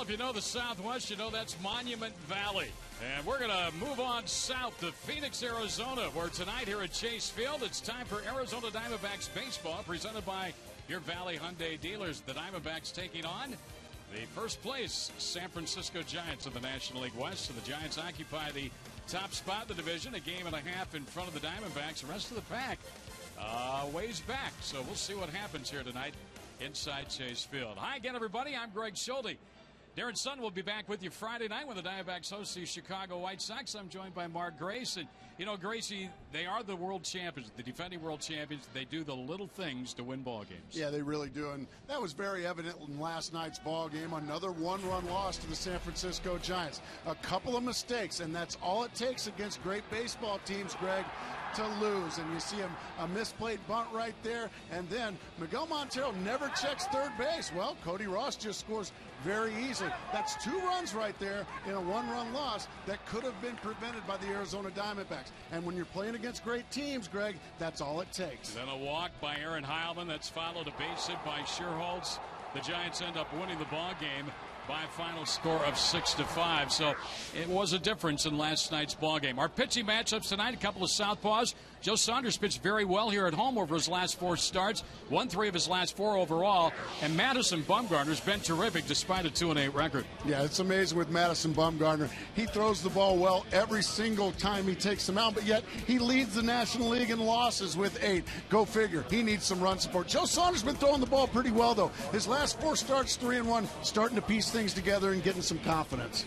Well, if you know the Southwest, you know that's Monument Valley. And we're going to move on south to Phoenix, Arizona, where tonight here at Chase Field, it's time for Arizona Diamondbacks baseball, presented by your Valley Hyundai dealers. The Diamondbacks taking on the first place San Francisco Giants of the National League West. So the Giants occupy the top spot in the division, a game and a half in front of the Diamondbacks. The rest of the pack ways back. So we'll see what happens here tonight inside Chase Field. Hi again, everybody. I'm Greg Schulte. Darren Sutton will be back with you Friday night when the Diamondbacks host the Chicago White Sox. I'm joined by Mark Grace. And, you know, Gracie, they are the world champions, the defending world champions. They do the little things to win ball games. Yeah, they really do. And that was very evident in last night's ball game. Another one-run loss to the San Francisco Giants. A couple of mistakes, and that's all it takes against great baseball teams, Greg, to lose. And you see a misplayed bunt right there. And then Miguel Montero never checks third base. Well, Cody Ross just scores very easily. That's 2 runs right there in a one-run loss that could have been prevented by the Arizona Diamondbacks. And when you're playing against great teams, Greg, that's all it takes. Then a walk by Aaron Heilman. That's followed a base hit by Scherholz. The Giants end up winning the ball game by a final score of 6-5. So it was a difference in last night's ball game. Our pitching matchups tonight, a couple of southpaws. Joe Saunders pitched very well here at home over his last 4 starts, won 3 of his last 4 overall. And Madison Bumgarner's been terrific despite a 2-8 record. Yeah, it's amazing with Madison Bumgarner. He throws the ball well every single time he takes them out, but yet he leads the National League in losses with 8. Go figure. He needs some run support. Joe Saunders been throwing the ball pretty well, though. His last 4 starts, 3-1, starting to piece things together and getting some confidence.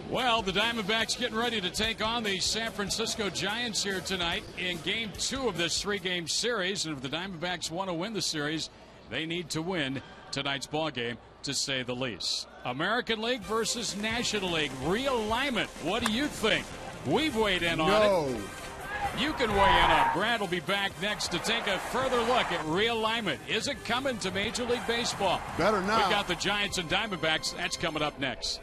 Well, the Diamondbacks getting ready to take on the San Francisco Giants here tonight in Game 2 of this 3-game series. And if the Diamondbacks want to win the series, they need to win tonight's ball game, to say the least. American League versus National League realignment. What do you think? We've weighed in on it. You can weigh in on. Grant will be back next to take a further look at realignment. Is it coming to Major League Baseball? Better not. We've got the Giants and Diamondbacks. That's coming up next.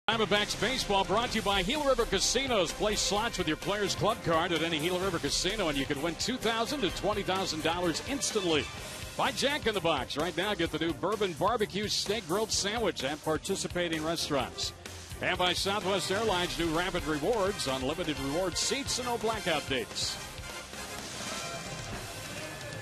Diamondbacks baseball brought to you by Gila River Casinos. Play slots with your Players Club card at any Gila River Casino, and you could win $2,000 to $20,000 instantly. Buy Jack in the Box. Right now, get the new Bourbon Barbecue Steak Grilled Sandwich at participating restaurants. And by Southwest Airlines' new Rapid Rewards, unlimited reward seats and no blackout dates.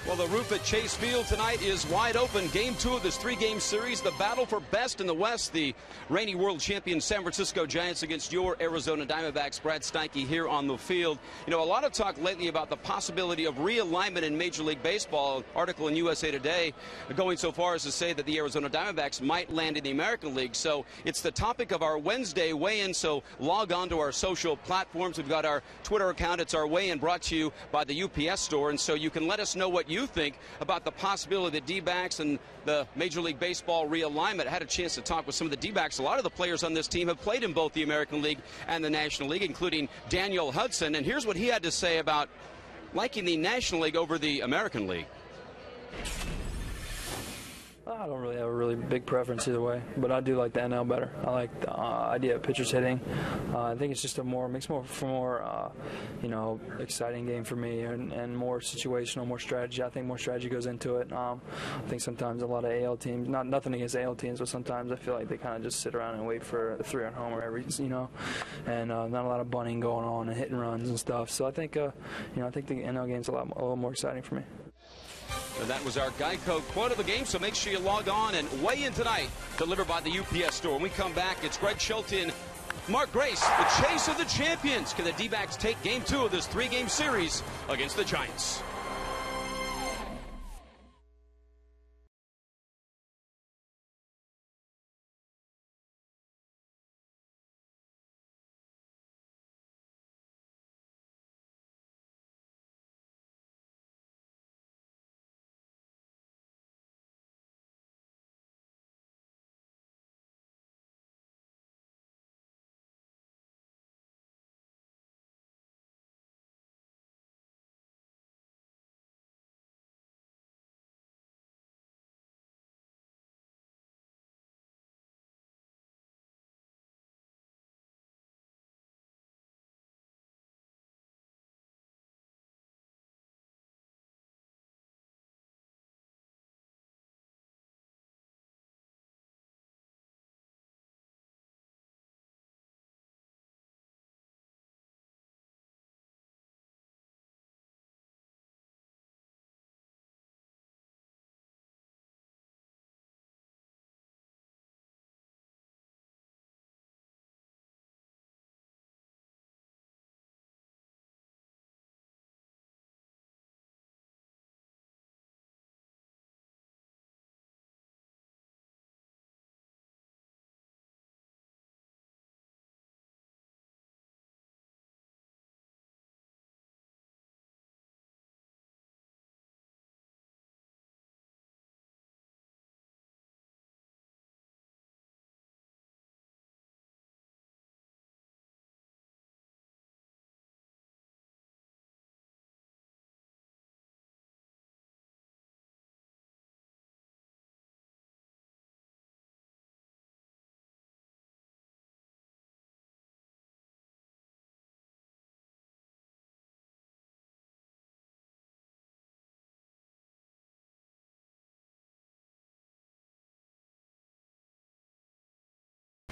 Well, the roof at Chase Field tonight is wide open. Game 2 of this 3-game series, the battle for best in the West. The reigning world champion San Francisco Giants against your Arizona Diamondbacks. Brad Steinke here on the field. You know, a lot of talk lately about the possibility of realignment in Major League Baseball. An article in USA Today going so far as to say that the Arizona Diamondbacks might land in the American League. So it's the topic of our Wednesday weigh-in. So log on to our social platforms. We've got our Twitter account. It's our weigh-in brought to you by the UPS store. And so you can let us know what you think about the possibility of the D-backs and the Major League Baseball realignment. I had a chance to talk with some of the D-backs. A lot of the players on this team have played in both the American League and the National League, including Daniel Hudson. And here's what he had to say about liking the National League over the American League. I don't really have a really big preference either way, but I do like the NL better. I like the idea of pitchers hitting. I think it's just makes more exciting game for me and more situational, more strategy. I think more strategy goes into it. I think sometimes a lot of AL teams, nothing against AL teams, but sometimes I feel like they kind of just sit around and wait for a 3-run homer and not a lot of bunting going on and hitting runs and stuff. So I think I think the NL game's a little more exciting for me. And that was our Geico quote of the game, so make sure you log on and weigh in tonight, delivered by the UPS store. When we come back, it's Greg Shelton, Mark Grace, the chase of the champions. Can the D-backs take Game 2 of this 3-game series against the Giants?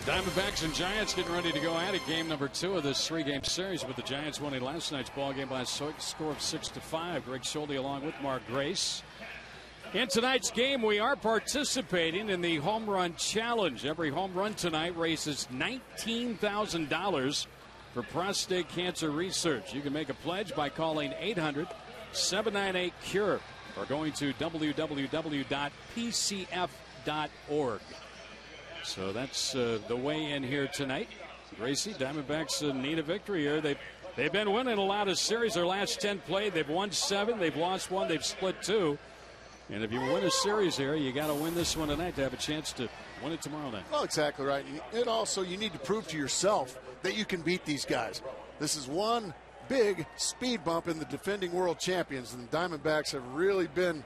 Diamondbacks and Giants getting ready to go at it. Game number 2 of this 3-game series, with the Giants winning last night's ball game by a score of 6-5. Greg Schulte along with Mark Grace. In tonight's game, we are participating in the Home Run Challenge. Every home run tonight raises $19,000 for prostate cancer research. You can make a pledge by calling 800-798-CURE or going to www.pcf.org. So that's the weigh-in here tonight. Gracie, Diamondbacks need a victory here. They've been winning a lot of series. Their last 10 played, they've won 7, they've lost 1, they've split 2. And if you win a series here, you got to win this one tonight to have a chance to win it tomorrow night. Well, exactly right. And also, you need to prove to yourself that you can beat these guys. This is one big speed bump in the defending world champions, and the Diamondbacks have really been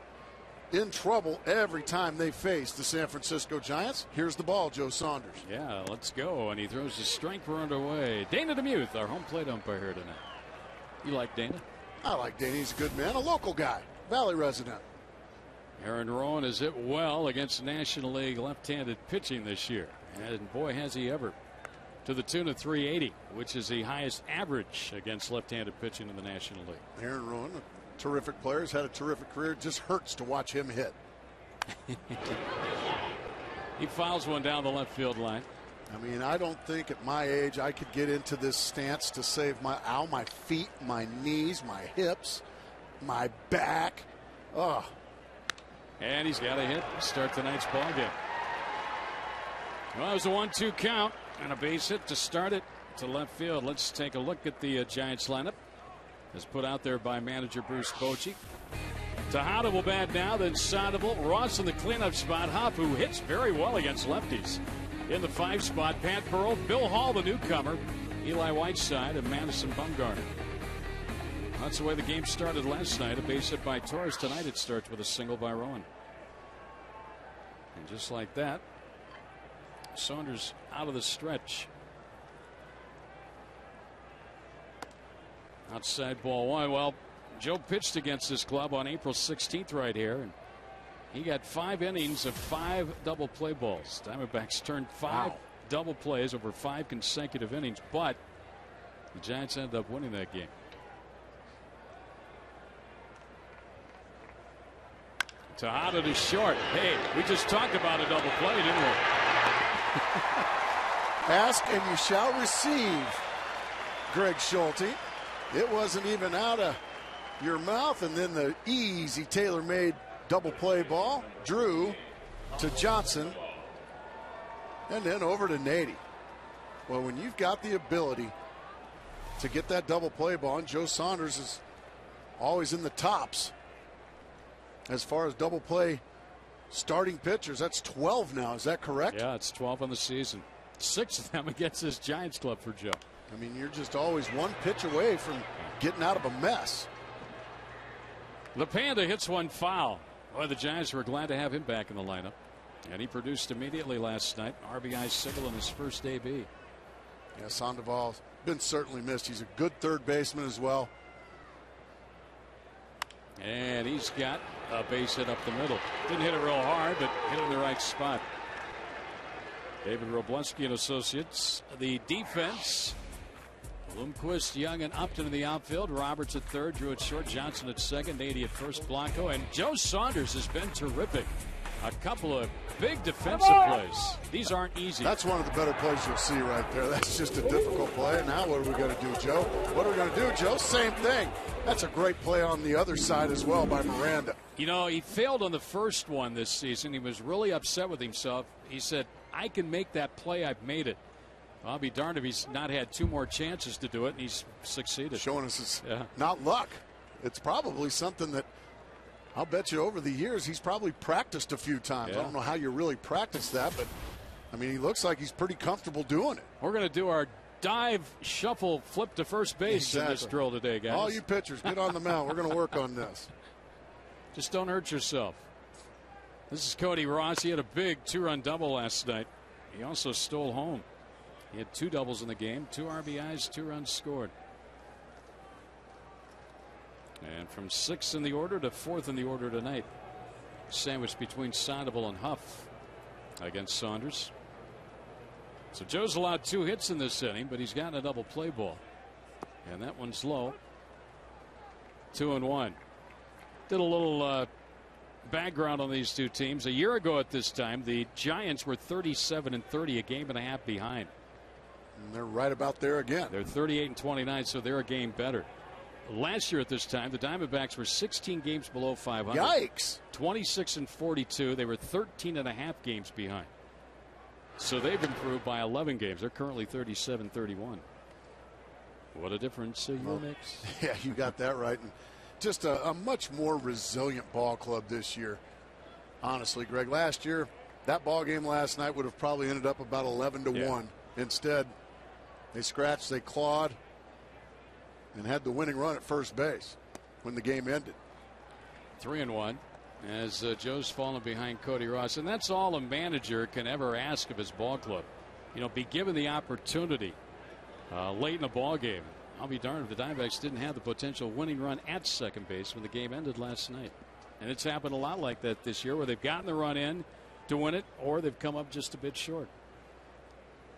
in trouble every time they face the San Francisco Giants. Here's the ball, Joe Saunders. Yeah, let's go. And he throws the strike. We're underway. Dana DeMuth, our home plate umpire here tonight. You like Dana? I like Dana. He's a good man, a local guy, Valley resident. Aaron Rowan has hit well against National League left-handed pitching this year. And boy, has he ever. To the tune of 380, which is the highest average against left-handed pitching in the National League. Aaron Rowan, a terrific player, has had a terrific career. It just hurts to watch him hit. He fouls one down the left field line. I mean, I don't think at my age I could get into this stance to save my feet, my knees, my hips, my back. Oh. And he's got a hit to start tonight's ball game. Well, it was a 1-2 count and a base hit to start it to left field. Let's take a look at the Giants lineup as put out there by manager Bruce Bochy. Tejada will bat now, then Sandoval. Ross in the cleanup spot. Huff, who hits very well against lefties. In the 5 spot, Pat Burrell, Bill Hall, the newcomer, Eli Whiteside, and Madison Bumgarner. That's the way the game started last night. A base hit by Torres. Tonight it starts with a single by Rowan. And just like that, Saunders out of the stretch. Outside ball 1. Well, Joe pitched against this club on April 16th right here, and he got 5 innings of 5 double play balls. Diamondbacks turned 5 double plays over 5 consecutive innings, but the Giants ended up winning that game. Tejada to short. Hey, we just talked about a double play, didn't we? Ask and you shall receive, Greg Schulte. It wasn't even out of your mouth, and then the easy tailor-made double play ball. Drew to Johnson, and then over to Nady. Well, when you've got the ability to get that double play ball, and Joe Saunders is always in the tops as far as double play starting pitchers. That's 12 now. Is that correct? Yeah, it's 12 on the season. 6 of them against this Giants club for Joe. I mean, you're just always one pitch away from getting out of a mess. The Panda hits one foul. Boy, the Giants were glad to have him back in the lineup. And he produced immediately last night. RBI single in his first AB. Yeah, Sandoval's been certainly missed. He's a good third baseman as well. And he's got a base hit up the middle. Didn't hit it real hard, but hit it in the right spot. David Robleski and Associates. The defense. Bloomquist, Young, and Upton in the outfield. Roberts at third, Drew at short, Johnson at second, Nady at first, Blanco. And Joe Saunders has been terrific. A couple of big defensive plays. These aren't easy. That's one of the better plays you'll see right there. That's just a difficult play. Now what are we going to do, Joe? What are we going to do, Joe? Same thing. That's a great play on the other side as well by Miranda. You know, he failed on the first one this season. He was really upset with himself. He said, I can make that play. I've made it. I'll be darned if he's not had 2 more chances to do it, and he's succeeded. Showing us it's not luck. It's probably something that I'll bet you over the years he's probably practiced a few times. Yeah. I don't know how you really practice that, but, I mean, he looks like he's pretty comfortable doing it. We're going to do our dive, shuffle, flip to first base in this drill today, guys. All you pitchers, get on the mound. We're going to work on this. Just don't hurt yourself. This is Cody Ross. He had a big 2-run double last night. He also stole home. He had 2 doubles in the game, 2 RBIs, 2 runs scored. And from 6th in the order to 4th in the order tonight, sandwiched between Sandoval and Huff against Saunders. So Joe's allowed 2 hits in this inning, but he's gotten a double play ball. And that one's low. 2-1. Did a little background on these 2 teams. A year ago at this time, the Giants were 37-30, a game and a half behind. And they're right about there again. They're 38-29, so they're a game better. Last year at this time, the Diamondbacks were 16 games below 500. Yikes. 26-42. They were 13.5 games behind. So they've improved by 11 games. They're currently 37-31. What a difference a year makes. Yeah, you got that right. And just a much more resilient ball club this year. Honestly, Greg, last year, that ball game last night would have probably ended up about 11-1. Instead, they scratched, they clawed, and had the winning run at first base when the game ended. 3-1. as Joe's falling behind Cody Ross. And that's all a manager can ever ask of his ball club. You know, be given the opportunity late in the ball game. I'll be darned if the Diamondbacks didn't have the potential winning run at second base when the game ended last night. And it's happened a lot like that this year, where they've gotten the run in to win it, or they've come up just a bit short.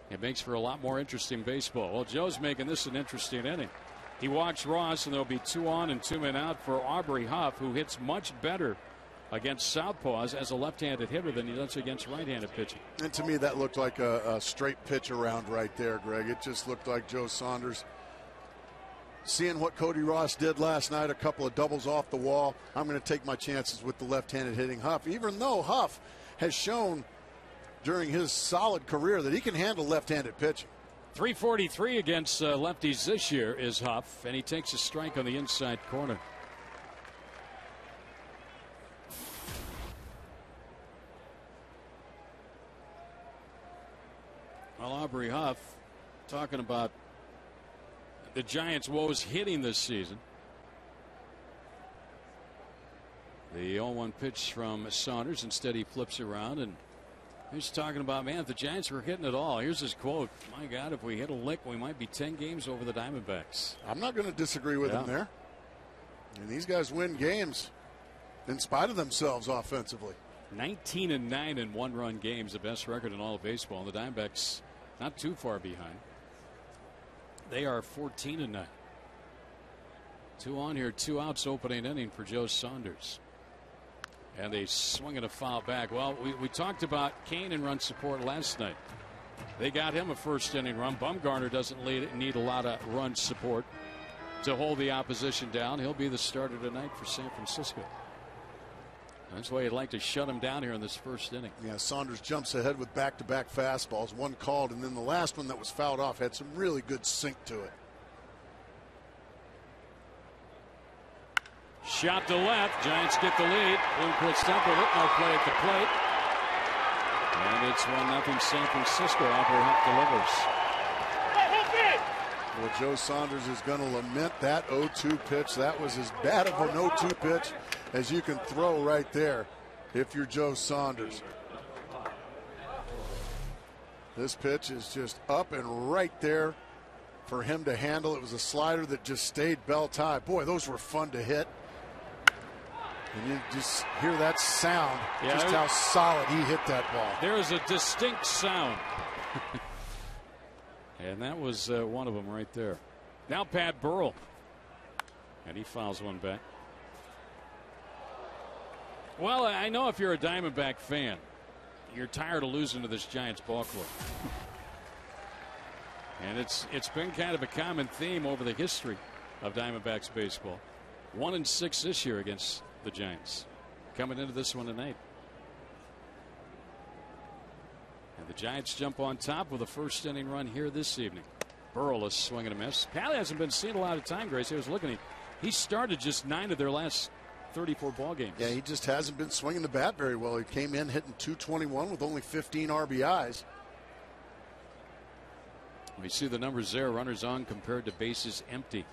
It makes for a lot more interesting baseball. Well, Joe's making this an interesting inning. He walks Ross, and there'll be 2 on and 2 men out for Aubrey Huff, who hits much better against southpaws as a left-handed hitter than he does against right-handed pitching. And to me, that looked like a straight pitch around right there, Greg. It just looked like Joe Saunders seeing what Cody Ross did last night, a couple of doubles off the wall. I'm going to take my chances with the left-handed hitting Huff, even though Huff has shown during his solid career that he can handle left-handed pitching. 343 against lefties this year is Huff, and he takes a strike on the inside corner. Well, Aubrey Huff talking about the Giants' woes hitting this season. The 0-1 pitch from Saunders. Instead, he flips around, and he's talking about, man, if the Giants were hitting it all. Here's his quote: "My God, if we hit a lick, we might be 10 games over the Diamondbacks." I'm not going to disagree with him there. And these guys win games in spite of themselves offensively. 19-9 in one-run games, the best record in all of baseball. And the Diamondbacks not too far behind. They are 14-9. 2 on here, 2 outs, opening inning for Joe Saunders. And they swing at a foul back. Well, we talked about Kane in run support last night. They got him a first inning run. Bumgarner doesn't need a lot of run support to hold the opposition down. He'll be the starter tonight for San Francisco. That's why you'd like to shut him down here in this first inning. Yeah, Saunders jumps ahead with back-to-back fastballs, one called, and then the last one that was fouled off had some really good sink to it. Shot to left. Giants get the lead. Bloomquist up with it. No play at the plate. And it's 1-0 San Francisco. Aubrey Huff delivers. Well, Joe Saunders is going to lament that 0-2 pitch. That was as bad of an 0-2 pitch as you can throw right there if you're Joe Saunders. This pitch is just up and right there for him to handle. It was a slider that just stayed belt high. Boy, those were fun to hit. And you just hear that sound, just how solid he hit that ball. There is a distinct sound. And that was one of them right there. Now Pat Burrell. And he fouls one back. Well, I know if you're a Diamondback fan, you're tired of losing to this Giants ball club. And it's been kind of a common theme over the history of Diamondbacks baseball. 1-6 this year against the Giants. Coming into this one tonight. And the Giants jump on top with a first inning run here this evening. Burrell is swinging a miss. Pally hasn't been seen a lot of time, Grace. I was looking. He started just 9 of their last 34 ball games. Yeah, he just hasn't been swinging the bat very well. He came in hitting .221 with only 15 RBIs. We see the numbers there. Runners on compared to bases empty.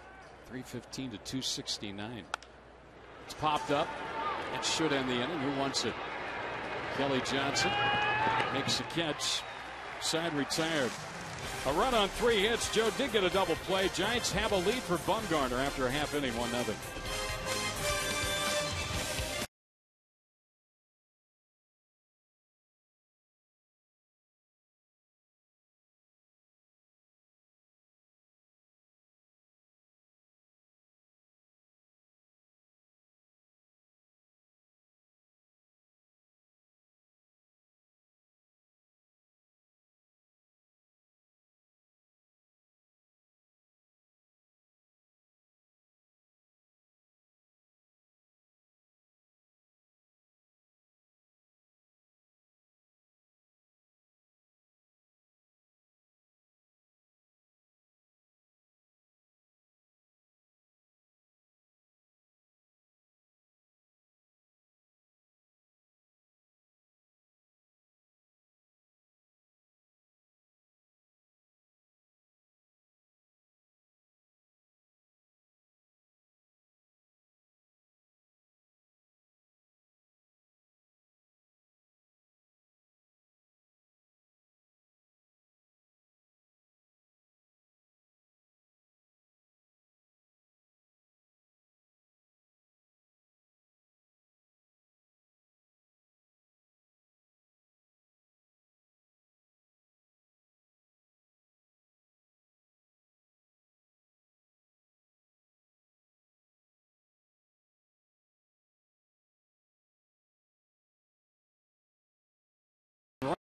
315 to 269. It's popped up. It should end the inning. Who wants it? Kelly Johnson makes the catch. Side retired. A run on 3 hits. Joe did get a double play. Giants have a lead for Bumgarner after a half inning, 1-0.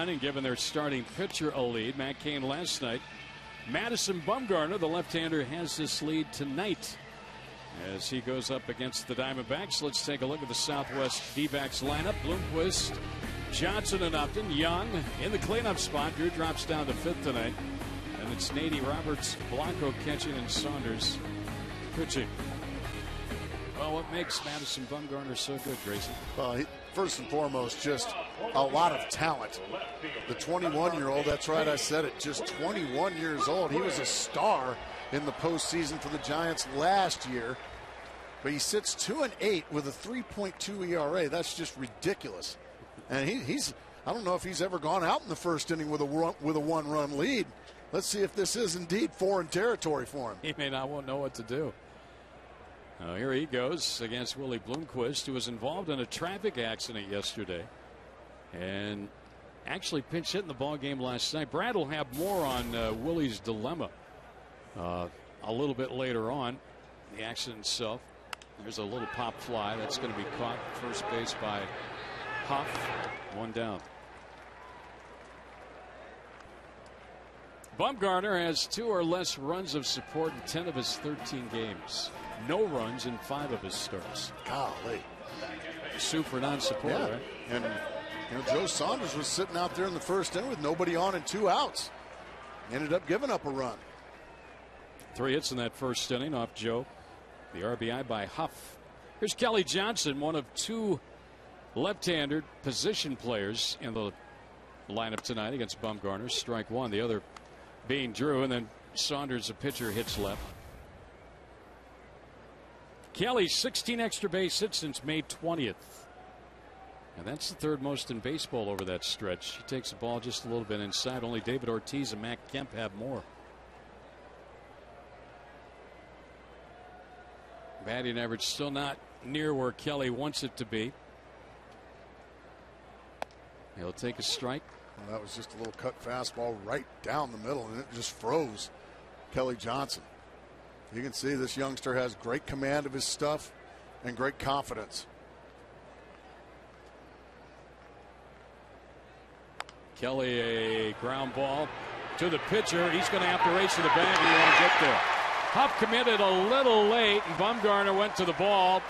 And given their starting pitcher a lead, Matt Cain last night. Madison Bumgarner, the left-hander, has this lead tonight as he goes up against the Diamondbacks. Let's take a look at the Southwest D-backs lineup. Bloomquist, Johnson, and Upton. Young in the cleanup spot. Drew drops down to fifth tonight. And it's Nady, Roberts, Blanco catching, and Saunders pitching. Well, what makes Madison Bumgarner so good, Grayson? Well, first and foremost, just a lot of talent. The 21-year-old, that's right, I said it, just 21 years old. He was a star in the postseason for the Giants last year. But he sits 2-8 with a 3.2 ERA. That's just ridiculous. And he's I don't know if he's ever gone out in the first inning with a one-run lead. Let's see if this is indeed foreign territory for him. He may not know what to do. Here he goes against Willie Bloomquist, who was involved in a traffic accident yesterday and actually pinch hit in the ball game last night. Brad will have more on Willie's dilemma a little bit later on. The accident itself. There's a little pop fly that's going to be caught first base by Huff. One down. Bumgarner has 2 or less runs of support in 10 of his 13 games. No runs in 5 of his starts. Golly. Sue for non-support, yeah. Right? And Joe Saunders was sitting out there in the first inning with nobody on and 2 outs. Ended up giving up a run. 3 hits in that first inning off Joe. The RBI by Huff. Here's Kelly Johnson, one of 2 left-handed position players in the lineup tonight against Bumgarner. Strike 1. The other being Drew, and then Saunders, the pitcher, hits left. Kelly, 16 extra base hits since May 20th. And that's the 3rd most in baseball over that stretch. He takes the ball just a little bit inside. Only David Ortiz and Matt Kemp have more. Batting average still not near where Kelly wants it to be. He'll take a strike. Well, that was just a little cut fastball right down the middle, and it just froze Kelly Johnson. You can see this youngster has great command of his stuff and great confidence. Kelly, a ground ball to the pitcher. He's going to have to race to the bag, and he won't get there. Huff committed a little late, and Bumgarner went to the ball.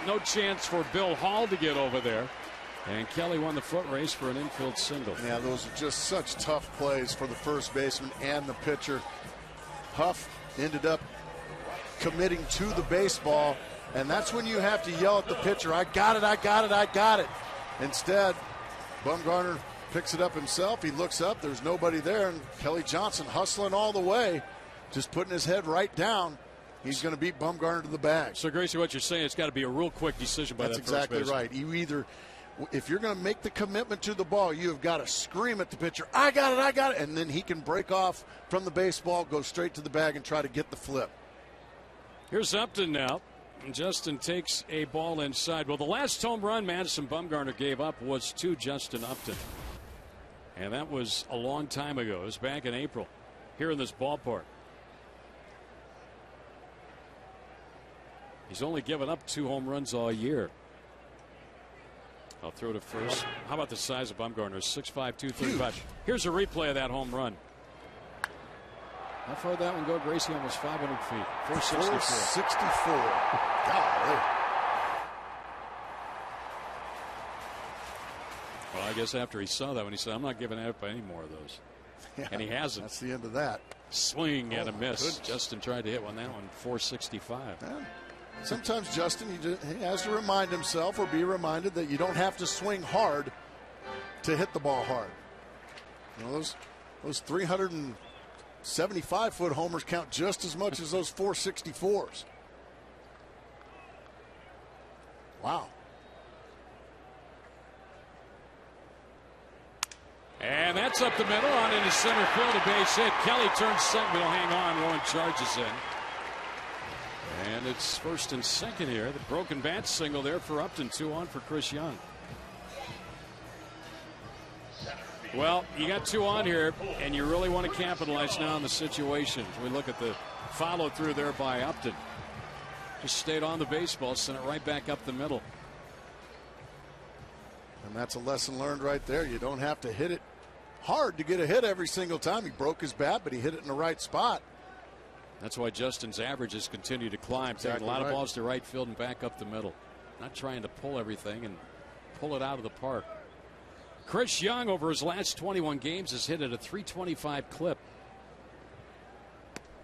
No chance for Bill Hall to get over there. And Kelly won the foot race for an infield single. Yeah, those are just such tough plays for the first baseman and the pitcher. Huff ended up committing to the baseball, and that's when you have to yell at the pitcher, I got it, I got it, I got it. Instead, Bumgarner picks it up himself. He looks up, there's nobody there, and Kelly Johnson hustling all the way, just putting his head right down. He's going to beat Bumgarner to the bag. So, Gracie, what you're saying, it's got to be a real quick decision by that first baseman. That's exactly right. You either, if you're going to make the commitment to the ball, you have got to scream at the pitcher, I got it, I got it, and then he can break off from the baseball, go straight to the bag, and try to get the flip. Here's Upton now. Justin takes a ball inside. Well, the last home run Madison Bumgarner gave up was to Justin Upton. And that was a long time ago. It was back in April here in this ballpark. He's only given up 2 home runs all year. I'll throw to first. How about the size of Bumgarner? 6'5", 235. Here's a replay of that home run. How far did that one go, Gracie? Almost 500 feet. 464. 464. Golly. Well, I guess after he saw that one, he said, I'm not giving up any more of those. Yeah, and he hasn't. That's the end of that. Swing and a miss. Goodness. Justin tried to hit that one 465. Yeah. Sometimes Justin, he has to remind himself or be reminded that you don't have to swing hard to hit the ball hard. You know, those 375-foot homers count just as much as those 464s. Wow. And that's up the middle on into center field, a base hit. Kelly turns second, but he'll hang on. Warren charges in. And it's first and second here. The broken bat single there for Upton. 2 on for Chris Young. Well, you got 2 on here, and you really want to capitalize now on the situation. We look at the follow through there by Upton. Just stayed on the baseball, sent it right back up the middle. And that's a lesson learned right there. You don't have to hit it hard to get a hit every single time. He broke his bat, but he hit it in the right spot. That's why Justin's averages continue to climb, taking a lot of balls to right field and back up the middle. Not trying to pull everything and pull it out of the park. Chris Young, over his last 21 games, has hit at a .325 clip.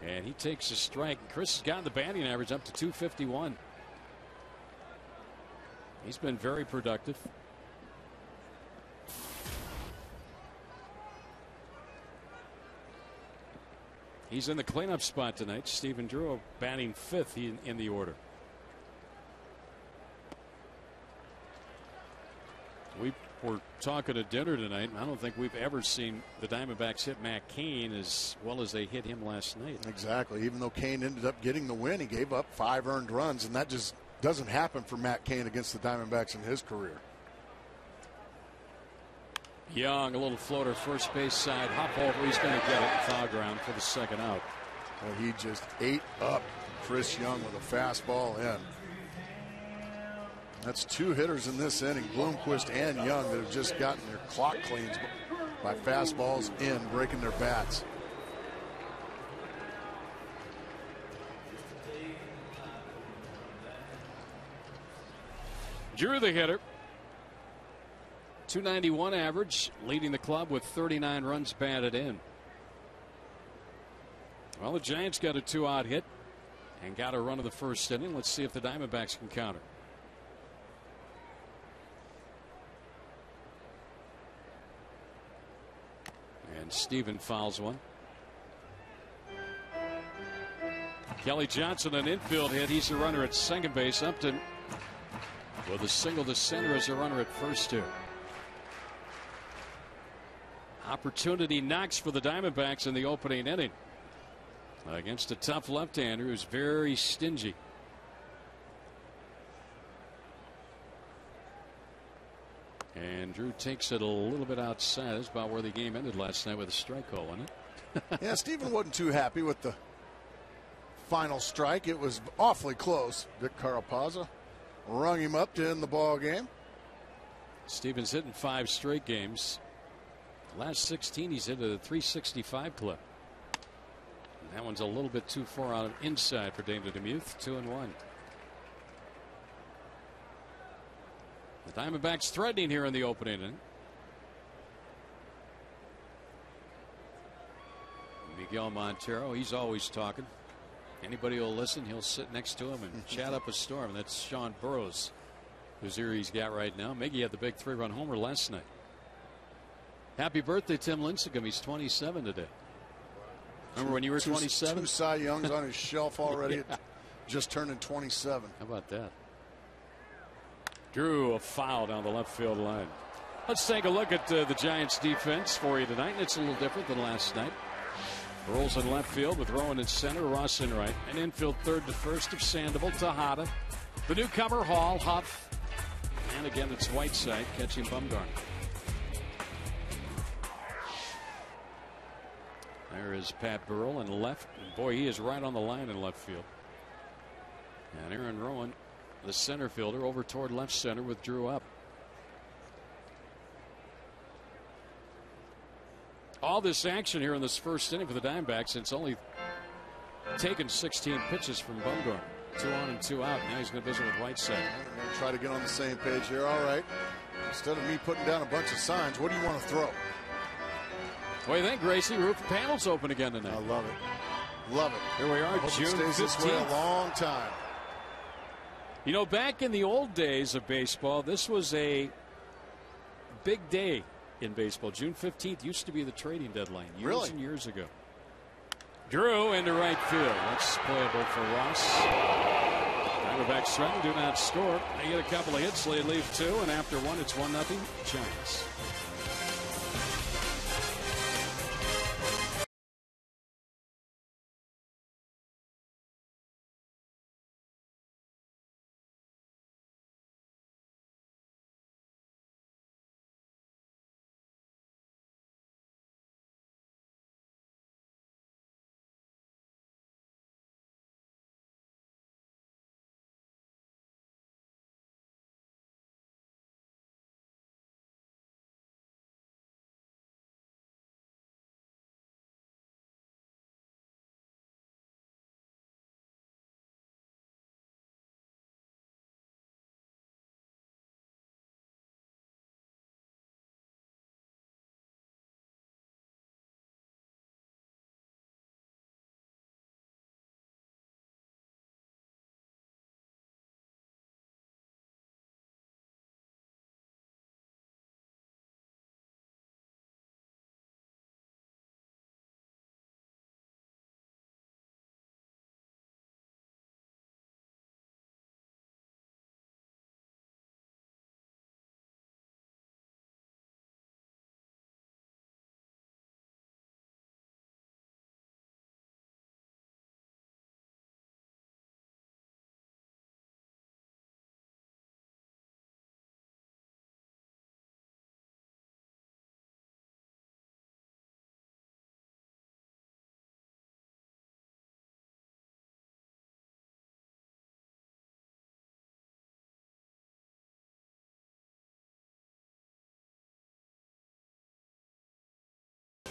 And he takes a strike. Chris has gotten the batting average up to .251. He's been very productive. He's in the cleanup spot tonight. Stephen Drew batting fifth in the order. We were talking at dinner tonight, and I don't think we've ever seen the Diamondbacks hit Matt Cain as well as they hit him last night. Exactly. Even though Cain ended up getting the win, he gave up 5 earned runs, and that just doesn't happen for Matt Cain against the Diamondbacks in his career. Young, a little floater, first base side, hop over. He's going to get it, foul ground for the second out. Well, he just ate up Chris Young with a fastball in. That's 2 hitters in this inning, Bloomquist and Young, that have just gotten their clock cleans by fastballs in, breaking their bats. Drew, the hitter. .291 average, leading the club with 39 runs batted in. Well, the Giants got a 2-out hit and got a run of the first inning. Let's see if the Diamondbacks can counter. And Steven fouls one. Kelly Johnson, an infield hit. He's a runner at second base. Upton with a single to center as a runner at first here. Opportunity knocks for the Diamondbacks in the opening inning against a tough left-hander who's very stingy. And Drew takes it a little bit outside. That's about where the game ended last night with a strike call, wasn't it? Yeah, Steven wasn't too happy with the final strike. It was awfully close. Vic Carapazza rung him up to end the ball game. Steven's hitting 5 straight games. Last 16 he's hit at a .365 clip. And that one's a little bit too far out of inside for Dana DeMuth. 2-1. The Diamondbacks threatening here in the opening inning. Miguel Montero, he's always talking. Anybody who'll listen, he'll sit next to him and chat up a storm. That's Sean Burroughs, whose ear he's got right now. Miggy had the big 3-run homer last night. Happy birthday, Tim Lincecum. He's 27 today. Remember when you were 27? 2 Cy Youngs on his shelf already. Yeah. Just turning 27. How about that? Drew a foul down the left field line. Let's take a look at the Giants defense for you tonight. And it's a little different than last night. Rolls in left field with Rowan in center, Ross in right. And infield third to first of Sandoval, Tejada. The newcomer, Hall, Huff. And again, it's Whiteside catching Bumgarner. There is Pat Burrell in left. And boy, he is right on the line in left field. And Aaron Rowan, the center fielder, over toward left center with Drew up. All this action here in this first inning for the Diamondbacks. It's only taken 16 pitches from Bumgarner. 2 on and 2 out. Now he's going to visit with Whiteside. Try to get on the same page here. All right. Instead of me putting down a bunch of signs, what do you want to throw? What do you think, Gracie? Roof panels open again tonight. I love it. Love it. Here we are, June 15th. This way a long time. You know, back in the old days of baseball, this was a big day in baseball. June 15th used to be the trading deadline years and years ago. Drew into right field. That's playable for Ross. Diamondbacks threaten, do not score. They get a couple of hits, they leave 2, and after 1, it's 1-0 Giants.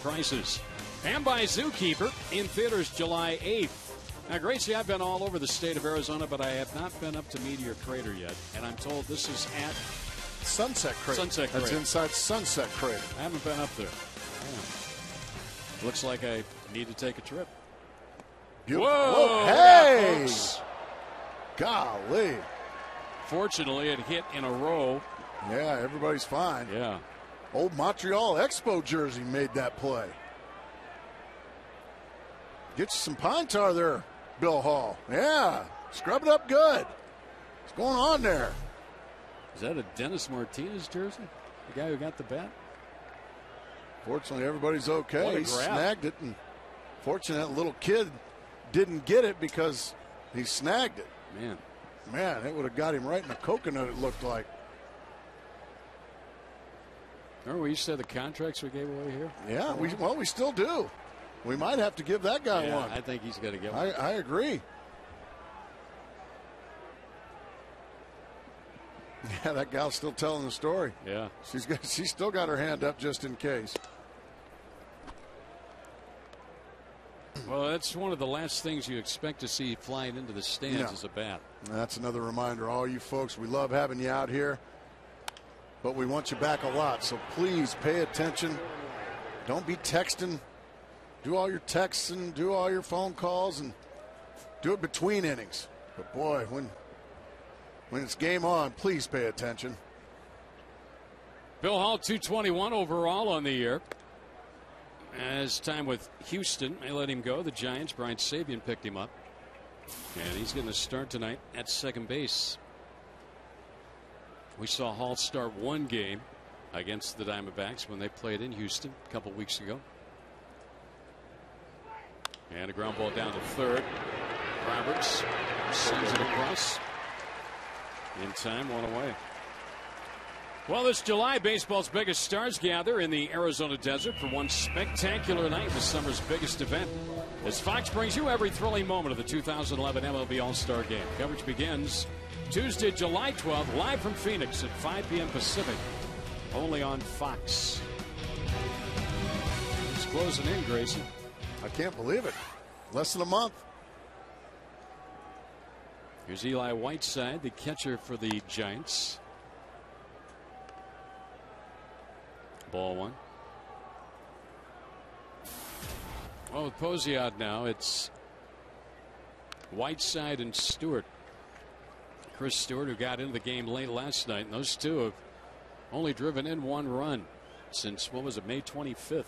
prices. And by Zookeeper, in theaters July 8th. Now, Gracie, I've been all over the state of Arizona, but I have not been up to Meteor Crater yet. And I'm told this is at Sunset Crater. Sunset Crater. That's inside Sunset Crater. I haven't been up there. Yeah. Looks like I need to take a trip. Whoa! Hey! Golly. Fortunately, it hit in a row. Yeah, everybody's fine. Yeah. Old Montreal Expo jersey made that play. Get you some pine tar there, Bill Hall. Yeah, scrub it up good. What's going on there? Is that a Dennis Martinez jersey? The guy who got the bat? Fortunately, everybody's okay. What a He grab. snagged it, and fortunately, that little kid didn't get it because he snagged it. Man, it would have got him right in the coconut, it looked like. Remember we used to have the contracts we gave away here? Yeah, we still do. We might have to give that guy one. I think he's going to get one. I agree. Yeah, that gal's still telling the story. Yeah. She's still got her hand up just in case. Well, that's one of the last things you expect to see flying into the stands is a bat. That's another reminder, all you folks, we love having you out here, but we want you back a lot, so please pay attention. Don't be texting. Do all your texts and do all your phone calls and do it between innings. But boy, when it's game on, please pay attention. Bill Hall, 221 overall on the year. As time with Houston, they let him go. The Giants, Brian Sabian picked him up. And he's going to start tonight at second base. We saw Hall start one game against the Diamondbacks when they played in Houston a couple weeks ago. And a ground ball down to third. Roberts sends it across. In time, one away. Well, this July, baseball's biggest stars gather in the Arizona desert for one spectacular night, the summer's biggest event. As Fox brings you every thrilling moment of the 2011 MLB All-Star Game. Coverage begins Tuesday, July 12th, live from Phoenix at 5 p.m. Pacific, only on Fox. It's closing in, Grayson. I can't believe it. Less than a month. Here's Eli Whiteside, the catcher for the Giants. Ball one. Well, with Posey out now, it's Whiteside and Stewart. Chris Stewart, who got into the game late last night, and those two have only driven in one run since, what was it, May 25th.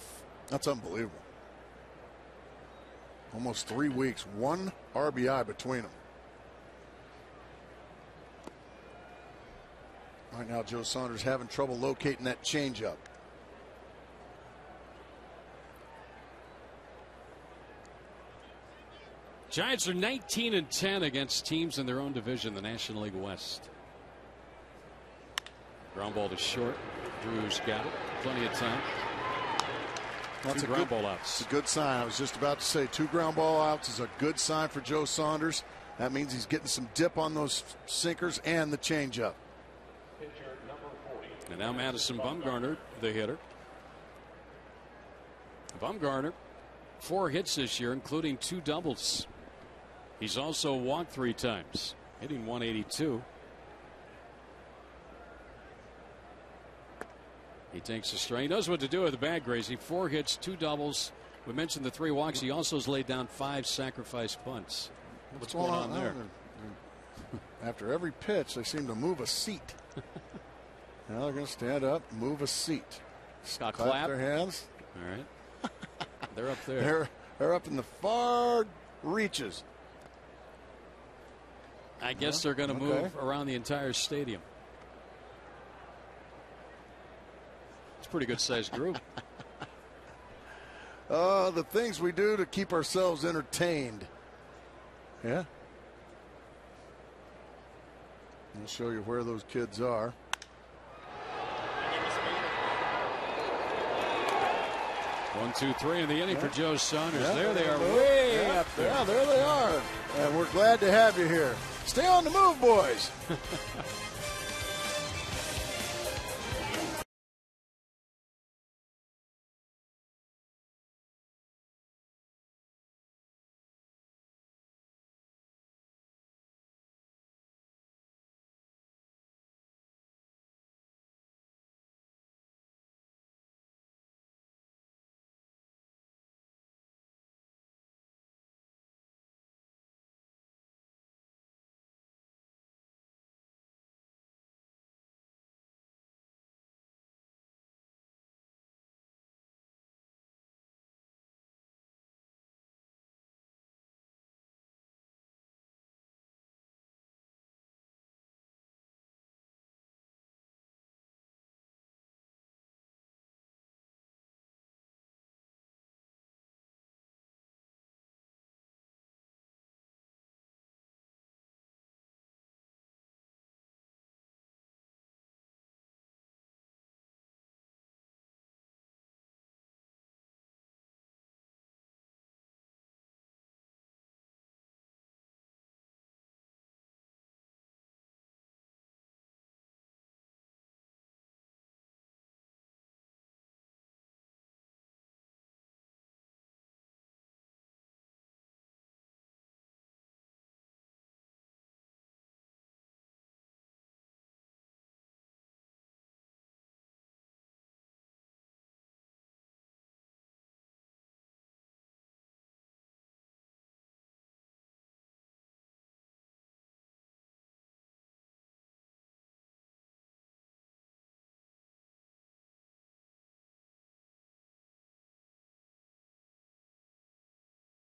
That's unbelievable. Almost 3 weeks, one RBI between them. Right now, Joe Saunders having trouble locating that changeup. Giants are 19-10 against teams in their own division, the National League West. Ground ball to short. Drew's got it. Plenty of time. That's two ground ball outs. It's a good sign. I was just about to say 2 ground ball outs is a good sign for Joe Saunders. That means he's getting some dip on those sinkers and the changeup. And now Madison Bumgarner, the hitter. Bumgarner, 4 hits this year, including 2 doubles. He's also walked 3 times, hitting 182. He takes a strike. He knows what to do with the bag, Gracie. 4 hits, 2 doubles. We mentioned the 3 walks. He also has laid down 5 sacrifice bunts. What's going on there? After every pitch, they seem to move a seat. Now they're going to stand up, move a seat. Clap their hands. All right. They're up there. They're up in the far reaches. I guess they're going to move around the entire stadium. It's a pretty good sized group. The things we do to keep ourselves entertained. Yeah. I'll show you where those kids are. One, 2, 3 in the inning for Joe Saunders. There they are, way up there. Yeah, there they are. And we're glad to have you here. Stay on the move, boys.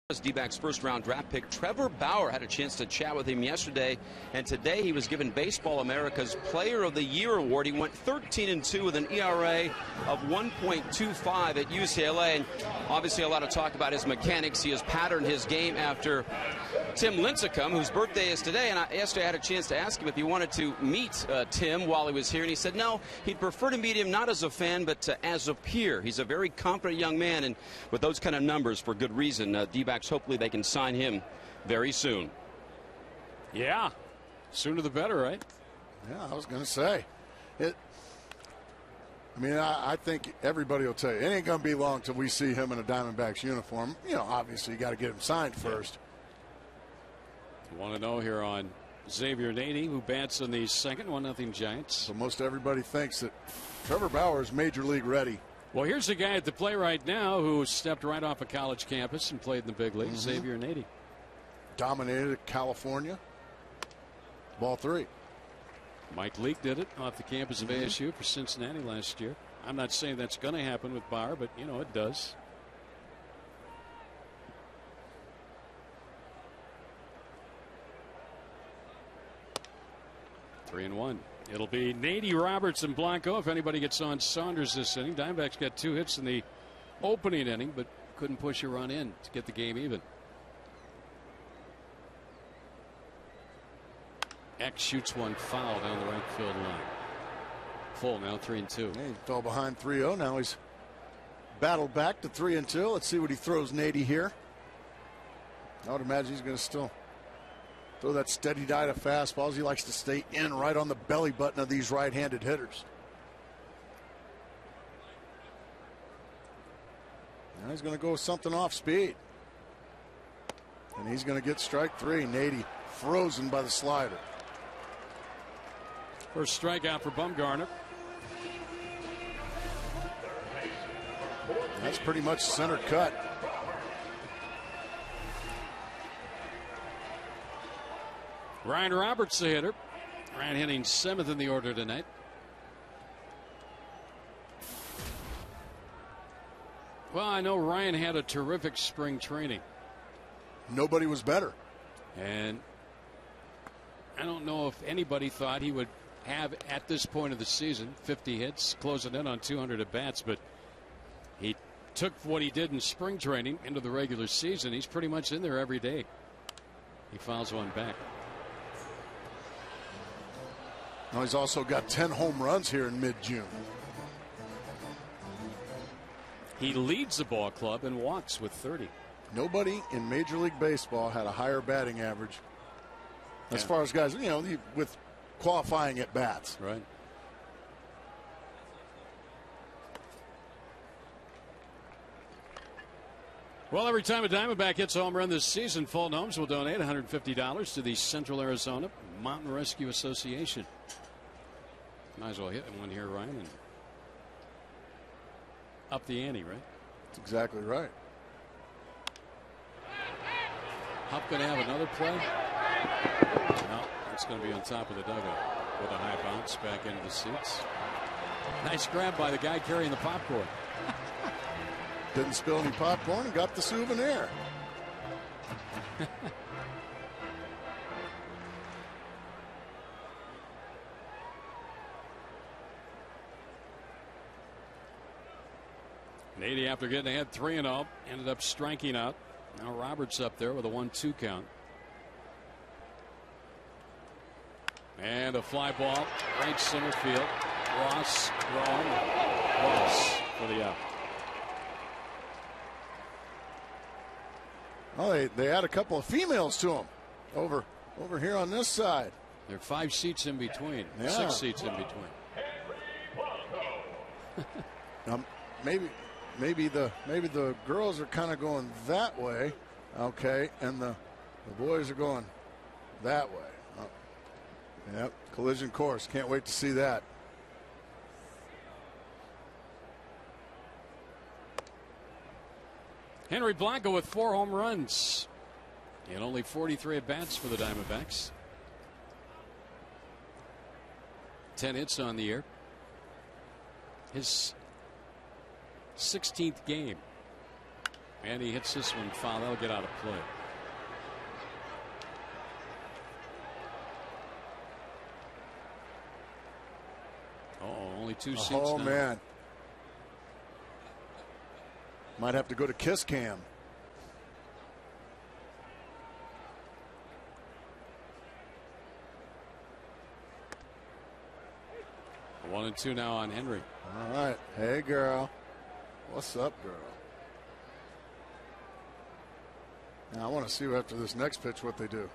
D-backs first-round draft pick Trevor Bauer had a chance to chat with him yesterday, and today he was given Baseball America's Player of the Year award. He went 13-2 with an ERA of 1.25 at UCLA, and obviously a lot of talk about his mechanics. He has patterned his game after Tim Lincecum, whose birthday is today, and yesterday I had a chance to ask him if he wanted to meet Tim while he was here, and he said no, he'd prefer to meet him not as a fan but as a peer. He's a very confident young man, and with those kind of numbers, for good reason, D-backs hopefully they can sign him very soon. Yeah, sooner the better, right? Yeah, I was going to say it. I mean, I think everybody will tell you it ain't going to be long till we see him in a Diamondbacks uniform. You know, obviously you got to get him signed first. You want to know here on Xavier Nady, who bats in the second, 1-0 Giants. So most everybody thinks that Trevor Bauer is major league ready. Well, here's a guy at the play right now who stepped right off a college campus and played in the big leagues, Xavier Nady. Dominated California. Ball 3. Mike Leake did it off the campus of ASU for Cincinnati last year. I'm not saying that's going to happen with Bauer, but, you know, it does. Three and one. It'll be Nady, Roberts, and Blanco if anybody gets on Saunders this inning. Diamondbacks got 2 hits in the opening inning, but couldn't push a run in to get the game even. X shoots one foul down the right field line. Full now, 3-2. Yeah, he fell behind 3-0. Now he's battled back to 3-2. Let's see what he throws Nady here. I would imagine he's going to still throw that steady diet of fastballs. He likes to stay in right on the belly button of these right-handed hitters. Now he's going to go with something off speed. And he's going to get strike 3. Nady frozen by the slider. First strikeout for Bumgarner. That's pretty much center cut. Ryan Roberts, the hitter. Ryan hitting 7th in the order tonight. Well, I know Ryan had a terrific spring training. Nobody was better. And I don't know if anybody thought he would have, at this point of the season, 50 hits, closing in on 200 at bats, but he took what he did in spring training into the regular season. He's pretty much in there every day. He fouls one back. Now he's also got 10 home runs here in mid-June. He leads the ball club in walks with 30. Nobody in Major League Baseball had a higher batting average as far as guys, you know, with qualifying at bats. Right. Well, every time a Diamondback hits a home run this season, Fulton Homes will donate $150 to the Central Arizona Mountain Rescue Association. Might as well hit one here, Ryan, and up the ante, right? That's exactly right. Hupp going to have another play? No, it's going to be on top of the dugout with a high bounce back into the seats. Nice grab by the guy carrying the popcorn. Didn't spill any popcorn and got the souvenir. Nady, after getting ahead 3-0, ended up striking out. Now Roberts up there with a 1-2 count. And a fly ball right center field. Ross for the out. Oh, they add a couple of females to them over here on this side. There are 5 seats in between. Yeah. 6 seats in between. Maybe the girls are kind of going that way, okay, and the boys are going that way. Oh. Yep, collision course. Can't wait to see that. Henry Blanco with 4 home runs and only 43 at bats for the Diamondbacks. 10 hits on the year. His 16th game. And he hits this one foul. That'll get out of play. Only 2 seats now. Oh, man. Might have to go to kiss cam. One and 2 now on Henry. All right. Hey, girl. What's up, girl? Now, I want to see after this next pitch what they do.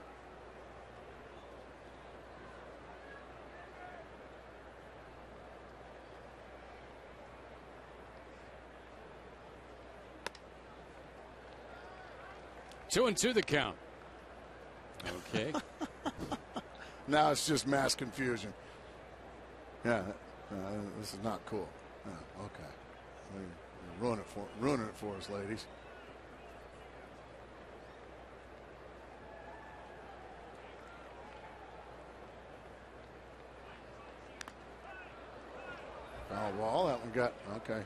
Two and 2 the count. Okay. Now it's just mass confusion. Yeah, this is not cool. Yeah, okay. You're ruining it for us, ladies. Foul ball. That one got okay.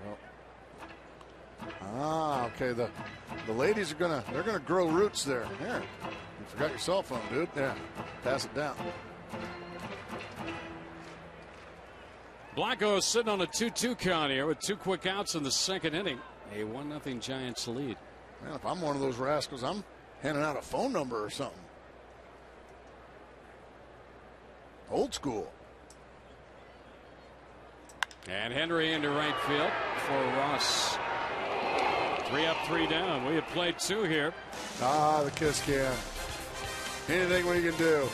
Well. Okay. The ladies are they're gonna grow roots there. Here, you forgot your cell phone, dude. Yeah, pass it down. Blanco sitting on a 2-2 count here with 2 quick outs in the second inning. A 1-0 Giants lead. Man, if I'm one of those rascals, I'm handing out a phone number or something. Old school. And Henry into right field for Ross. 3 up, 3 down. We have played 2 here. The kiss cam. Anything we can do.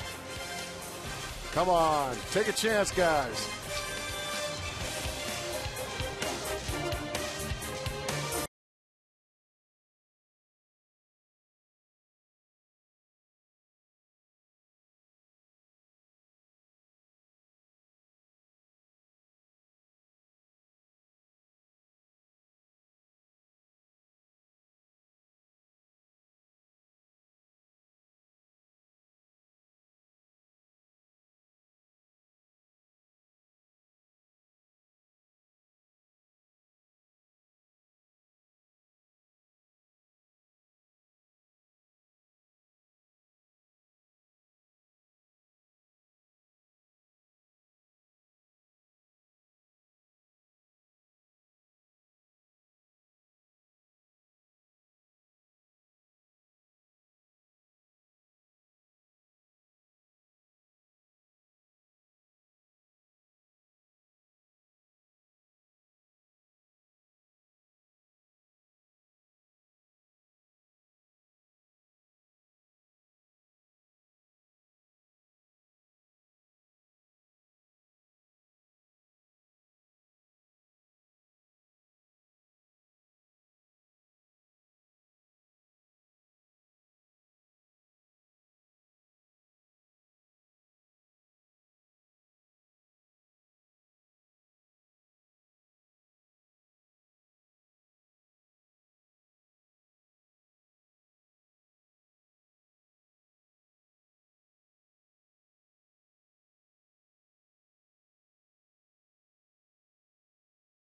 Come on, take a chance, guys.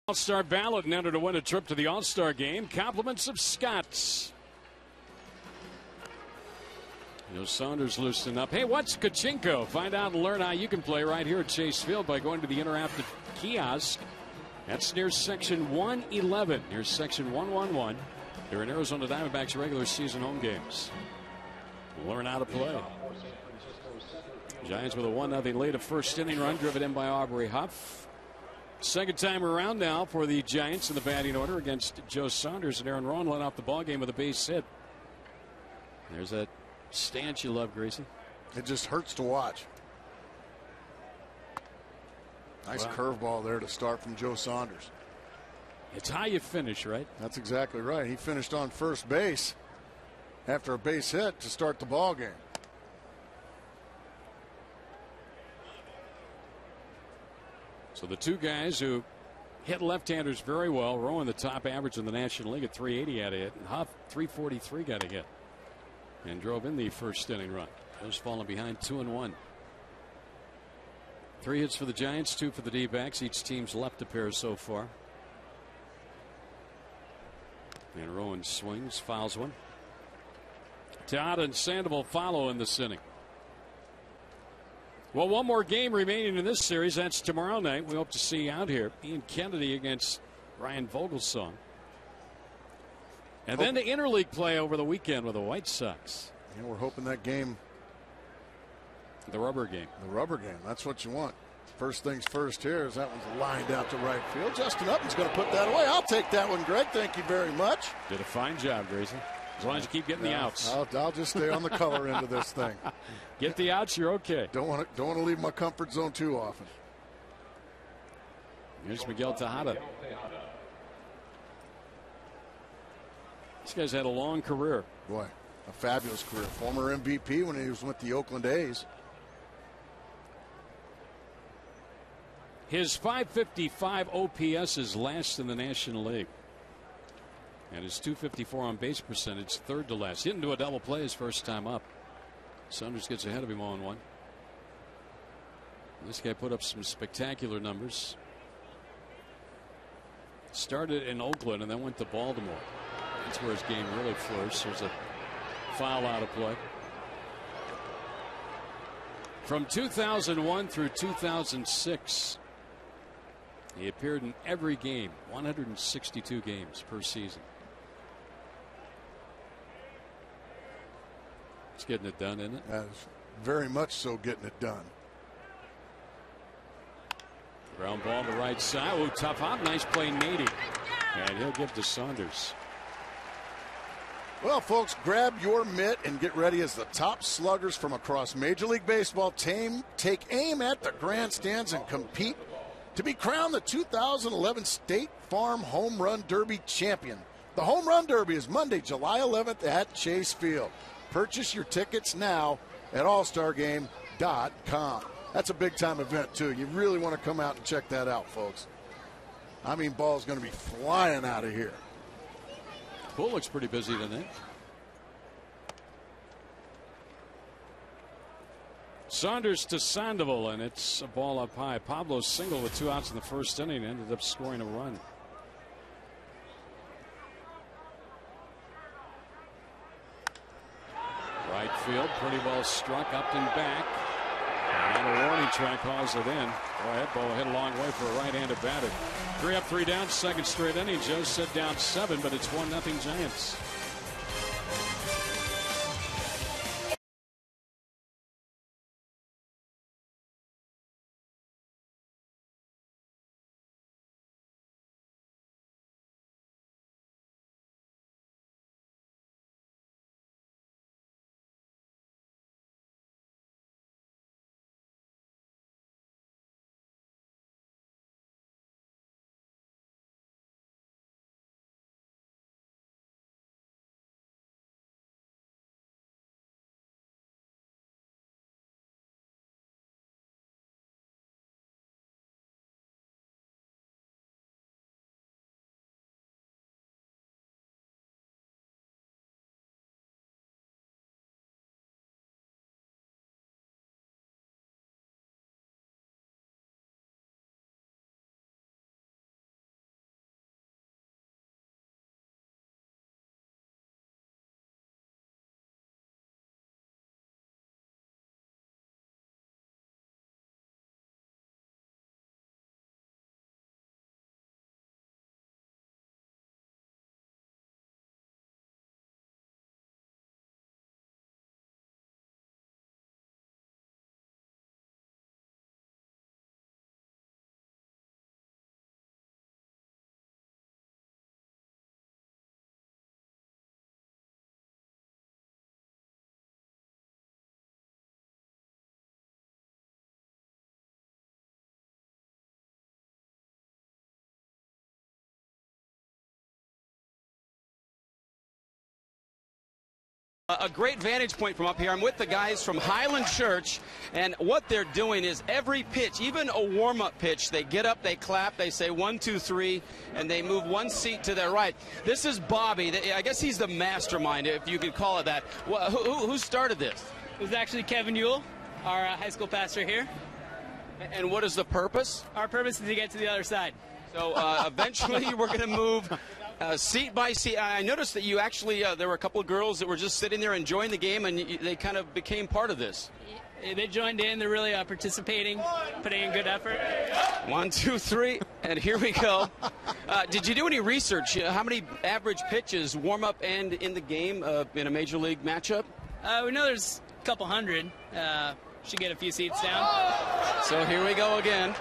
All-Star ballot and enter to win a trip to the All-Star game. Compliments of Scott's. Saunders loosened up. Hey, what's Kachinko? Find out and learn how you can play right here at Chase Field by going to the interactive kiosk. That's near section 111, near section 111. They're in Arizona Diamondbacks regular season home games. Learn how to play. Giants with a 1-0 lead, a first inning run driven in by Aubrey Huff. Second time around now for the Giants in the batting order against Joe Saunders, and Aaron Rowan led off the ballgame with a base hit. There's that stance you love, Gracie. It just hurts to watch. Nice curveball there to start from Joe Saunders. It's how you finish, right? That's exactly right. He finished on first base after a base hit to start the ballgame. So the two guys who hit left-handers very well, Rowan the top average in the National League at 380 had a hit, and Huff 343 got a hit and drove in the first inning run. Those falling behind 2-1. 3 hits for the Giants, 2 for the D-backs. Each team's left a pair so far. And Rowan swings, fouls one. Todd and Sandoval follow in this inning. Well, one more game remaining in this series. That's tomorrow night. We hope to see you out here. Ian Kennedy against Ryan Vogelsong. And then the interleague play over the weekend with the White Sox. Yeah, we're hoping that game. The rubber game. The rubber game. That's what you want. First things first here is that one's lined out to right field. Justin Upton's going to put that away. I'll take that one, Greg. Thank you very much. Did a fine job, Grayson. As long as you keep getting the outs. I'll just stay on the color end of this thing. Get the outs, you're okay. Don't want to leave my comfort zone too often. Here's Miguel Tejada. This guy's had a long career. Boy, a fabulous career. Former MVP when he was with the Oakland A's. His .555 OPS is last in the National League. And his .254 on base percentage, third to last. He didn't do a double play his first time up. Saunders gets ahead of him on one. This guy put up some spectacular numbers. Started in Oakland and then went to Baltimore. That's where his game really flourished. There's a foul out of play. From 2001 through 2006, he appeared in every game, 162 games per season. It's getting it done, isn't it? That is very much so getting it done. Ground ball to right side. Ooh, tough hop. Nice play, Nady. And he'll give to Saunders. Well, folks, grab your mitt and get ready as the top sluggers from across Major League Baseball take aim at the grandstands and compete to be crowned the 2011 State Farm Home Run Derby champion. The Home Run Derby is Monday, July 11th at Chase Field. Purchase your tickets now at allstargame.com. That's a big-time event, too. You really want to come out and check that out, folks. I mean, ball's going to be flying out of here. Pool looks pretty busy tonight. Saunders to Sandoval, and it's a ball up high. Pablo single with 2 outs in the first inning, ended up scoring a run. Right field, pretty well struck, Upton back. And a warning track calls it in. Boy, that ball hit a long way for a right-handed batter. 3 up, 3 down, second straight inning. Joe said down 7, but it's 1-0 Giants. A great vantage point from up here. I'm with the guys from Highland Church, and what they're doing is every pitch, even a warm-up pitch, they get up, they clap, they say 1, 2, 3, and they move one seat to their right. This is Bobby. I guess he's the mastermind, if you could call it that. Who started this? It was actually Kevin Ewell, our high school pastor here. And what is the purpose? Our purpose is to get to the other side. So eventually we're going to move Seat by seat. I noticed that you actually, there were a couple of girls that were just sitting there enjoying the game, and they kind of became part of this. They joined in. They're really participating, putting in good effort. 1, 2, 3, and here we go. Did you do any research? How many average pitches, warm-up and in the game in a major league matchup? We know there's a couple hundred. Should get a few seats down. So here we go again.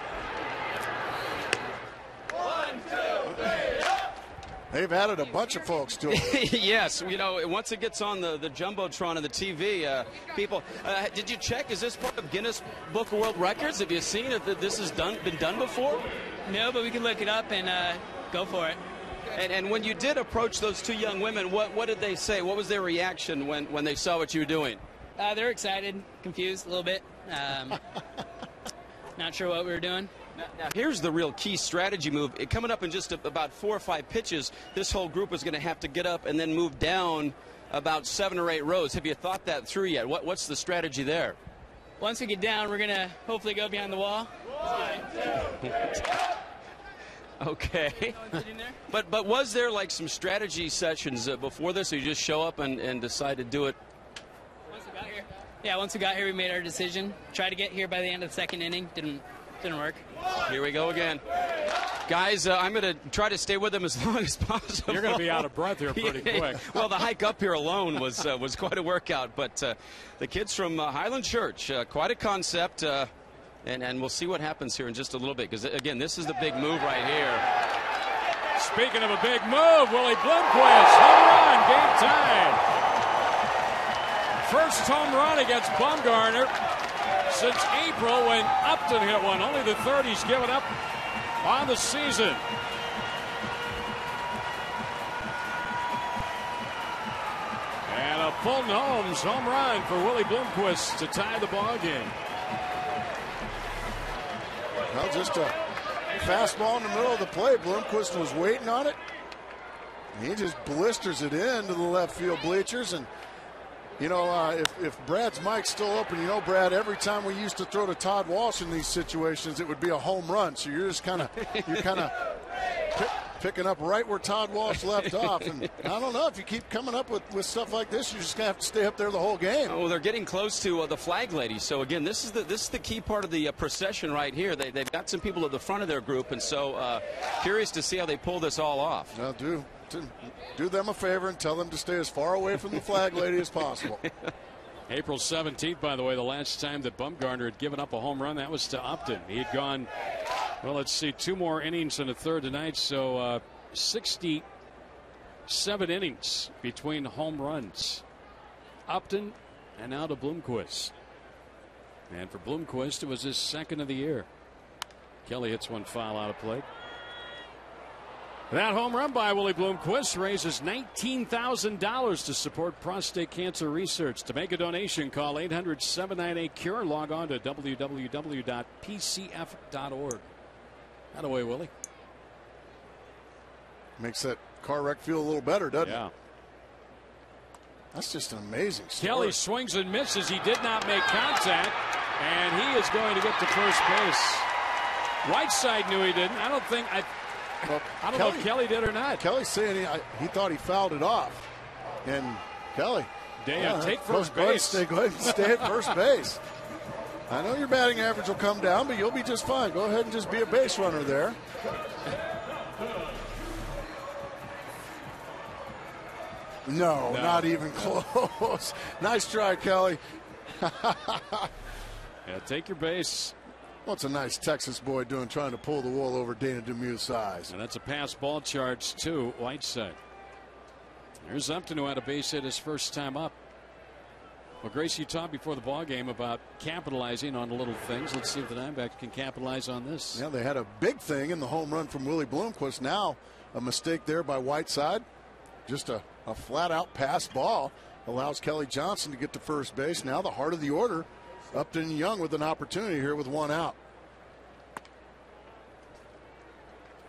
They've added a bunch of folks to it. Yes, you know, once it gets on the Jumbotron and the TV, people, did you check? Is this part of Guinness Book of World Records? Have you seen if this has been done before? No, but we can look it up and go for it. And when you did approach those two young women, what did they say? What was their reaction when they saw what you were doing? They're excited, confused a little bit. Not sure what we were doing. Now, here's the real key strategy move. Coming up in just about 4 or 5 pitches, this whole group is going to have to get up and then move down about 7 or 8 rows. Have you thought that through yet? What's the strategy there? Once we get down, we're going to hopefully go behind the wall. Okay. But was there like some strategy sessions before this, or you just show up and decide to do it? Once we got here. Yeah, once we got here, we made our decision. Tried to get here by the end of the second inning. Didn't work. Here we go again. Guys, I'm going to try to stay with them as long as possible. You're going to be out of breath here pretty quick. Well, the hike up here alone was quite a workout. But the kids from Highland Church, quite a concept. And we'll see what happens here in just a little bit. Because, again, this is the big move right here. Speaking of a big move, Willie Bloomquist, home run, game time. First home run against Bumgarner since April when Upton hit one. Only the third he's given up on the season. And a Fulton Holmes home run for Willie Bloomquist to tie the ball game. Well, just a fastball in the middle of the plate. Bloomquist was waiting on it. He just blisters it into the left field bleachers. And you know, if Brad's mic's still open, you know, Brad, every time we used to throw to Todd Walsh in these situations, it would be a home run. So you're just kind of picking up right where Todd Walsh left off. And I don't know, if you keep coming up with stuff like this, you're just going to have to stay up there the whole game. Oh, they're getting close to the flag lady. So, again, this is the key part of the procession right here. They've got some people at the front of their group, and so curious to see how they pull this all off. Now, do them a favor and tell them to stay as far away from the flag lady as possible. April 17th, by the way, the last time that Bumgarner had given up a home run, that was to Upton. He had gone, well, let's see, 2 more innings and a third tonight, so 67 innings between home runs. Upton and now to Bloomquist. And for Bloomquist, it was his second of the year. Kelly hits one foul out of play. That home run by Willie Bloomquist raises $19,000 to support prostate cancer research. To make a donation, call 800-798-CURE. Log on to www.pcf.org. That away, Willie. Makes that car wreck feel a little better, doesn't it? That's just an amazing story. Kelly swings and misses. He did not make contact, and he is going to get to first base. Whiteside knew he didn't. I don't know if Kelly did or not. Kelly's saying he thought he fouled it off. And Kelly, take first base. Go ahead and stay at first base. I know your batting average will come down, but you'll be just fine. Go ahead and just be a base runner there. No, not even close. Nice try, Kelly. Take your base. What's a nice Texas boy doing, trying to pull the wool over Dana Demuth's eyes? And that's a pass ball charge to Whiteside. There's Upton, who had a base hit his first time up. Well, Grace, you talked before the ball game about capitalizing on the little things. Let's see if the Diamondbacks can capitalize on this. Yeah, they had a big thing in the home run from Willie Bloomquist. Now a mistake there by Whiteside. Just a flat-out pass ball allows Kelly Johnson to get to first base. Now the heart of the order, Upton and Young with an opportunity here with one out.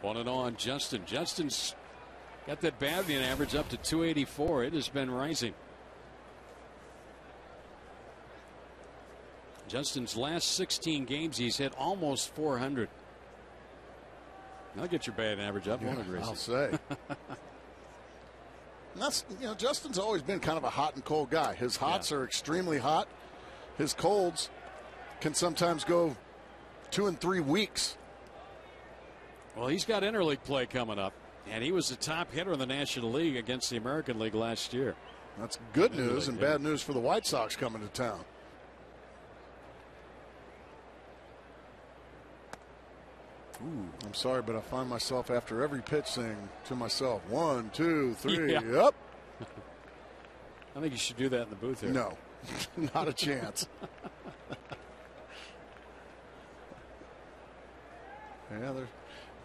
1-0 Justin. Justin's got that batting average up to 284. It has been rising. Justin's last 16 games, he's hit almost 400. I'll get your batting average up. Yeah, I'll say. And that's, Justin's always been kind of a hot and cold guy. His hots are extremely hot. His colds can sometimes go 2 and 3 weeks. Well, he's got interleague play coming up, and he was the top hitter in the National League against the American League last year. That's good news and bad news for the White Sox coming to town. Ooh. I'm sorry, but I find myself after every pitch saying to myself, 1, 2, 3, up. I think you should do that in the booth here. No, not a chance. Yeah,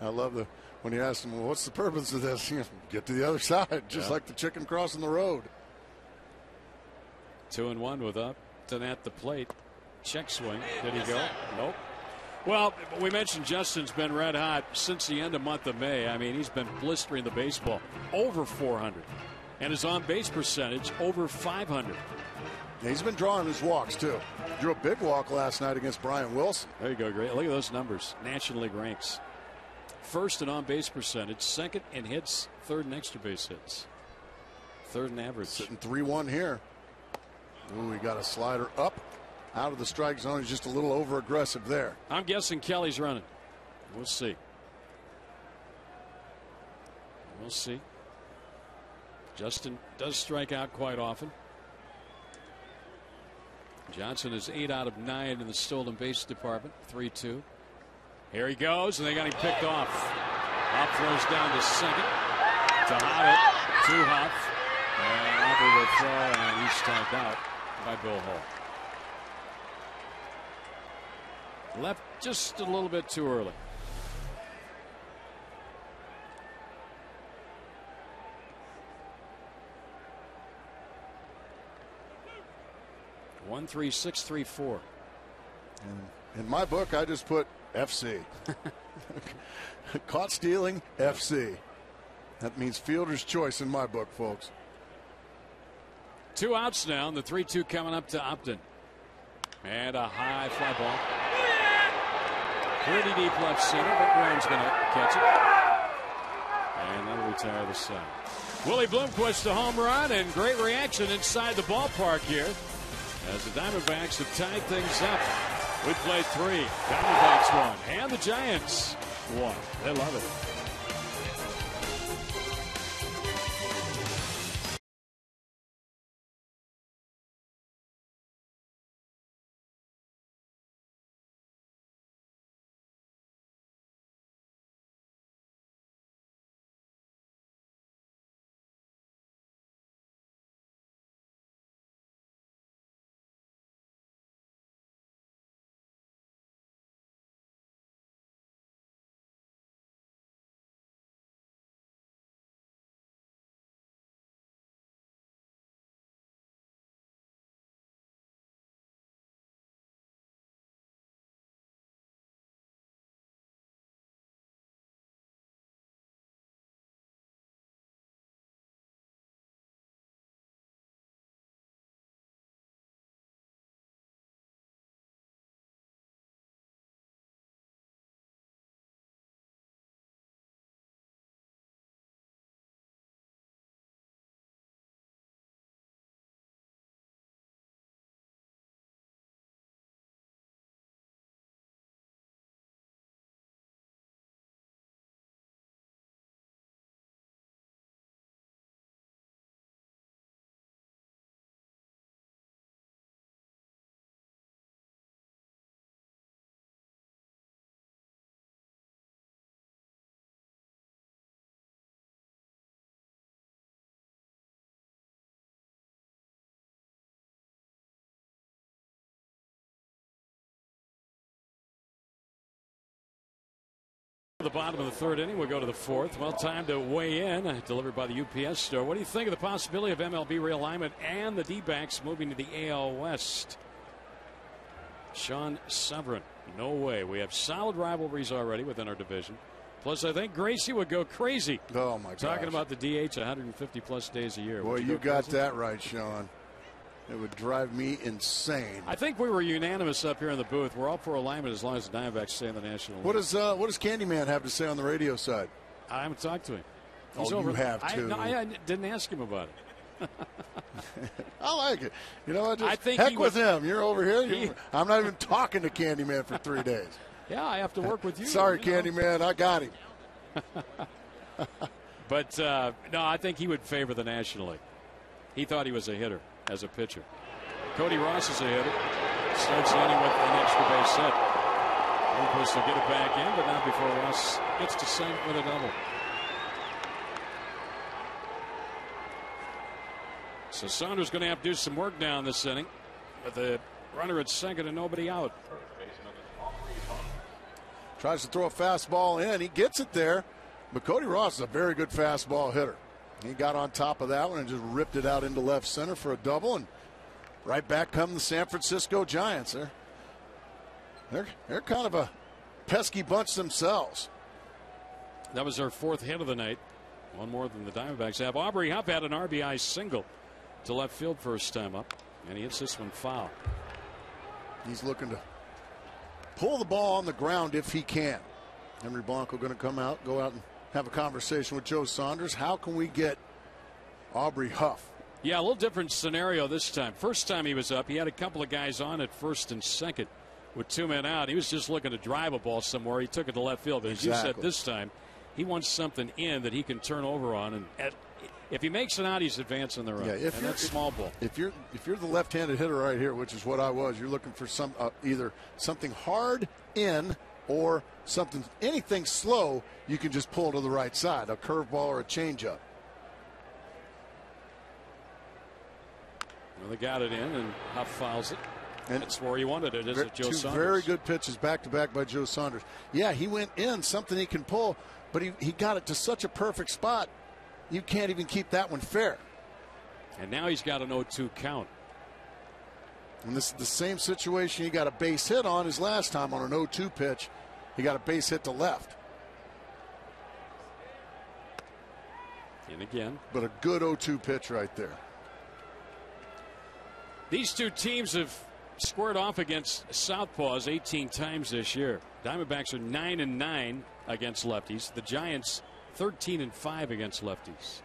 I love when you ask them, well, what's the purpose of this? Get to the other side, just like the chicken crossing the road. 2-1 with Upton at the plate. Check swing. Did he go? Nope. Well, we mentioned Justin's been red hot since the end of month of May. I mean, he's been blistering the baseball. Over 400. And his on-base percentage over 500. Yeah, he's been drawing his walks, too. Drew a big walk last night against Brian Wilson. There you go, great. Look at those numbers. National League ranks. First in on-base percentage, second in hits, third in extra base hits. Third in average. Sitting 3-1 here. Ooh, he got a slider up. Out of the strike zone. He's just a little over aggressive there. I'm guessing Kelly's running. We'll see. We'll see. Justin does strike out quite often. Johnson is 8 out of 9 in the stolen base department. 3-2. Here he goes, and they got him picked off. Huff throws down to second. To Huff. To Huff. And over the throw, and he's tagged out by Bill Hull. Left just a little bit too early. One, 3, 6, 3, 4. And in my book, I just put FC. Caught stealing, FC. That means fielder's choice in my book, folks. 2 outs now, and the 3-2 coming up to Upton. And a high fly ball. Pretty deep left center, but Brown's going to catch it. And that'll retire the side. Willie Bloomquist, a home run, and great reaction inside the ballpark here as the Diamondbacks have tied things up. We played 3. Diamondbacks won, and the Giants won. They love it. The bottom of the 3rd inning. We'll go to the 4th. Well, time to weigh in. Delivered by the UPS store. What do you think of the possibility of MLB realignment and the D-backs moving to the AL West? Sean Severin. No way. We have solid rivalries already within our division. Plus, I think Gracie would go crazy. Oh, my God. Talking about the DH 150-plus days a year. Boy, you got that right, Sean. It would drive me insane. I think we were unanimous up here in the booth. We're all for alignment as long as the Diamondbacks stay in the National League. What does Candyman have to say on the radio side? I haven't talked to him. He's oh, over. You have too. I didn't ask him about it. I like it. You know what? I think heck with him. You're over here. I'm not even talking to Candyman for 3 days. Yeah, I have to work with you. Sorry, Candyman. I got him. But, no, I think he would favor the National League. He thought he was a hitter as a pitcher. Cody Ross is a hitter. Starts the inning with an extra base hit. Lindquist will get it back in, but not before Ross gets to center with a double. So Saunders going to have to do some work down this inning with the runner at second and nobody out. Tries to throw a fastball in. He gets it there. But Cody Ross is a very good fastball hitter. He got on top of that one and just ripped it out into left center for a double. And right back come the San Francisco Giants. They're kind of a pesky bunch themselves. That was their 4th hit of the night. One more than the Diamondbacks have. Aubrey Huff had an RBI single to left field first time up, and he hits this one foul. He's looking to pull the ball on the ground if he can. Henry Blanco going to go out and have a conversation with Joe Saunders. How can we get Aubrey Huff? Yeah, a little different scenario this time. First time he was up, he had a couple of guys on at first and second with 2 men out. He was just looking to drive a ball somewhere. He took it to left field. But as you said, this time he wants something in that he can turn over on. And if he makes it out, he's advancing the run. Yeah, that's small ball. If you're the left-handed hitter right here, which is what I was, you're looking for some either something hard in or anything slow. You can just pull to the right side, a curveball or a changeup. Well, they got it in, and Huff fouls it. And it's where he wanted it, is it, Joe Saunders? 2 very good pitches back-to-back by Joe Saunders. Yeah, he went in, something he can pull, but he got it to such a perfect spot, you can't even keep that one fair. And now he's got an 0-2 count. And this is the same situation he got a base hit on his last time on an 0-2 pitch. He got a base hit to left. And again. But a good 0-2 pitch right there. These two teams have squared off against southpaws 18 times this year. Diamondbacks are 9-9 against lefties. The Giants 13-5 against lefties.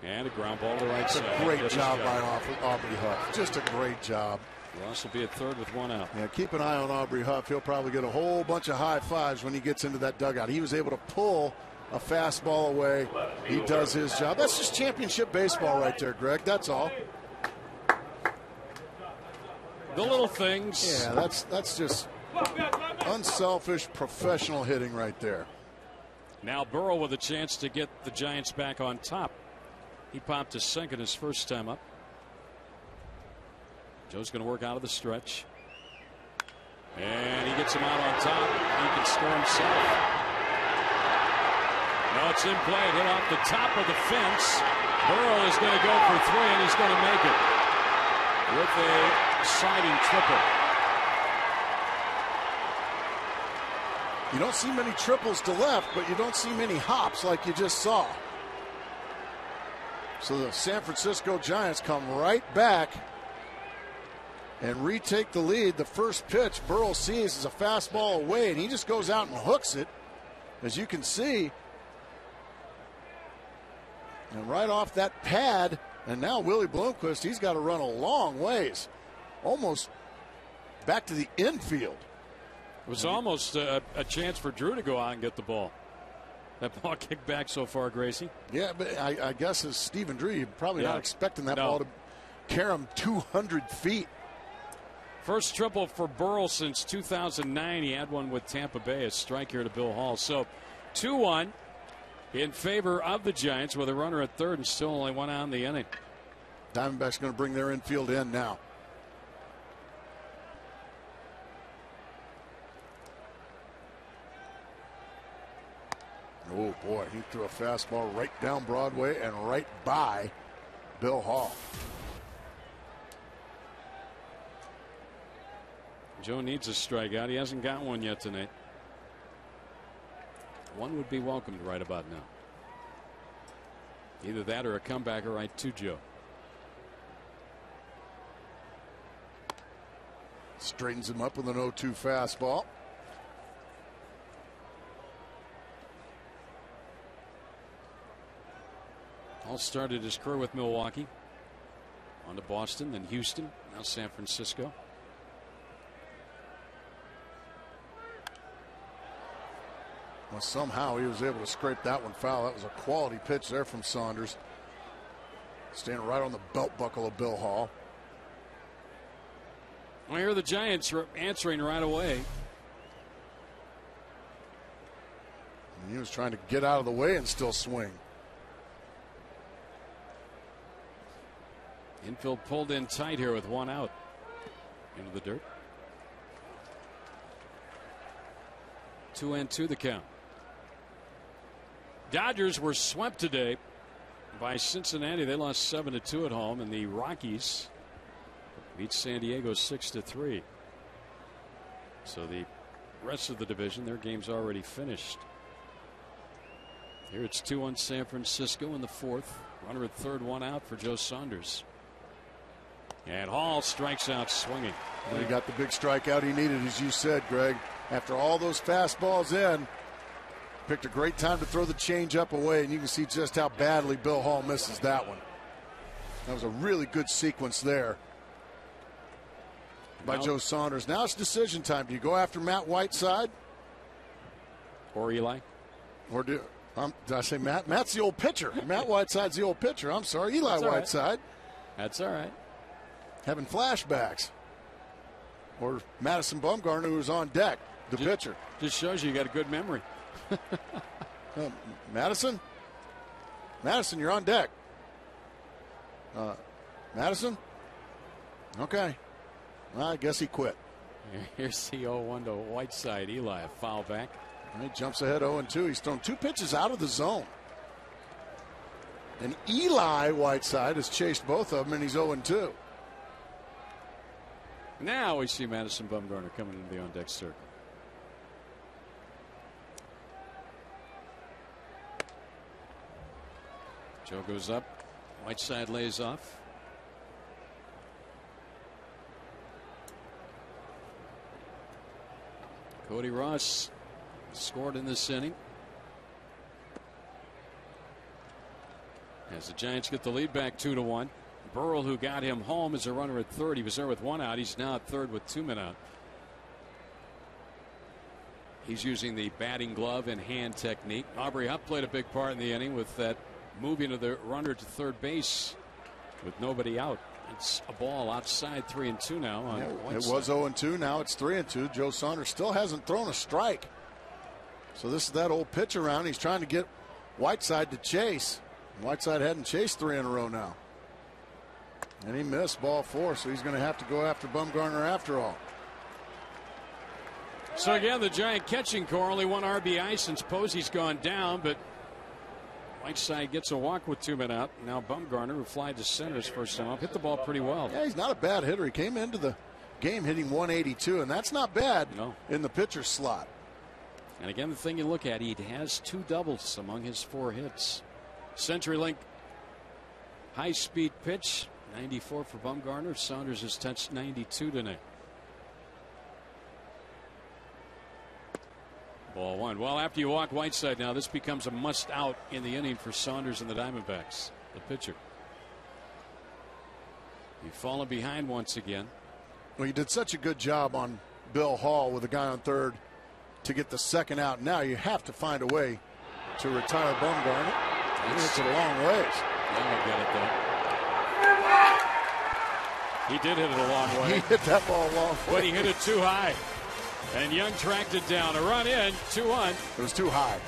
And a ground ball to the right side. Great job by Aubrey Huff. Just a great job. Ross will be at third with 1 out. Yeah, keep an eye on Aubrey Huff. He'll probably get a whole bunch of high fives when he gets into that dugout. He was able to pull a fastball away. He does his job. That's just championship baseball right there, Greg. That's all. The little things. Yeah, that's just unselfish professional hitting right there. Now Burrow with a chance to get the Giants back on top. He popped to second his first time up. Joe's going to work out of the stretch. And he gets him out on top. He can score himself. No, it's in play. Hit off the top of the fence. Burrow is going to go for 3, and he's going to make it with a sliding triple. You don't see many triples to left, but you don't see many hops like you just saw. So the San Francisco Giants come right back and retake the lead. The first pitch Burrow sees is a fastball away, and he just goes out and hooks it, as you can see. And right off that pad, and now Willie Bloomquist, he's got to run a long ways, almost back to the infield. It was almost a chance for Drew to go out and get the ball. That ball kicked back so far, Gracie. Yeah, but I guess as Stephen Drew, you're probably not expecting that ball to carry him 200 feet. First triple for Burrow since 2009. He had one with Tampa Bay, a strike here to Bill Hall. So 2-1 in favor of the Giants with a runner at third and still only 1 out in the inning. Diamondbacks going to bring their infield in now. Oh, boy, he threw a fastball right down Broadway and right by Bill Hall. Joe needs a strikeout. He hasn't got one yet tonight. One would be welcomed right about now. Either that or a comebacker right to Joe. Straightens him up with an 0-2 fastball. All started his career with Milwaukee. On to Boston, then Houston, now San Francisco. Well, somehow he was able to scrape that one foul. That was a quality pitch there from Saunders. Standing right on the belt buckle of Bill Hall. Well, here are the Giants answering right away. And he was trying to get out of the way and still swing. Infield pulled in tight here with one out. Into the dirt. 2-2 the count. Dodgers were swept today by Cincinnati. They lost 7-2 at home, and the Rockies beat San Diego 6-3. So the rest of the division, their game's already finished. Here it's 2-1 San Francisco in the fourth. Runner at third, one out for Joe Saunders. And Hall strikes out swinging. Well, he got the big strikeout he needed, as you said, Greg. After all those fastballs in, picked a great time to throw the changeup away, and you can see just how badly Bill Hall misses that one. That was a really good sequence there by Joe Saunders. Now it's decision time. Do you go after Matt Whiteside? Or Eli? Or did I say Matt? Matt's the old pitcher. Matt Whiteside's the old pitcher. I'm sorry, Eli Whiteside. That's all right. Having flashbacks. Or Madison Bumgarner, who's on deck, the pitcher. Just shows you got a good memory. Madison? Madison, you're on deck. Madison? Okay. Well, I guess he quit. Here's the 0-1 to Whiteside. Eli, a foul back. And he jumps ahead 0-2. He's thrown two pitches out of the zone. And Eli Whiteside has chased both of them, and he's 0-2. Now we see Madison Bumgarner coming into the on-deck circle. Joe goes up. Whiteside lays off. Cody Ross scored in this inning. As the Giants get the lead back 2-1. Burrell, who got him home, is a runner at third. He was there with one out. He's now at third with 2 men out. He's using the batting glove and hand technique. Aubrey Hupp played a big part in the inning with that moving of the runner to third base with nobody out. It's a ball outside 3-2 now. On it was 0-2. Now it's 3-2. Joe Saunders still hasn't thrown a strike. So this is that old pitch around. He's trying to get Whiteside to chase. Whiteside hadn't chased 3 in a row now. And he missed ball 4, so he's going to have to go after Bumgarner after all. So again, the Giant catching core, only 1 RBI since Posey's gone down, but Whiteside gets a walk with 2 men out. Now Bumgarner, who flied to center his first time up, hit the ball pretty well. Yeah, he's not a bad hitter. He came into the game hitting 182, and that's not bad in the pitcher's slot. And again, the thing you look at, he has 2 doubles among his 4 hits. CenturyLink high-speed pitch. 94 for Bumgarner. Saunders has touched 92 tonight. Ball 1. Well, after you walk Whiteside now, this becomes a must-out in the inning for Saunders and the Diamondbacks, the pitcher. You've fallen behind once again. Well, you did such a good job on Bill Hall with a guy on third to get the second out. Now you have to find a way to retire Bumgarner. It's a long ways. Now I get it, though. He did hit it a long way. He hit that ball a long way. But he hit it too high. And Young tracked it down. A run in, 2-1. It was too high.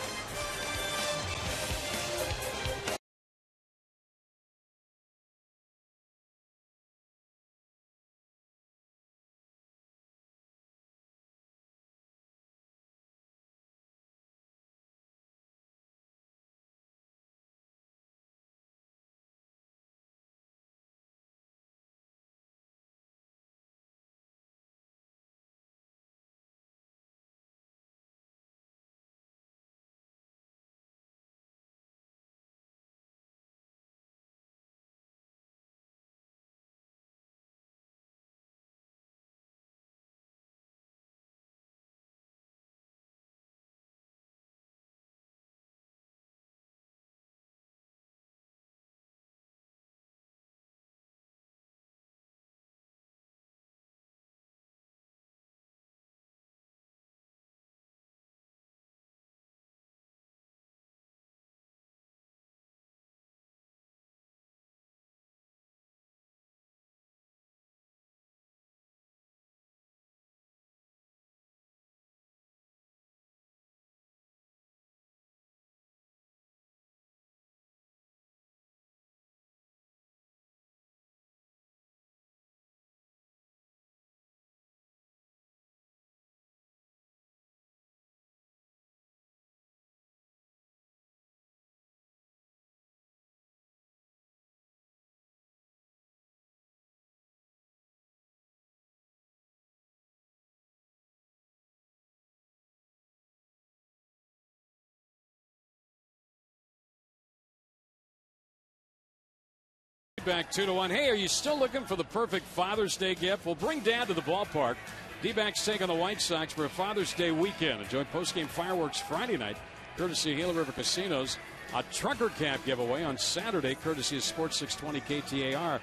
Back 2-1. Hey, are you still looking for the perfect Father's Day gift? Well, bring Dad to the ballpark. D-backs take on the White Sox for a Father's Day weekend. Enjoy post-game fireworks Friday night, courtesy of Gila River Casinos. A trucker cap giveaway on Saturday, courtesy of Sports 620 KTAR.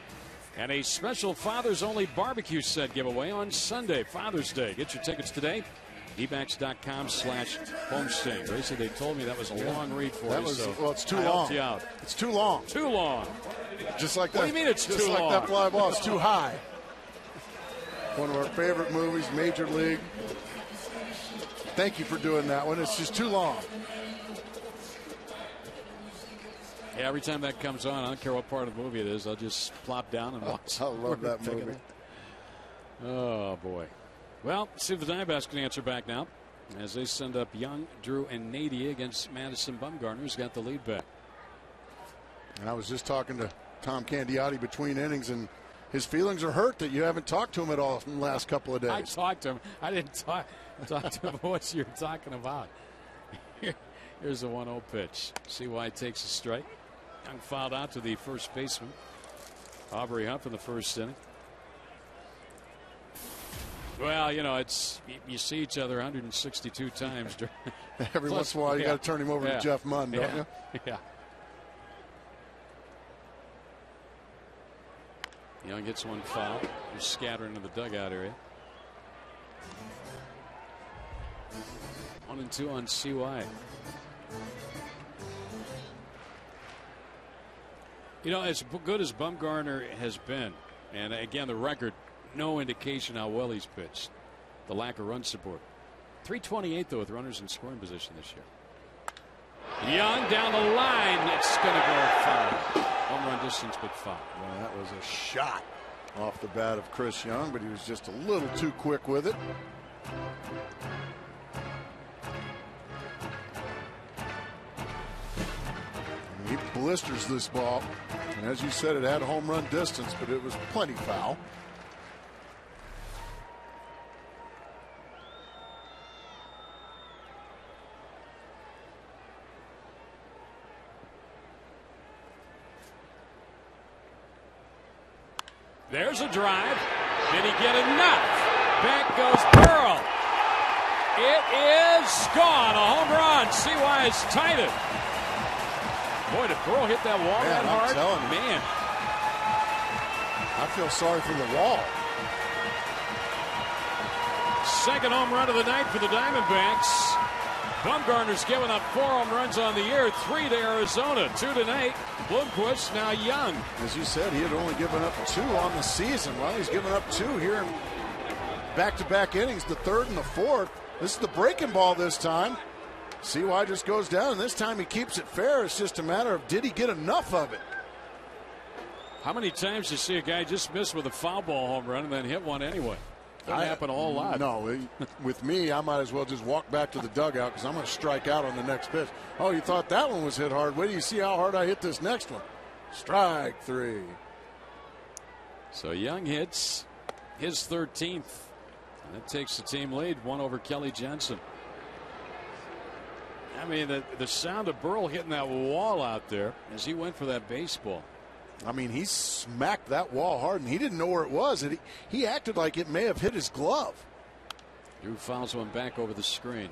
And a special Fathers-only barbecue set giveaway on Sunday, Father's Day. Get your tickets today. dbacks.com/homestay. Gracie, they told me that was a long read for you. Well, it's too long. It's too long. Too long. Just like that. What do you mean it's just too like long? That fly ball. It's too high. One of our favorite movies, Major League. Thank you for doing that one. It's just too long. Yeah, every time that comes on, I don't care what part of the movie it is, I'll just plop down and watch. I love that movie. Oh, boy. Well, see if the Diamondbacks can answer back now as they send up Young, Drew, and Nady against Madison Bumgarner, who's got the lead back. And I was just talking to Tom Candiotti between innings, and his feelings are hurt that you haven't talked to him at all in the last couple of days. I talked to him. I didn't talk to him about what you're talking about. Here's a 1-0 pitch. See why he takes a strike. Young fouled out to the first baseman, Aubrey Huff, in the first inning. Well, you know, it's you see each other 162 times. Every once in a while, you got to turn him over to Jeff Munn, don't you? Yeah. Young gets one foul. He's scattering into the dugout area. 1-2 on CY. You know, as good as Bumgarner has been, and again, the record, no indication how well he's pitched. The lack of run support. 328, though, with runners in scoring position this year. Young down the line. It's going to go foul. Home run distance, but foul. Well, that was a shot off the bat of Chris Young, but he was just a little too quick with it. He blisters this ball. And as you said, it had home run distance, but it was plenty foul. There's a drive. Did he get enough? Back goes Burrell. It is gone. A home run. CY is tied it. Boy, did Burrell hit that wall that hard? I'm telling you. Man. I feel sorry for the wall. Second home run of the night for the Diamondbacks. Bumgarner's given up 4 home runs on the year, 3 to Arizona, 2 tonight. Bloomquist, now Young. As you said, he had only given up 2 on the season. Well, he's given up 2 here in back-to-back innings, the third and the fourth. This is the breaking ball this time. CY just goes down, and this time he keeps it fair. It's just a matter of did he get enough of it. How many times do you see a guy just miss with a foul ball home run and then hit one anyway? Doesn't happen a whole lot. No, with me, I might as well just walk back to the dugout because I'm going to strike out on the next pitch. Oh, you thought that one was hit hard. Wait till you see how hard I hit this next one. Strike 3. So Young hits his 13th. And that takes the team lead, 1 over Kelly Jensen. I mean, the sound of Burrell hitting that wall out there as he went for that baseball. I mean, he smacked that wall hard, and he didn't know where it was. And he acted like it may have hit his glove. Drew fouls one back over the screen.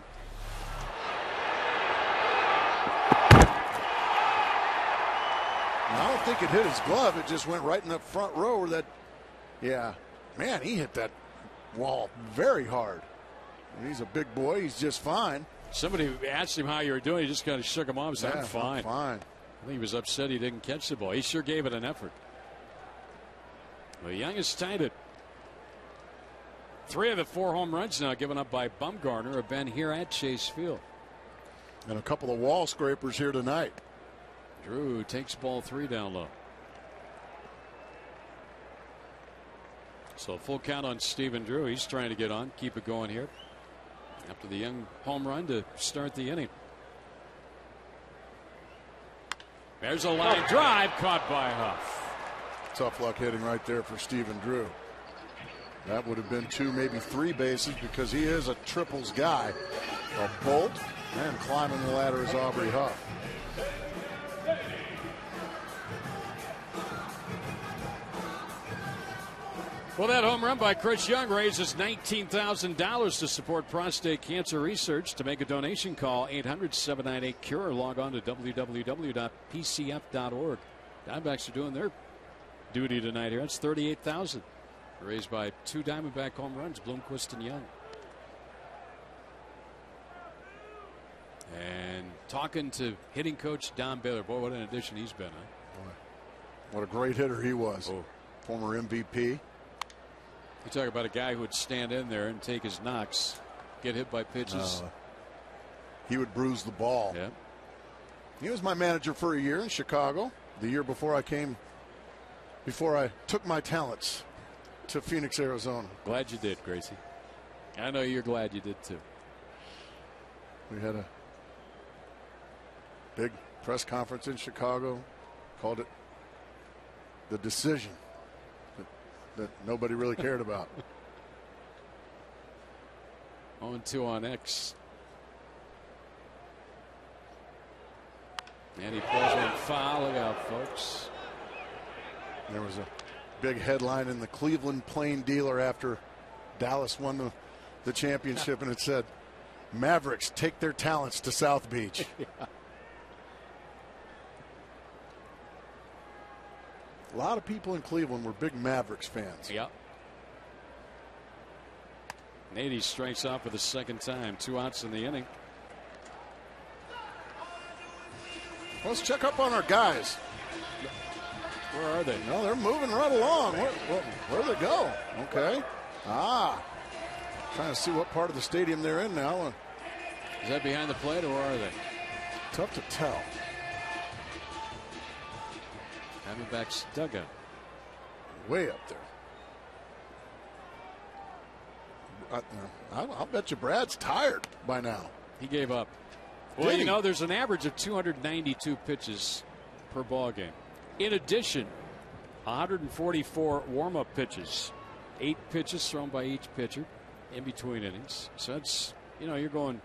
Now, I don't think it hit his glove. It just went right in the front row where that, yeah. Man, he hit that wall very hard. And he's a big boy. He's just fine. Somebody asked him how you were doing. He just kind of shook him off and said, Yeah, I'm fine. I'm fine. I think he was upset he didn't catch the ball. He sure gave it an effort. Well, Young has tied it. 3 of the 4 home runs now given up by Bumgarner have been here at Chase Field. And a couple of wall scrapers here tonight. Drew takes ball 3 down low. So a full count on Stephen Drew. He's trying to get on, keep it going here. After the Young home run to start the inning. There's a line drive caught by Huff. Tough luck hitting right there for Stephen Drew. That would have been 2, maybe 3 bases because he is a triples guy. A bolt and climbing the ladder is Aubrey Huff. Well, that home run by Chris Young raises $19,000 to support prostate cancer research. To make a donation, call 800-798-CURE or log on to www.pcf.org. Diamondbacks are doing their duty tonight here. That's $38,000 raised by 2 Diamondback home runs, Bloomquist and Young. And talking to hitting coach Don Baylor. Boy, what an addition he's been, huh? Boy, what a great hitter he was. Oh. Former MVP. You talk about a guy who would stand in there and take his knocks, get hit by pitches. He would bruise the ball. Yeah. He was my manager for a year in Chicago. The year before I took my talents to Phoenix, Arizona. Glad you did, Gracie. I know you're glad you did too. We had a big press conference in Chicago, called it the decision that nobody really cared about. 0-2 on X. And he pulls one foul. Look out, folks. There was a big headline in the Cleveland Plain Dealer after Dallas won the championship, and it said, Mavericks take their talents to South Beach. Yeah. A lot of people in Cleveland were big Mavericks fans. Yep. Nady strikes out for the second time. 2 outs in the inning. Let's check up on our guys. Where are they? No, they're moving right along. Where do they go? Okay. Trying to see what part of the stadium they're in now. Is that behind the plate, or where are they? Tough to tell. Diamondbacks dugout. Way up there. I'll bet you Brad's tired by now. He gave up. Well, you know, there's an average of 292 pitches per ball game. In addition, 144 warm-up pitches. 8 pitches thrown by each pitcher in between innings. So that's, you know, you're going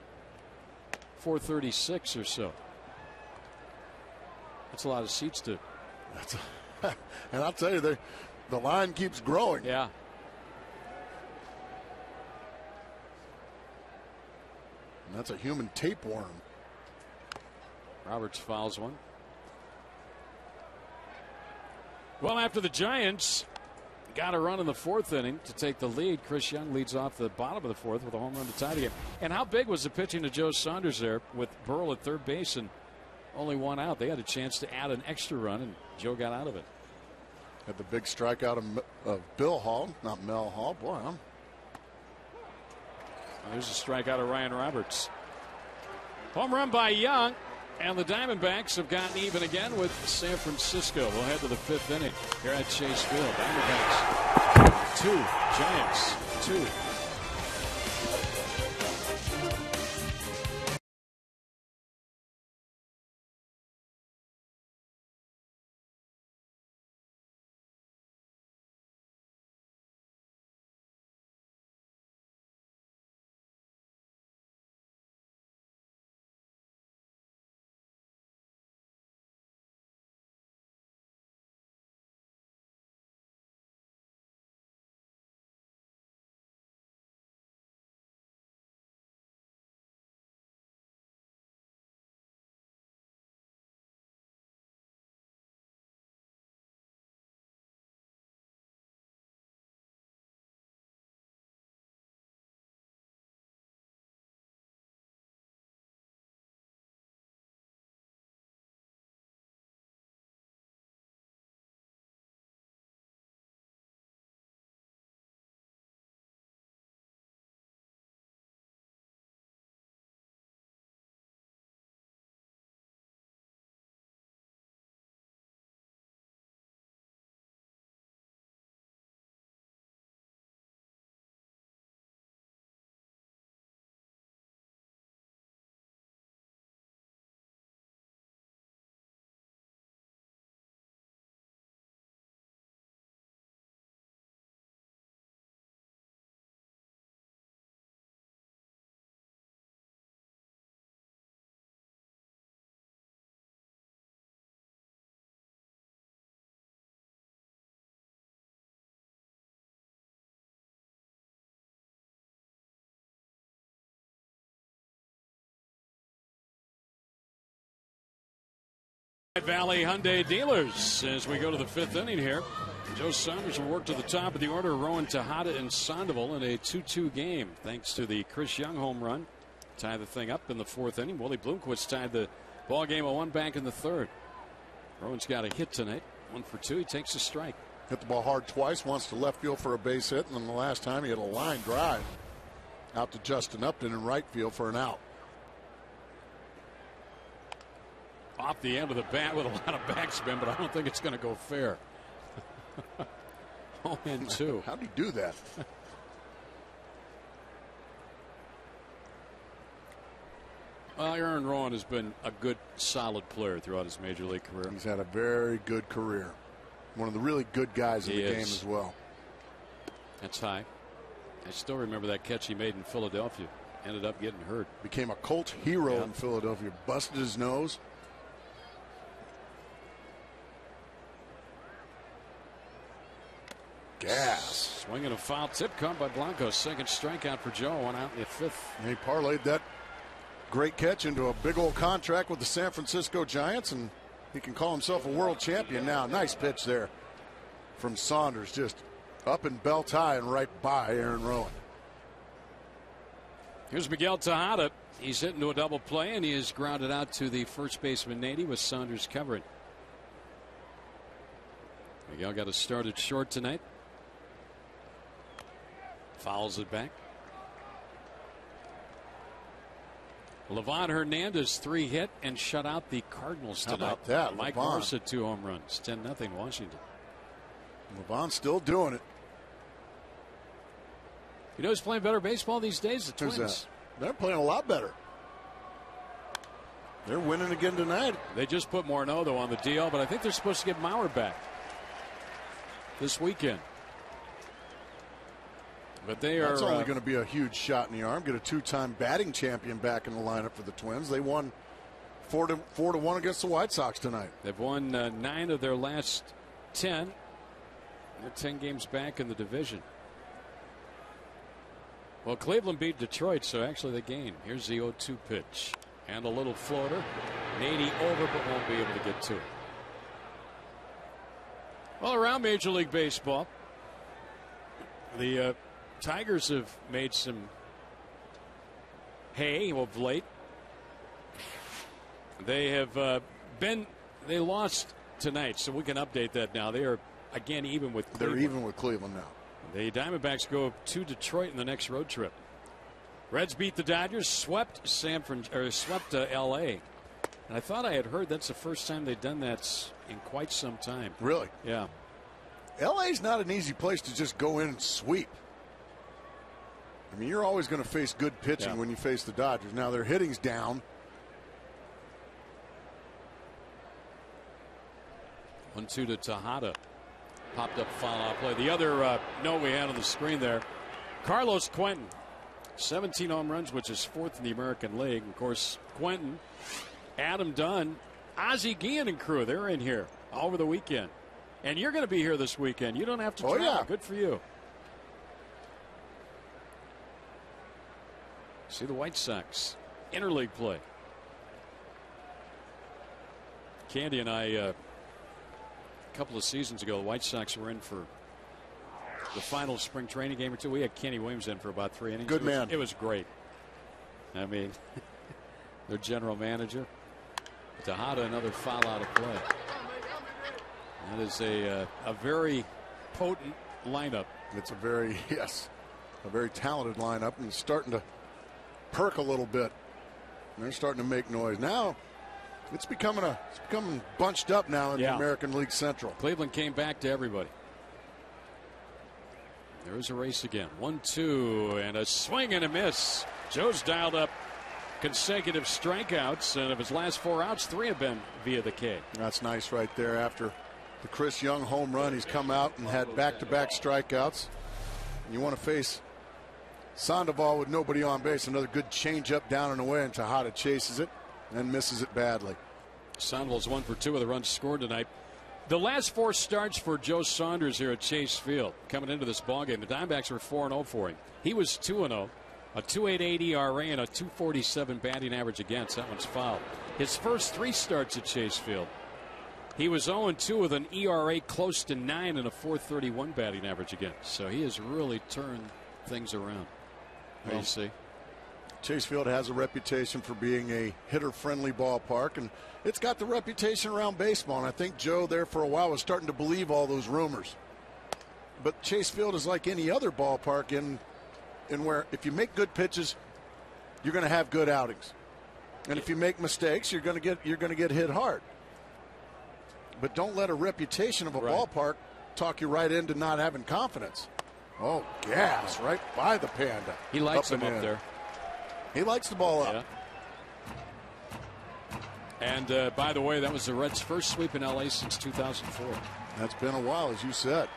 436 or so. That's a lot of seats to. And I'll tell you, the line keeps growing. Yeah. And that's a human tapeworm. Roberts fouls one. Well, after the Giants got a run in the 4th inning to take the lead, Chris Young leads off the bottom of the 4th with a home run to tie the game. And how big was the pitching to Joe Saunders there with Burrell at third base and only 1 out? They had a chance to add an extra run, and Joe got out of it. Had the big strikeout of Bill Hall, not Mel Hall. Boy, There's a strikeout of Ryan Roberts. Home run by Young, and the Diamondbacks have gotten even again with San Francisco. We'll head to the 5th inning here at Chase Field. Diamondbacks 2, Giants 2. Valley Hyundai dealers as we go to the 5th inning here. Joe Saunders will work to the top of the order. Rowan Tejada and Sandoval in a 2-2 game thanks to the Chris Young home run. Tie the thing up in the 4th inning. Willie Bloomquist tied the ball game at 1 back in the 3rd. Rowan's got a hit tonight. 1 for 2. He takes a strike. Hit the ball hard twice. Once to left field for a base hit, and then the last time he had a line drive out to Justin Upton in right field for an out. Off the end of the bat with a lot of backspin, but I don't think it's going to go fair. 0-2. How'd he do that? Well, Aaron Rowan has been a good, solid player throughout his major league career. He's had a very good career. One of the really good guys in the game as well. That's high. I still remember that catch he made in Philadelphia. Ended up getting hurt. Became a cult hero in Philadelphia. Busted his nose. Gas. Swinging a foul tip caught by Blanco. Second strikeout for Joe. 1 out in the 5th. And he parlayed that great catch into a big old contract with the San Francisco Giants, and he can call himself a world champion now. Nice pitch there from Saunders. Just up and belt high and right by Aaron Rowan. Here's Miguel Tejada. He's hit into a double play, and he is grounded out to the first baseman Nady with Saunders covering. Miguel got us started short tonight. Fouls it back. Livan Hernandez 3 hit and shut out the Cardinals tonight. How about that? Mike Livan. Morse had 2 home runs. 10-0 Washington. Livan still doing it. You know who's playing better baseball these days? The Who's Twins. that? They're playing a lot better. They're winning again tonight. They just put Morneau, though, on the DL, but I think they're supposed to get Mauer back this weekend. But they are. That's only going to be a huge shot in the arm. Get a 2-time batting champion back in the lineup for the Twins. They won 4-1 against the White Sox tonight. They've won 9 of their last 10. They're 10 games back in the division. Well, Cleveland beat Detroit, so actually they gained. Here's the 0-2 pitch. And a little floater. Nady over, but won't be able to get to it. Well, around Major League Baseball, the Tigers have made some hay of late. They have they lost tonight, so we can update that now. They are again even with Cleveland. They're even with Cleveland now. The Diamondbacks go to Detroit in the next road trip. Reds beat the Dodgers, swept L.A. And I thought I had heard that's the first time they've done that in quite some time. Really? Yeah. L.A.'s not an easy place to just go in and sweep. I mean, you're always going to face good pitching when you face the Dodgers. Now their hitting's down. 1-2 to Tejada. Popped up foul out play. The other note we had on the screen there, Carlos Quentin, 17 home runs, which is 4th in the American League. Of course, Quentin, Adam Dunn, Ozzie Guillen and crew, they're in here over the weekend. And you're going to be here this weekend. You don't have to travel. Yeah. Good for you. See the White Sox interleague play. Candy and I, a couple of seasons ago, the White Sox were in for the final spring training game or two. We had Kenny Williams in for about 3 innings. Good man. It was great. I mean, their general manager. Tejada, another foul out of play. That is a very potent lineup. It's a very talented lineup, and it's starting to perk a little bit. And they're starting to make noise. Now it's becoming bunched up now in the American League Central. Cleveland came back to everybody. There's a race again. 1-2 and a swing and a miss. Joe's dialed up consecutive strikeouts, and of his last 4 outs, 3 have been via the K. That's nice right there. After the Chris Young home run, he's come out and had back-to-back strikeouts. And you want to face Sandoval with nobody on base. Another good changeup down and away, and Tejada chases it and misses it badly. Sandoval's 1 for 2 with the runs scored tonight. The last 4 starts for Joe Saunders here at Chase Field coming into this ballgame. The Diamondbacks were 4-0 for him. He was 2-0, a 2.88 ERA and a 2.47 batting average against. That one's fouled. His first 3 starts at Chase Field, He was 0-2 with an ERA close to 9 and a .431 batting average against. So he has really turned things around. How do you see? Chase Field has a reputation for being a hitter-friendly ballpark, and it's got the reputation around baseball. And I think Joe there for a while was starting to believe all those rumors. But Chase Field is like any other ballpark in where if you make good pitches, you're going to have good outings, and if you make mistakes, you're going to get hit hard. But don't let a reputation of a ballpark talk you right into not having confidence. Oh, gas right by the Panda. He likes him up there. He likes the ball up. Yeah. And by the way, that was the Reds' first sweep in L.A. since 2004. That's been a while, as you said.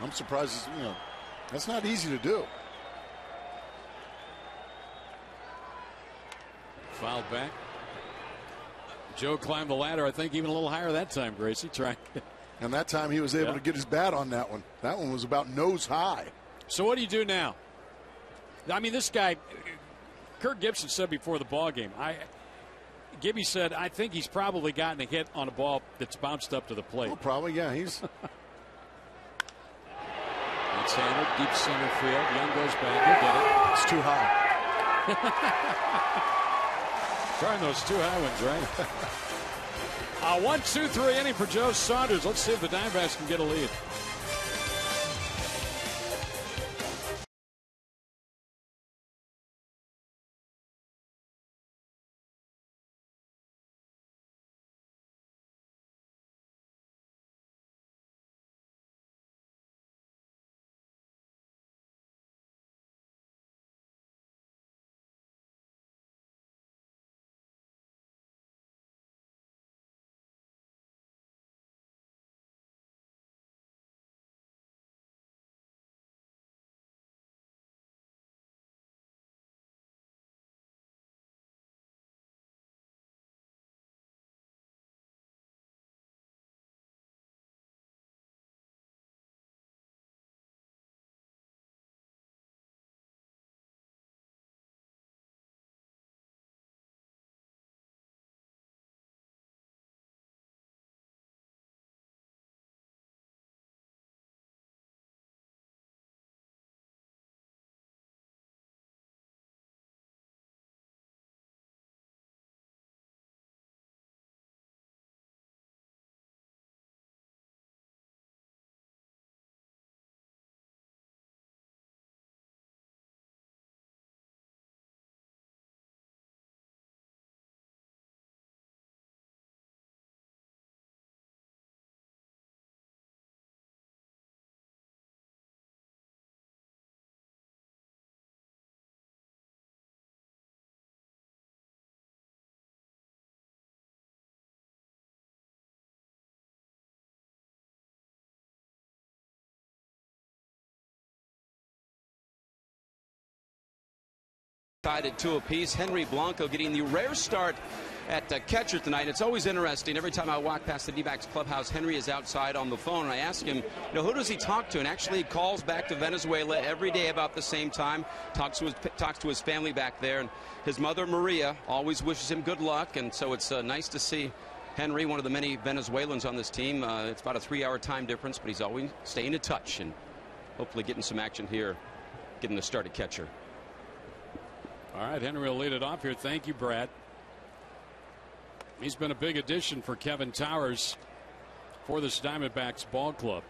I'm surprised, that's not easy to do. Fouled back. Joe climbed the ladder, I think even a little higher that time, Gracie. And that time he was able to get his bat on that one. That one was about nose high. So what do you do now? I mean, this guy, Kirk Gibson said before the ball game, Gibby said, I think he's probably gotten a hit on a ball that's bounced up to the plate. Well, probably, yeah. He's. It's handled, deep center field. Young goes back. He'll get it. It's too high. Trying those too high ones, right? 1-2-3 inning for Joe Saunders. Let's see if the Diamondbacks can get a lead. Tied at 2 apiece. Henry Blanco getting the rare start at catcher tonight. It's always interesting. Every time I walk past the D-backs clubhouse, Henry is outside on the phone, and I ask him, who does he talk to? And actually, he calls back to Venezuela every day about the same time. Talks to his family back there, and his mother Maria always wishes him good luck. And so it's nice to see Henry, one of the many Venezuelans on this team. It's about a 3-hour time difference, but he's always staying in touch and hopefully getting some action here, getting the start at catcher. All right, Henry will lead it off here. Thank you, Brad. He's been a big addition for Kevin Towers for this Diamondbacks ball club.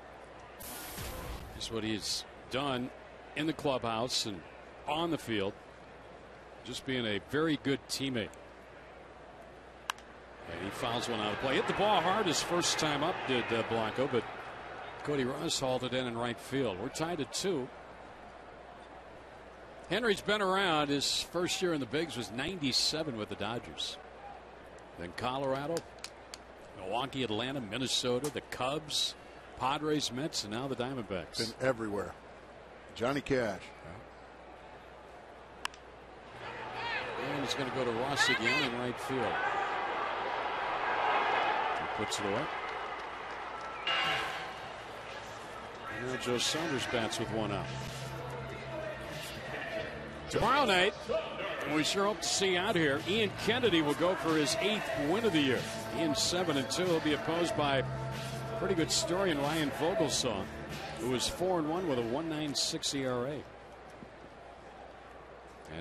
That's what he's done in the clubhouse and on the field. Just being a very good teammate. And he fouls one out of play. Hit the ball hard his first time up, did Blanco, but Cody Ross hauled it in right field. We're tied at 2. Henry's been around. His first year in the bigs was 97 with the Dodgers. Then Colorado, Milwaukee, Atlanta, Minnesota, the Cubs, Padres, Mets, and now the Diamondbacks. Been everywhere. Johnny Cash. And he's going to go to Ross again in right field. He puts it away. And now Joe Saunders bats with one out. Tomorrow night, we sure hope to see out here. Ian Kennedy will go for his 8th win of the year. in 7-2. He'll be opposed by a pretty good story in Ryan Vogelsong, who is 4-1 with a 1.96 ERA.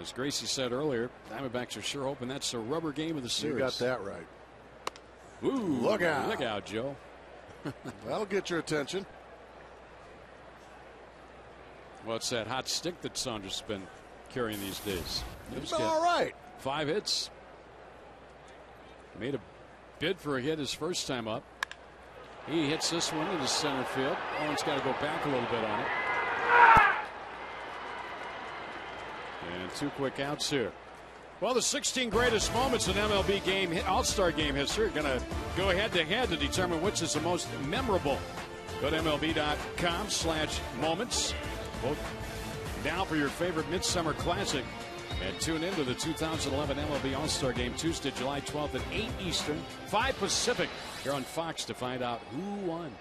As Gracie said earlier, Diamondbacks are sure hoping that's a rubber game of the series. You got that right. Ooh, look out. Look out, Joe. That'll get your attention. Well, it's that hot stick that Saunders has been carrying these days. He's been all right. 5 hits. Made a bid for a hit his first time up. He hits this one into center field. Owen's got to go back a little bit on it. And 2 quick outs here. Well, the 16 greatest moments in MLB game, All-Star game history are going to go head-to-head to determine which is the most memorable. Go to MLB.com/moments. Vote now for your favorite Midsummer Classic. And tune into the 2011 MLB All-Star Game Tuesday, July 12th at 8 Eastern, 5 Pacific, here on Fox to find out who won.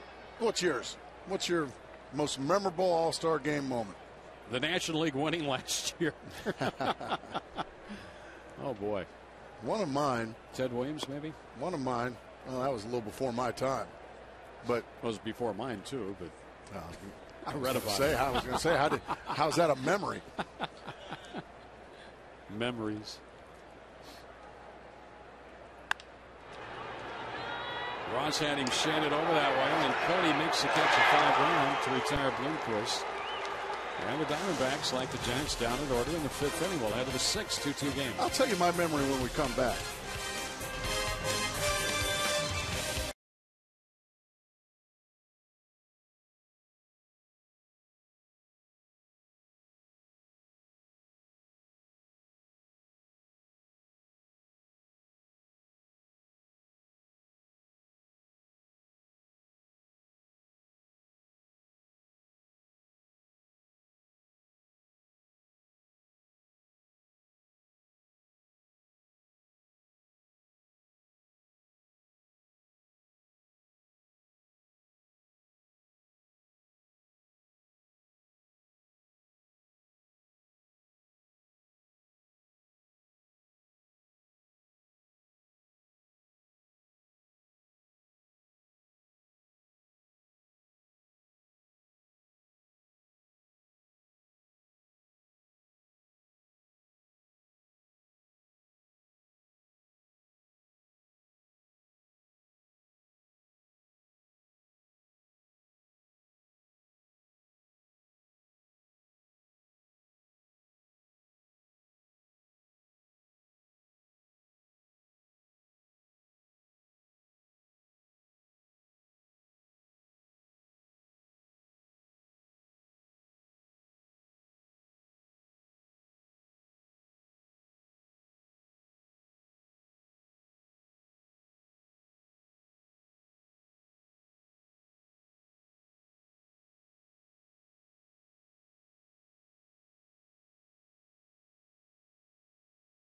What's yours? What's your most memorable All-Star Game moment? The National League winning last year. Oh, boy. One of mine. Ted Williams, maybe? One of mine. Well, that was a little before my time. But it was before mine, too. But I read about it. it. I was going to say, how's that a memory? Memories. Ross had him shaded over that way, and Cody makes the catch of 5 run to retire Bloomquist. And the Diamondbacks, like the Giants, down in order in the 5th inning. We'll head to the 6th 2-2 game. I'll tell you my memory when we come back.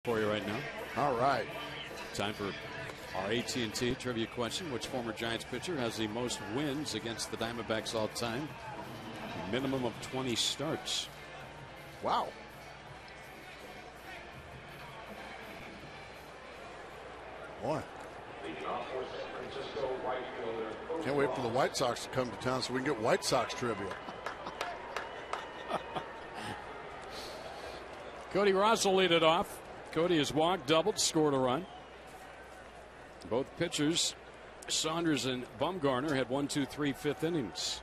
For you right now. All right. Time for our AT&T trivia question. Which former Giants pitcher has the most wins against the Diamondbacks all time? Minimum of 20 starts. Wow. Boy. Can't wait for the White Sox to come to town so we can get White Sox trivia. Cody Ross will lead it off. Cody has walked, doubled, scored a run. Both pitchers, Saunders and Bumgarner, had 1, 2, 3 fifth innings.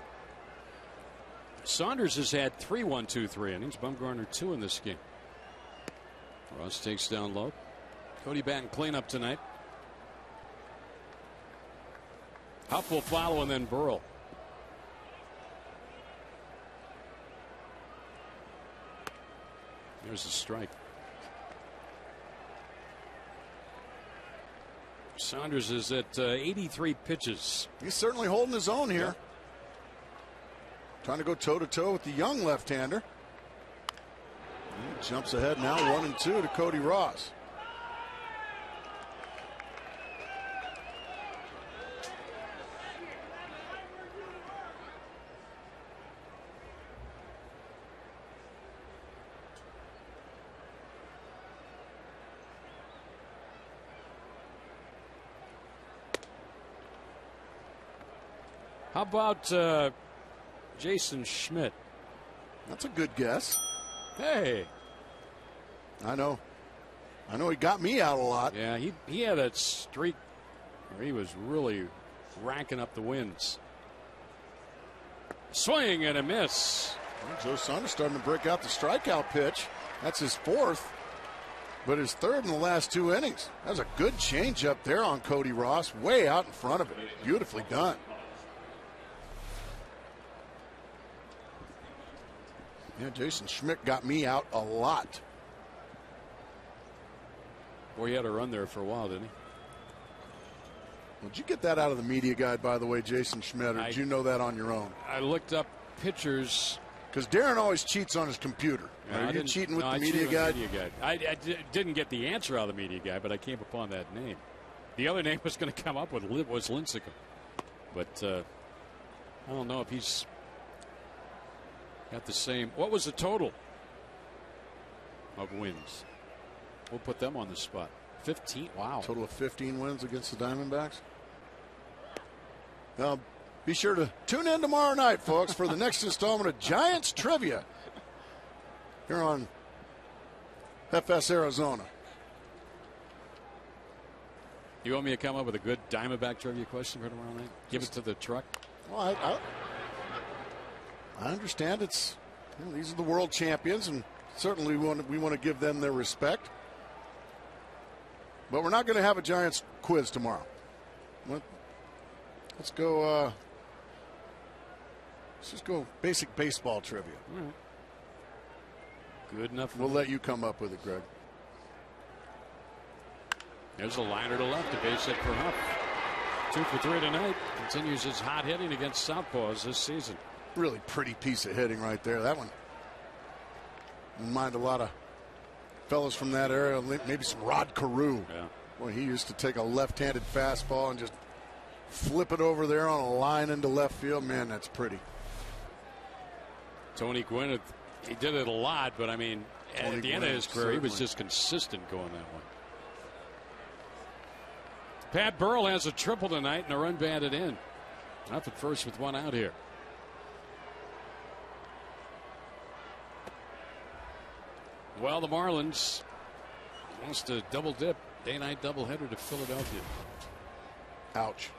Saunders has had 3 1, 2, 3 innings. Bumgarner 2 in this game. Ross takes down low. Cody batting cleanup tonight. Huff will follow, and then Burrell. There's a strike. Saunders is at 83 pitches. He's certainly holding his own here. Yeah. Trying to go toe-to-toe with the young left-hander. He jumps ahead now, 1-2 to Cody Ross. How about Jason Schmidt? That's a good guess. Hey. I know he got me out a lot. Yeah, he had that streak where he was really racking up the wins. Swing and a miss. Well, Joe Saunders starting to break out the strikeout pitch. That's his 4th, but his 3rd in the last 2 innings. That was a good change up there on Cody Ross, way out in front of it. Beautifully done. Yeah, Jason Schmidt got me out a lot. Boy, he had a run there for a while, didn't he? Did you get that out of the media guide, by the way, Jason Schmidt, or did you know that on your own? I looked up pictures. Because Darren always cheats on his computer. Are you cheating with the media guide? I didn't get the answer out of the media guide, but I came upon that name. The other name was going to come up with was Lincecum. But I don't know if he's got the same. What was the total of wins? We'll put them on the spot. 15. Wow. Total of 15 wins against the Diamondbacks. Now, be sure to tune in tomorrow night, folks, for the next installment of Giants Trivia here on FS Arizona. You want me to come up with a good Diamondback trivia question for tomorrow night? Give it to the truck? Well, I understand it's these are the world champions, and certainly we want to give them their respect. But we're not going to have a Giants quiz tomorrow. Let's go. Let's just go basic baseball trivia. All right. Good enough. We'll let you come up with it, Greg. There's a liner to left, a base hit for Huff. 2 for 3 tonight. Continues his hot hitting against southpaws this season. Really pretty piece of hitting right there. That one. Remind a lot of fellas from that area. Maybe some Rod Carew. Yeah. Boy, he used to take a left-handed fastball and just flip it over there on a line into left field. Man, that's pretty. Tony Gwynn, he did it a lot, but I mean, at the end of his career, he was just consistent going that way. Pat Burrell has a triple tonight and a run batted in. Up at first with 1 out here. Well, the Marlins wants to double dip. Day-night doubleheader to Philadelphia. Ouch.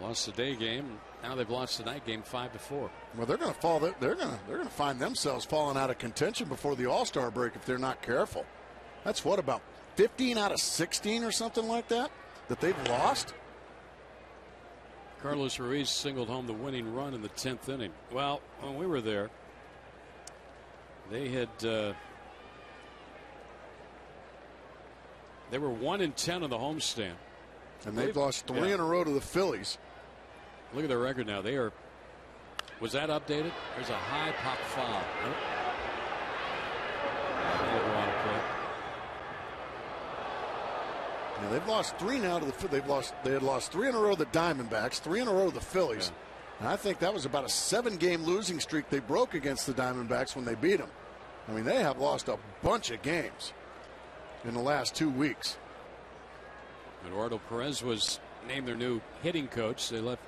Lost the day game. Now they've lost the night game 5-4. Well, they're going to fall. They're going to find themselves falling out of contention before the All-Star break if they're not careful. That's what, about 15 out of 16 or something like that they've lost. Carlos Ruiz singled home the winning run in the 10th inning. Well, when we were there, they had they were 1-10 on the homestand, and they've lost 3 in a row to the Phillies. Look at their record now. They are. Was that updated? There's a high pop foul. Nope. Yeah, they've lost 3 now to the. They had lost 3 in a row to the Diamondbacks, 3 in a row to the Phillies. Yeah. And I think that was about a 7-game losing streak they broke against the Diamondbacks when they beat them. I mean, they have lost a bunch of games in the last 2 weeks. Eduardo Perez was named their new hitting coach. They let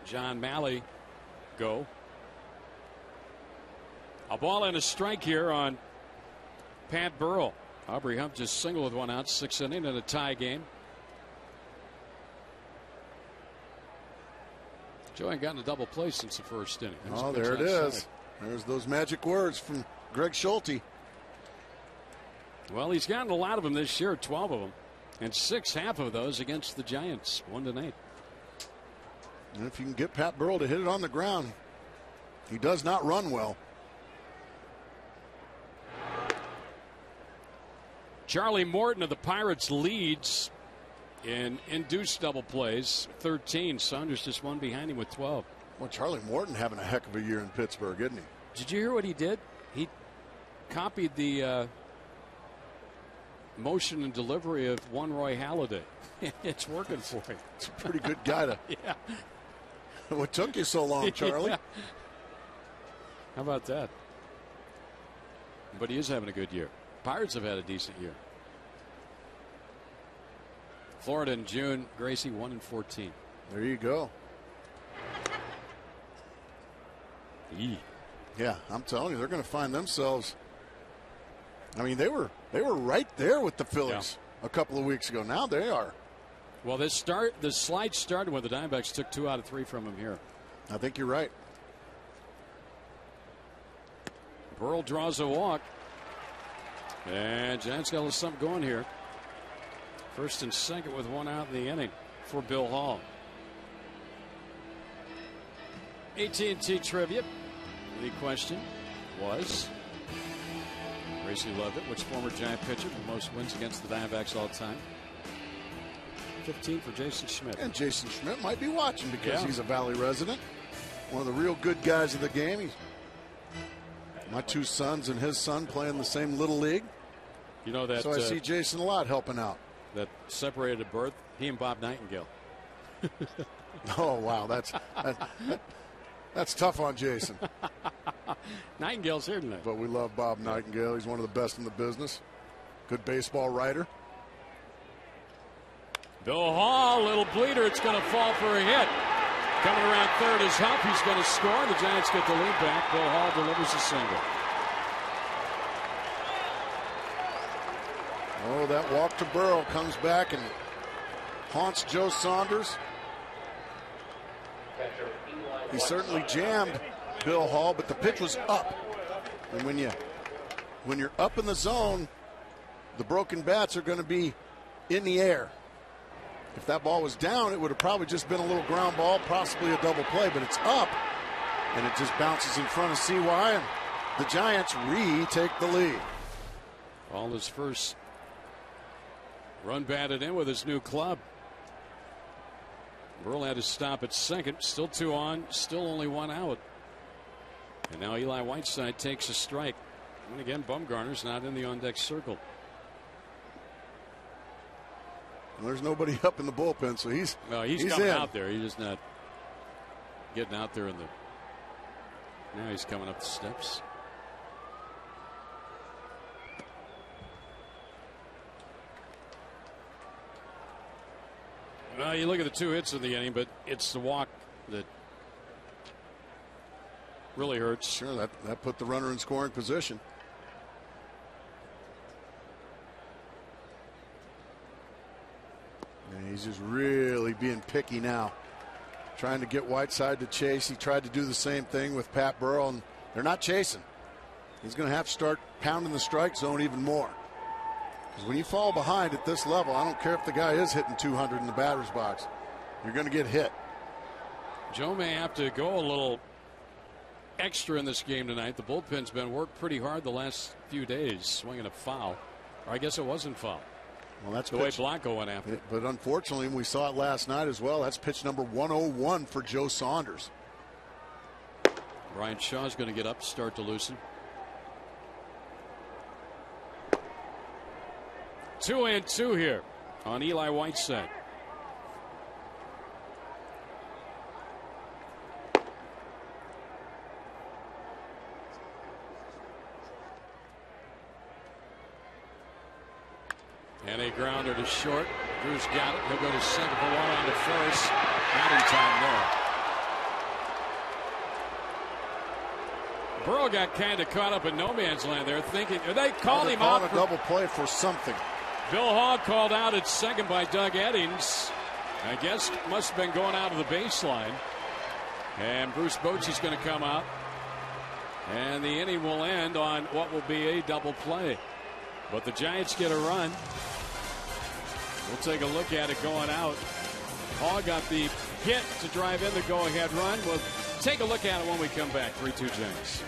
John Malley go. A ball and a strike here on Pat Burrell. Aubrey Humph just singled with 1 out, 6th inning in a tie game. Joe ain't gotten a double play since the 1st inning. Oh, there it is. There's those magic words from Greg Schulte. Well, he's gotten a lot of them this year, 12 of them. And 6, half of those against the Giants, 1 tonight. And if you can get Pat Burrell to hit it on the ground, he does not run well. Charlie Morton of the Pirates leads in induced double plays, 13. Saunders just 1 behind him with 12. Well, Charlie Morton having a heck of a year in Pittsburgh, isn't he? Did you hear what he did? He copied the motion and delivery of one Roy Halladay. It's working for him. It's a pretty good guy to. Yeah. What took you so long, Charlie? Yeah. How about that? But he is having a good year. Pirates have had a decent year. Florida in June, Gracie 1-14. There you go. Yee. Yeah, I'm telling you, they're going to find themselves. I mean, they were right there with the Phillies a couple of weeks ago. Now they are. Well, this slide started when the Diamondbacks took 2 out of 3 from him here. I think you're right. Burrell draws a walk. And Giants got a little something going here. First and second with 1 out in the inning for Bill Hall. AT&T trivia. The question was, Gracie loved it. Which former Giant pitcher with the most wins against the Diamondbacks all time? 15 for Jason Schmidt. And Jason Schmidt might be watching because he's a Valley resident. One of the real good guys of the game. My 2 sons and his son play in the same little league. You know that. So I see Jason a lot helping out. That separated at birth, he and Bob Nightingale. Oh, wow. That's tough on Jason. Nightingale's here tonight. But we love Bob Nightingale. He's one of the best in the business. Good baseball writer. Bill Hall, little bleeder. It's going to fall for a hit. Coming around third is Huff. He's going to score. The Giants get the lead back. Bill Hall delivers a single. Oh, that walk to Burrow comes back and haunts Joe Saunders. He certainly jammed Bill Hall, but the pitch was up. And when you're up in the zone, the broken bats are going to be in the air. If that ball was down, it would have probably just been a little ground ball, possibly a double play, but it's up, and it just bounces in front of CY, and the Giants retake the lead. All his first run batted in with his new club. Burrell had to stop at second. Still 2 on, still only 1 out. And now Eli Whiteside takes a strike. And again, Bumgarner's not in the on-deck circle. Well, there's nobody up in the bullpen, so he's coming in. out there. He's just not getting out there in the. Now he's coming up the steps. Well, you look at the 2 hits in the inning, but it's the walk that really hurts. Sure, that put the runner in scoring position. And he's just really being picky now. Trying to get Whiteside to chase. He tried to do the same thing with Pat Burrell, and they're not chasing. He's going to have to start pounding the strike zone even more. Because when you fall behind at this level, I don't care if the guy is hitting 200 in the batter's box, you're going to get hit. Joe may have to go a little extra in this game tonight. The bullpen's been worked pretty hard the last few days, swinging a foul. Or I guess it wasn't foul. Well, that's the way Blanco went after it. But unfortunately, we saw it last night as well. That's pitch number 101 for Joe Saunders. Brian Shaw's going to get up, start to loosen. 2-2 here on Eli Whiteside. And a grounder to short. Drew's got it. He'll go to second for 1 on to first. Not in time there. Burrow got kind of caught up in no man's land there, thinking they called him out for a double play for something. Bill Hall called out at second by Doug Eddings. I guess must have been going out of the baseline. And Bruce Bochy's going to come out. And the inning will end on what will be a double play. But the Giants get a run. We'll take a look at it going out. Hall got the hit to drive in the go-ahead run. We'll take a look at it when we come back. 3-2 Giants.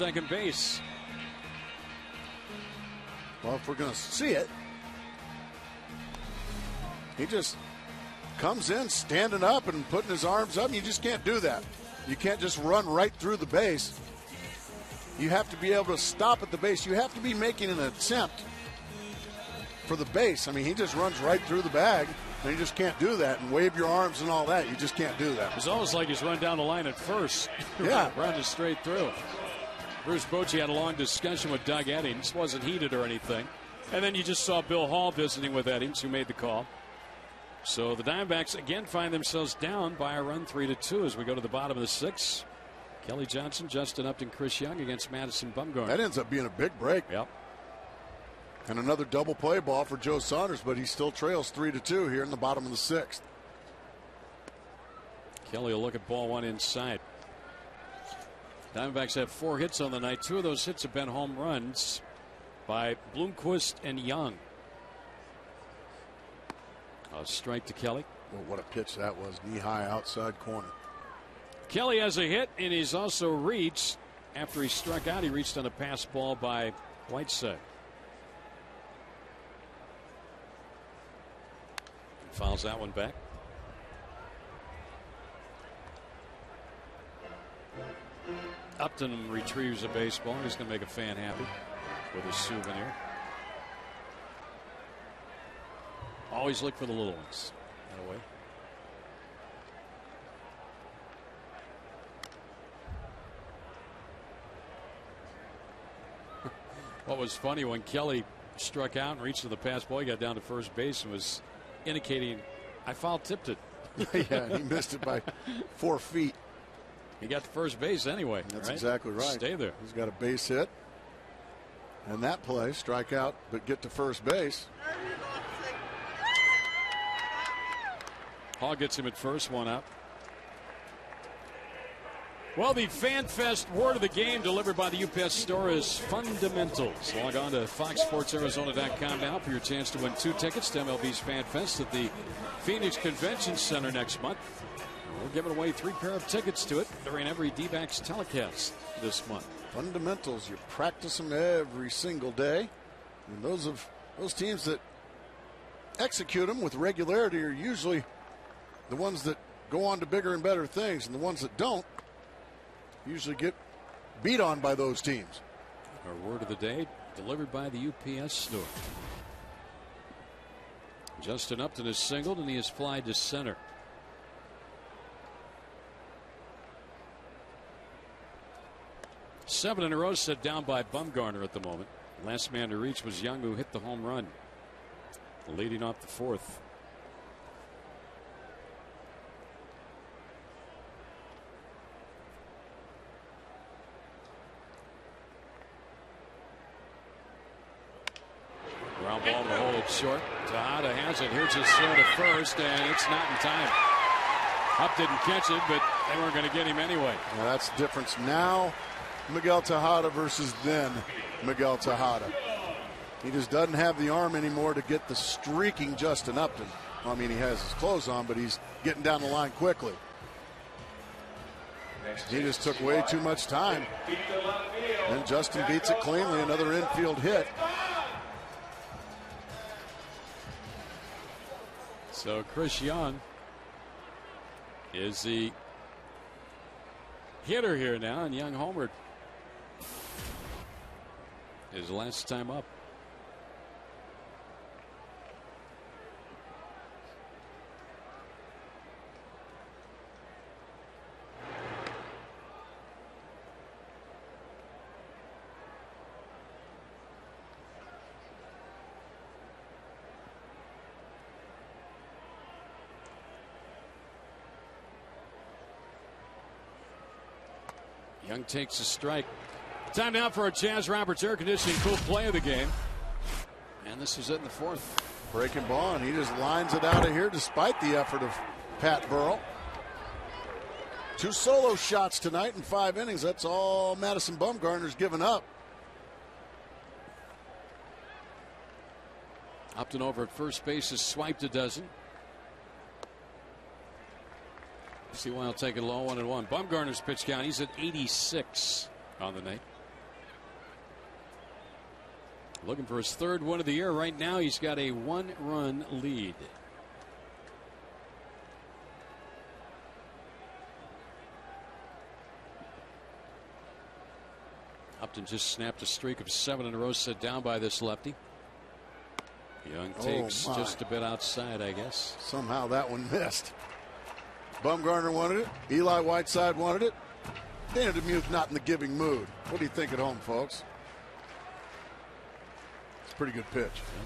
second base. Well, if we're going to see it, he just comes in standing up and putting his arms up. You just can't do that. You can't just run right through the base. You have to be able to stop at the base. You have to be making an attempt for the base. I mean, he just runs right through the bag, and you just can't do that and wave your arms and all that. You just can't do that. It's almost like he's run down the line at first. Yeah. Running straight through. Bruce Bochy had a long discussion with Doug Eddings. Wasn't heated or anything. And then you just saw Bill Hall visiting with Eddings, who made the call. So the Diamondbacks again find themselves down by a run, 3-2, as we go to the bottom of the sixth. Kelly Johnson, Justin Upton, Chris Young against Madison Bumgarner. That ends up being a big break. Yep. And another double play ball for Joe Saunders, but he still trails 3-2 here in the bottom of the sixth. Kelly will look at ball one inside. Diamondbacks have 4 hits on the night. 2 of those hits have been home runs by Bloomquist and Young. A strike to Kelly. Well, what a pitch that was. Knee-high outside corner. Kelly has a hit, and he's also reached. After he struck out, he reached on a pass ball by Whiteside. Fouls that one back. Upton retrieves a baseball. He's going to make a fan happy with a souvenir. Always look for the little ones. That way. What was funny, when Kelly struck out and reached to the pass ball, he got down to first base and was indicating, I foul tipped it. Yeah, he missed it by 4 feet. He got to first base anyway. That's right? exactly right. Stay there. He's got a base hit. And that play, strike out, but get to first base. Hall gets him at first, 1 out. Well, the Fan Fest word of the game delivered by the UPS store is fundamentals. Log on to FoxSportsArizona.com now for your chance to win 2 tickets to MLB's Fan Fest at the Phoenix Convention Center next month. We're giving away 3 pair of tickets to it during every D-backs telecast this month. Fundamentals, you practice them every single day. And those teams that execute them with regularity are usually the ones that go on to bigger and better things, and the ones that don't usually get beat on by those teams. Our word of the day delivered by the UPS store. Justin Upton is singled, and he is flied to center. Seven in a row set down by Bumgarner at the moment. Last man to reach was Young, who hit the home run, leading off the 4th. Ground ball to hold it short. Tejada has it. Here's his throw to first, and it's not in time. Up didn't catch it, but they weren't going to get him anyway. Well, that's the difference now. Miguel Tejada versus then Miguel Tejada. He just doesn't have the arm anymore to get the streaking Justin Upton. I mean, he has his clothes on, but he's getting down the line quickly. He just took way too much time. And Justin beats it cleanly. Another infield hit. So Chris Young is the hitter here now, and Young homered his last time up. Young takes a strike. Time now for a Chaz Roberts air conditioning cool play of the game. And this is it in the 4th. Breaking ball, and he just lines it out of here despite the effort of Pat Burrell. 2 solo shots tonight in 5 innings. That's all Madison Bumgarner's given up. Upton over at first base has swiped a dozen. See why I'll take it low, 1-1. Bumgarner's pitch count, he's at 86 on the night. Looking for his third win of the year. Right now, he's got a 1-run lead. Upton just snapped a streak of 7 in a row set down by this lefty. Young takes just a bit outside, I guess. Somehow that one missed. Bumgarner wanted it. Eli Whiteside wanted it. Dana Demuth not in the giving mood. What do you think at home, folks? It's a pretty good pitch. Yeah.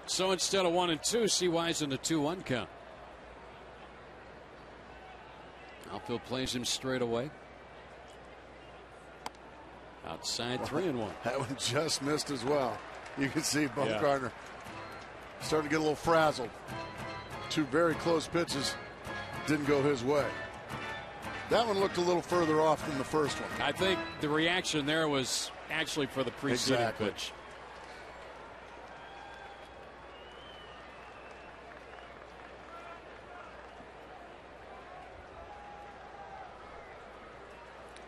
So instead of 1-2, CY's in the 2-1 count. Outfield plays him straight away. Outside 3-1. That one just missed as well. You can see Bumgarner starting to get a little frazzled. Two very close pitches didn't go his way. That one looked a little further off than the first one. I think the reaction there was actually for the preceding pitch.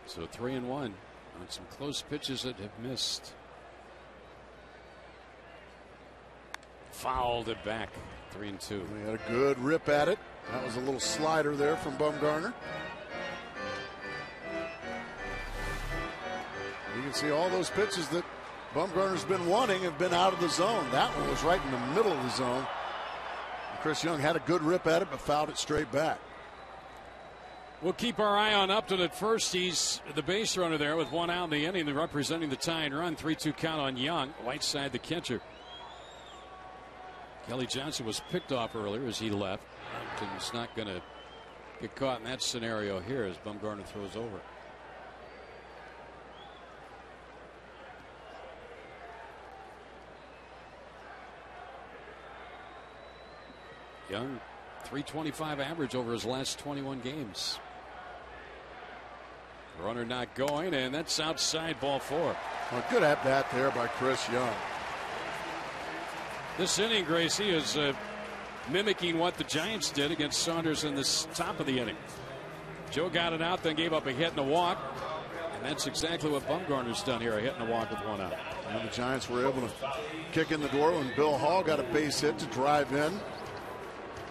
So 3-1 on some close pitches that have missed. Fouled it back. 3-2. He had a good rip at it. That was a little slider there from Bumgarner. You can see all those pitches that Bumgarner's been wanting have been out of the zone. That one was right in the middle of the zone. Chris Young had a good rip at it, but fouled it straight back. We'll keep our eye on Upton at first. He's the base runner there with 1 out in the inning, representing the tying run. 3-2 count on Young. Whiteside the catcher. Kelly Johnson was picked off earlier as he left. Upton's not going to get caught in that scenario here as Bumgarner throws over. Young, 325 average over his last 21 games. Runner not going, and that's outside, ball 4. Well, good at bat there by Chris Young. This inning, Gracie, is mimicking what the Giants did against Saunders in the top of the inning. Joe got it out, then gave up a hit and a walk. And that's exactly what Bumgarner's done here, a hit and a walk with 1 out. And the Giants were able to kick in the door when Bill Hall got a base hit to drive in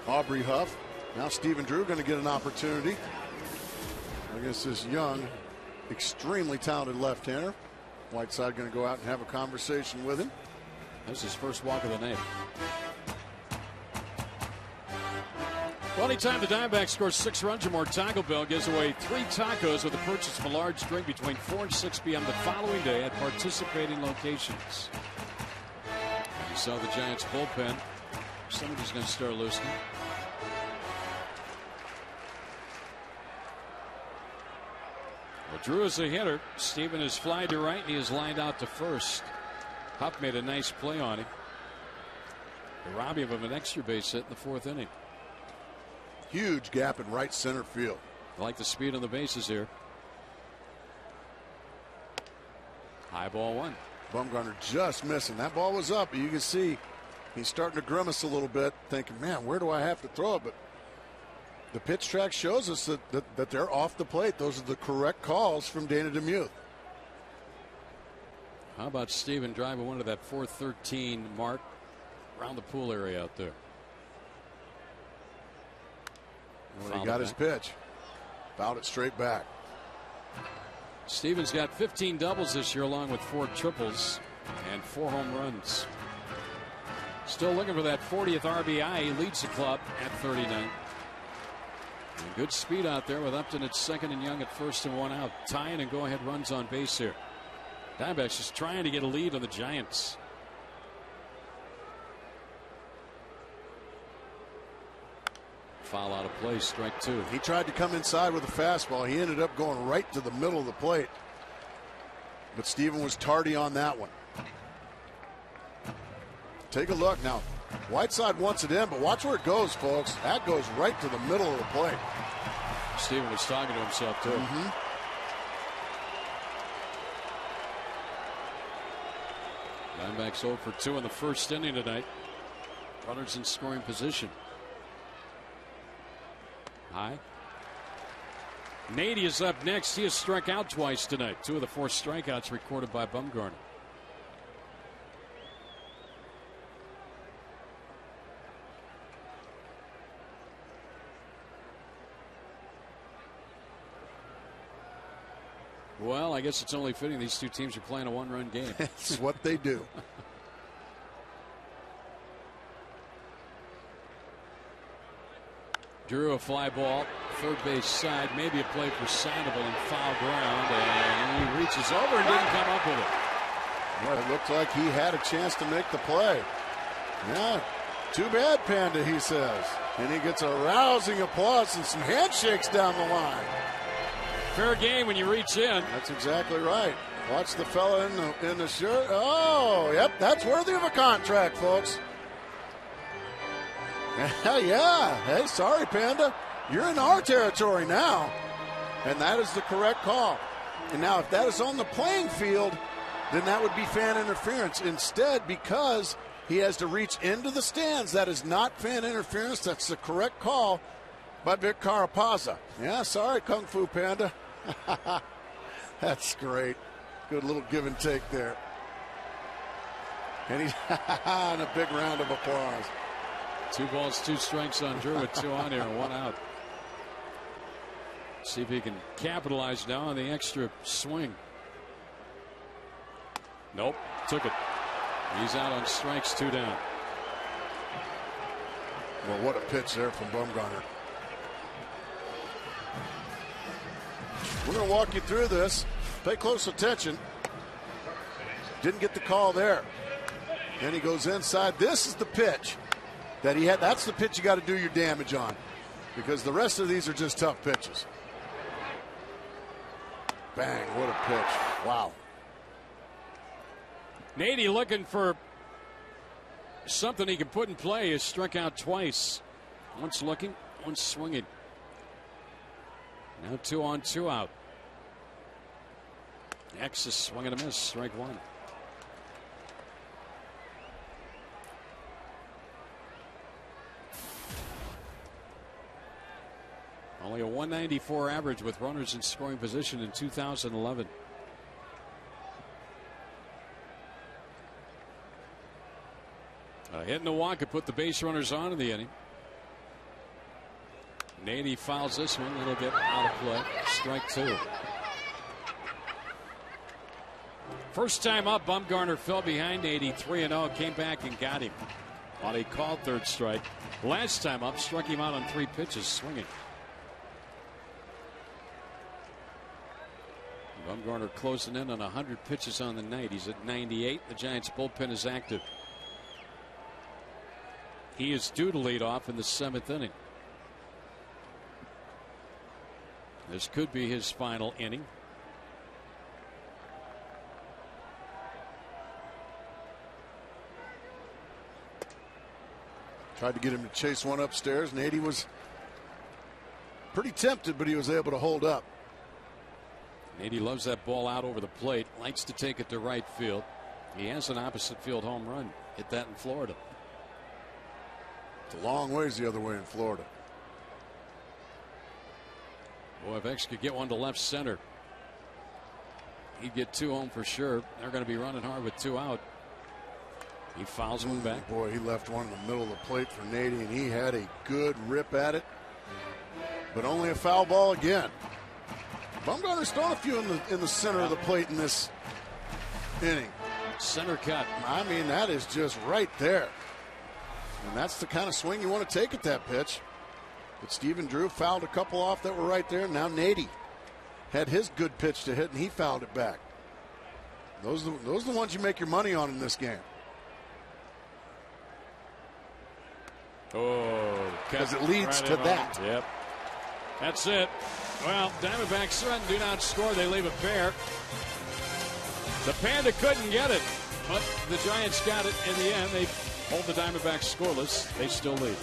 Aubrey Huff. Now Stephen Drew going to get an opportunity against this young, extremely talented left-hander. Whiteside going to go out and have a conversation with him. That's his first walk of the night. Well, anytime the Diamondbacks score 6 runs or more, Taco Bell gives away 3 tacos with the purchase of a large drink between 4 and 6 p.m. the following day at participating locations. You saw the Giants bullpen. Somebody's going to start loosening. Well, Drew is a hitter. Steven is fly to right, and he is lined out to first. Huff made a nice play on him. To rob him of an extra base hit in the 4th inning. Huge gap in right center field. I like the speed on the bases here. High ball 1. Bumgarner just missing. That ball was up. You can see he's starting to grimace a little bit, thinking, man, where do I have to throw it? But the pitch track shows us that they're off the plate. Those are the correct calls from Dana Demuth. How about Steven driving one to that 413 mark around the pool area out there? Well, he got his pitch. Fouled it straight back. Steven's got 15 doubles this year along with 4 triples and 4 home runs. Still looking for that 40th RBI. He leads the club at 39. And good speed out there with Upton at second and Young at first and 1 out. Tying and go-ahead runs on base here. Diamondbacks just trying to get a lead on the Giants. Foul out of play, strike 2. He tried to come inside with a fastball. He ended up going right to the middle of the plate. But Steven was tardy on that one. Take a look now. Whiteside wants it in, but watch where it goes, folks. That goes right to the middle of the plate. Steven was talking to himself, too. Diamondbacks 0 for 2 in the first inning tonight. Runners in scoring position. High. Nady is up next. He has struck out twice tonight. 2 of the 4 strikeouts recorded by Bumgarner. Well, I guess it's only fitting these 2 teams are playing a 1-run game. That's what they do. Drew a fly ball, third base side, maybe a play for Sandoval in foul ground, and he reaches over and didn't come up with it. Well, it looked like he had a chance to make the play. Yeah, too bad, Panda, he says. And he gets a rousing applause and some handshakes down the line. Fair game when you reach in. That's exactly right. Watch the fella in the shirt. Oh, yep, that's worthy of a contract, folks. Yeah. Hey, sorry, Panda. You're in our territory now. And that is the correct call. And now, if that is on the playing field, then that would be fan interference. Instead, because he has to reach into the stands, that is not fan interference. That's the correct call by Vic Carapazza. Yeah, sorry, Kung Fu Panda. That's great. Good little give and take there. And he's and a big round of applause. 2 balls, 2 strikes on Drew with 2 on here and 1 out. See if he can capitalize now on the extra swing. Nope, took it. He's out on strikes, 2 down. Well, what a pitch there from Bumgarner. We're going to walk you through this. Pay close attention. Didn't get the call there. Then he goes inside. This is the pitch that he had. That's the pitch you got to do your damage on, because the rest of these are just tough pitches. Bang, what a pitch. Wow. Nady looking for something he can put in play. Has struck out twice. Once looking, once swinging. Now 2 on, 2 out. X is swing and a miss, strike 1. Only a 194 average with runners in scoring position in 2011. A hit and a walk could put the base runners on in the inning. Nady fouls this one. It'll get out of play. Strike 2. First time up, Bumgarner fell behind Nady 3-0. Came back and got him on a called third strike. Last time up, struck him out on 3 pitches swinging. Bumgarner closing in on 100 pitches on the night. He's at 98. The Giants bullpen is active. He is due to lead off in the 7th inning. This could be his final inning. Tried to get him to chase one upstairs. Nady was pretty tempted, but he was able to hold up. Nady loves that ball out over the plate. Likes to take it to right field. He has an opposite field home run. Hit that in Florida. It's a long ways the other way in Florida. Boy, if X could get one to left center, he'd get 2 home for sure. They're going to be running hard with 2 out. He fouls one back. Boy, he left one in the middle of the plate for Nady, and he had a good rip at it, but only a foul ball again. Bumgarner's thrown a few in the center of the plate in this inning. Center cut. I mean, that is just right there. And that's the kind of swing you want to take at that pitch. But Stephen Drew fouled a couple off that were right there. Now Nady had his good pitch to hit, and he fouled it back. Those are the ones you make your money on in this game. Oh, because it leads to that. Yep. That's it. Well, Diamondbacks do not score. They leave it fair. The Panda couldn't get it, but the Giants got it in the end. They hold the Diamondbacks scoreless. They still lead.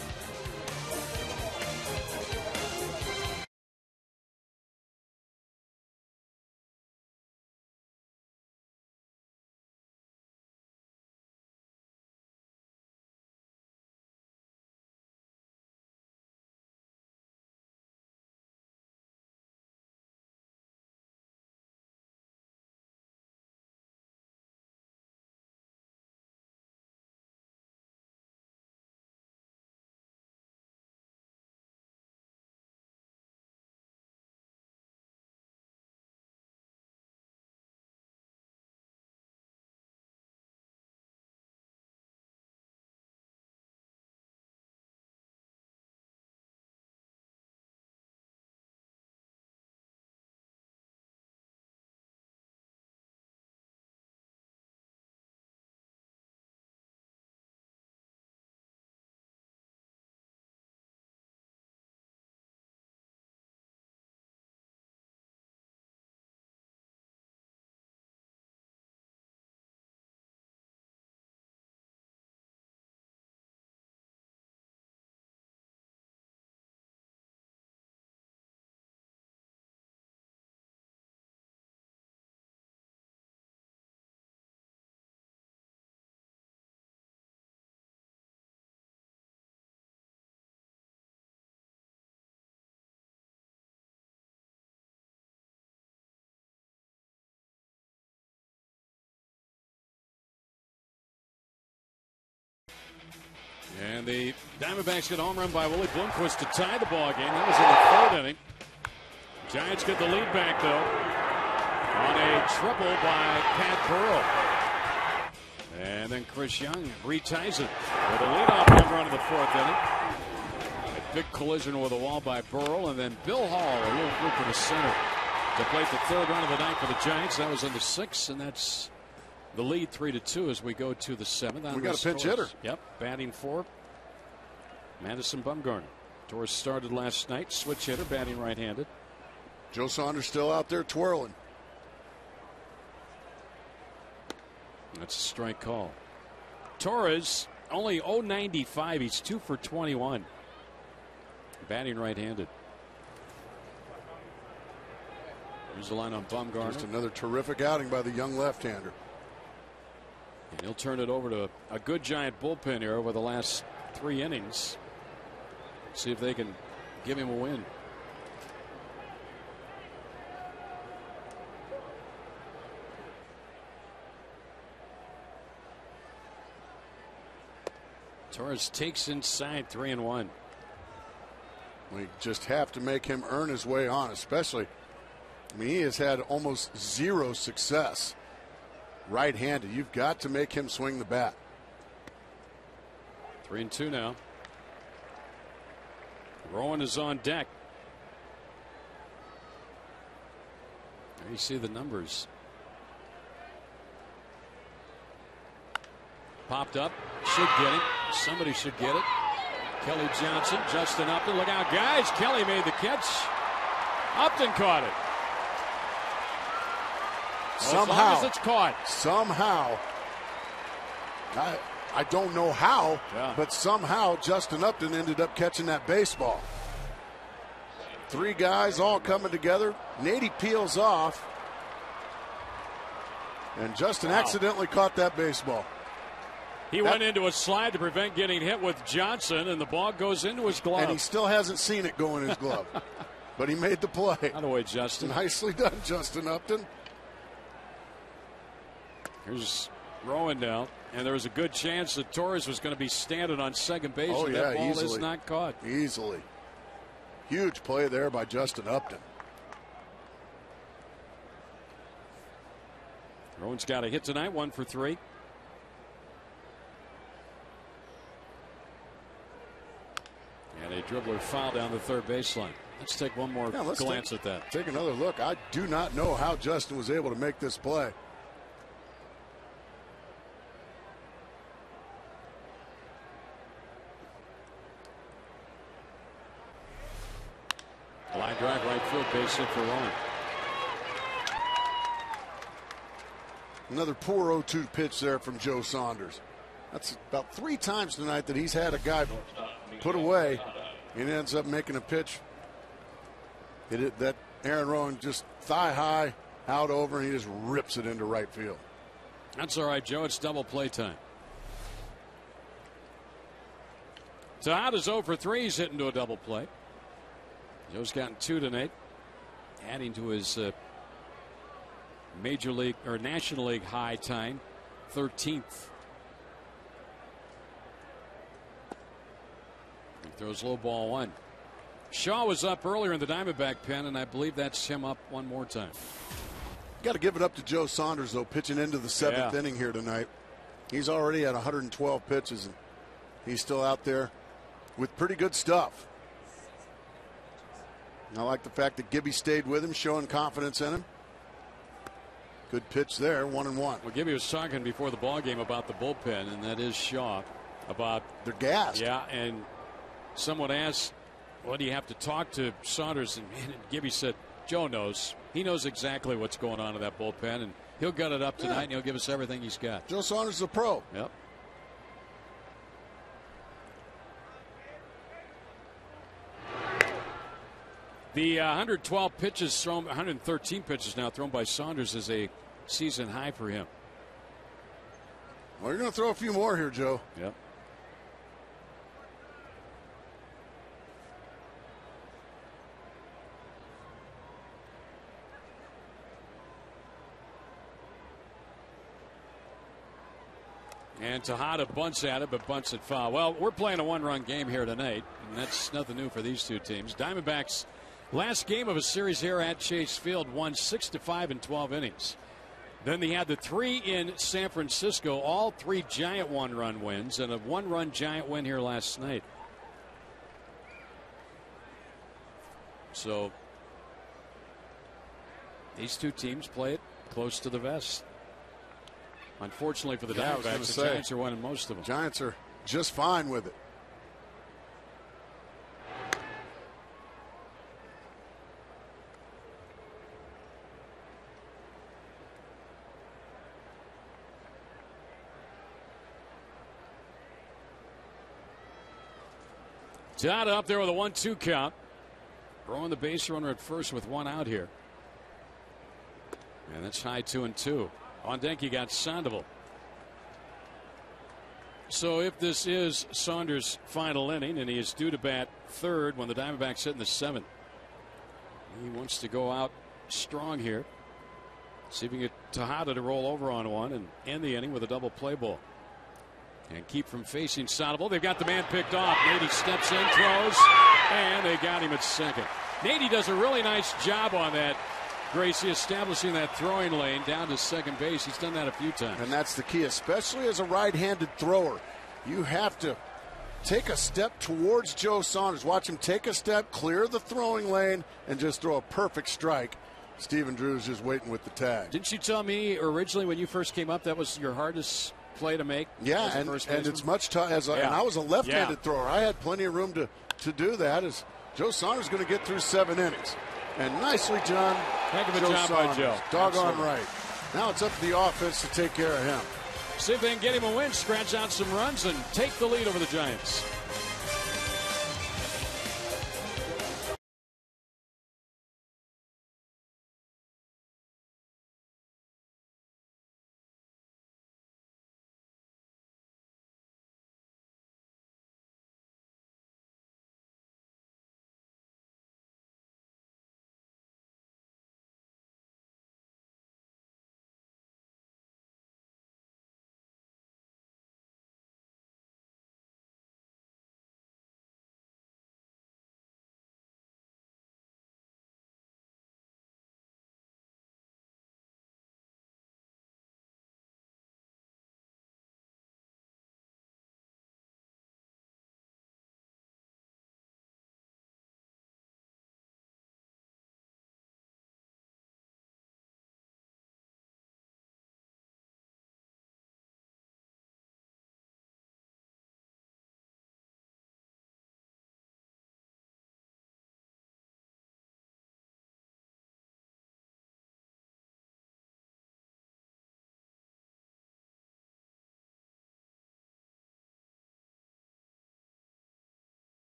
And the Diamondbacks get a home run by Willie Bloomquist to tie the ball game. That was in the 3rd inning. Giants get the lead back, though, on a triple by Pat Burrell. And then Chris Young reties it with a leadoff home run in the 4th inning. A big collision with the wall by Burrell, and then Bill Hall, a little group in the center, to plate the 3rd run of the night for the Giants. That was in the 6th, and that's the lead 3-2 as we go to the 7th. We got a pinch hitter. Yep, batting for Madison Bumgarner. Torres started last night, switch hitter, batting right-handed. Joe Saunders still out there twirling. That's a strike call. Torres only 0.95. He's 2 for 21. Batting right-handed. Here's the line on Bumgarner. Just another terrific outing by the young left-hander. And he'll turn it over to a good Giant bullpen here over the last 3 innings. See if they can give him a win. Torres takes inside 3-1. We just have to make him earn his way on, especially. I mean, he has had almost 0 success right-handed. You've got to make him swing the bat. 3-2 now. Rowan is on deck. There you see the numbers. Popped up. Should get it. Somebody should get it. Kelly Johnson, Justin Upton. Look out, guys. Kelly made the catch. Upton caught it. Somehow. As long as it's caught. Somehow. I don't know how, yeah, but somehow Justin Upton ended up catching that baseball. 3 guys all coming together. Nady peels off. And Justin accidentally caught that baseball. He went into a slide to prevent getting hit with Johnson, and the ball goes into his glove. And he still hasn't seen it go in his glove. But he made the play. Out of the way, Justin. Nicely done, Justin Upton. Here's Rowan now. And there was a good chance that Torres was going to be standing on second base. Oh, and yeah, that ball easily. is not caught. Easily. Huge play there by Justin Upton. Rowan's got a hit tonight, 1 for 3. And a dribbler foul down the third baseline. Let's take one more glance at that. Take another look. I do not know how Justin was able to make this play. Line drive right field, base hit for Rowan. Another poor 0-2 pitch there from Joe Saunders. That's about 3 times tonight that he's had a guy put away and ends up making a pitch. That Aaron Rowan just thigh high out over, and he just rips it into right field. That's all right, Joe. It's double play time. Tejada's 0 for 3. He's hitting to a double play. Joe's gotten 2 tonight, adding to his Major League or National League high time, 13th. He throws low ball 1. Shaw was up earlier in the Diamondback pen, and I believe that's him up one more time. Got to give it up to Joe Saunders, though, pitching into the 7th inning here tonight. He's already at 112 pitches, and he's still out there with pretty good stuff. I like the fact that Gibby stayed with him, showing confidence in him. Good pitch there, 1-1. Well, Gibby was talking before the ball game about the bullpen, and that is Shaw. About they're gassed. Yeah, and someone asked, "What do you have to talk to Saunders?" And Gibby said, "Joe knows. He knows exactly what's going on in that bullpen, and he'll gut it up tonight, and he'll give us everything he's got." Joe Saunders is a pro. Yep. The 112 pitches thrown, 113 pitches now thrown by Saunders is a season high for him. Well, you're going to throw a few more here, Joe. Yep. And Tejada bunts at it, but bunts it foul. Well, we're playing a one-run game here tonight, and that's nothing new for these two teams. Diamondbacks, last game of a series here at Chase Field, won 6-5 in 12 innings. Then they had the 3 in San Francisco, all 3 Giant one-run wins, and a one-run Giant win here last night. So these two teams play it close to the vest. Unfortunately for the Diamondbacks, the Giants are winning most of them. Giants are just fine with it. Tejada up there with a 1-2 count. Throwing the base runner at first with 1 out here. And that's high 2-2. On deck, you got Sandoval. So if this is Saunders' final inning, and he is due to bat third when the Diamondbacks hit in the 7th, he wants to go out strong here. See if he can get Tejada to roll over on one and end the inning with a double play ball. And keep from facing Sandoval. They've got the man picked off. Nady steps in, throws, and they got him at second. Nady does a really nice job on that, Gracie, establishing that throwing lane down to second base. He's done that a few times. And that's the key, especially as a right-handed thrower. You have to take a step towards Joe Saunders. Watch him take a step, clear the throwing lane, and just throw a perfect strike. Steven Drew's just waiting with the tag. Didn't you tell me originally when you first came up that was your hardest play to make? Yeah, and it's much tougher. And I was a left-handed thrower. I had plenty of room to do that. As Joe Saunders going to get through 7 innings. And nicely done. Heck of a job by Joe. Doggone right. Now it's up to the offense to take care of him. See if they can get him a win, scratch out some runs, and take the lead over the Giants.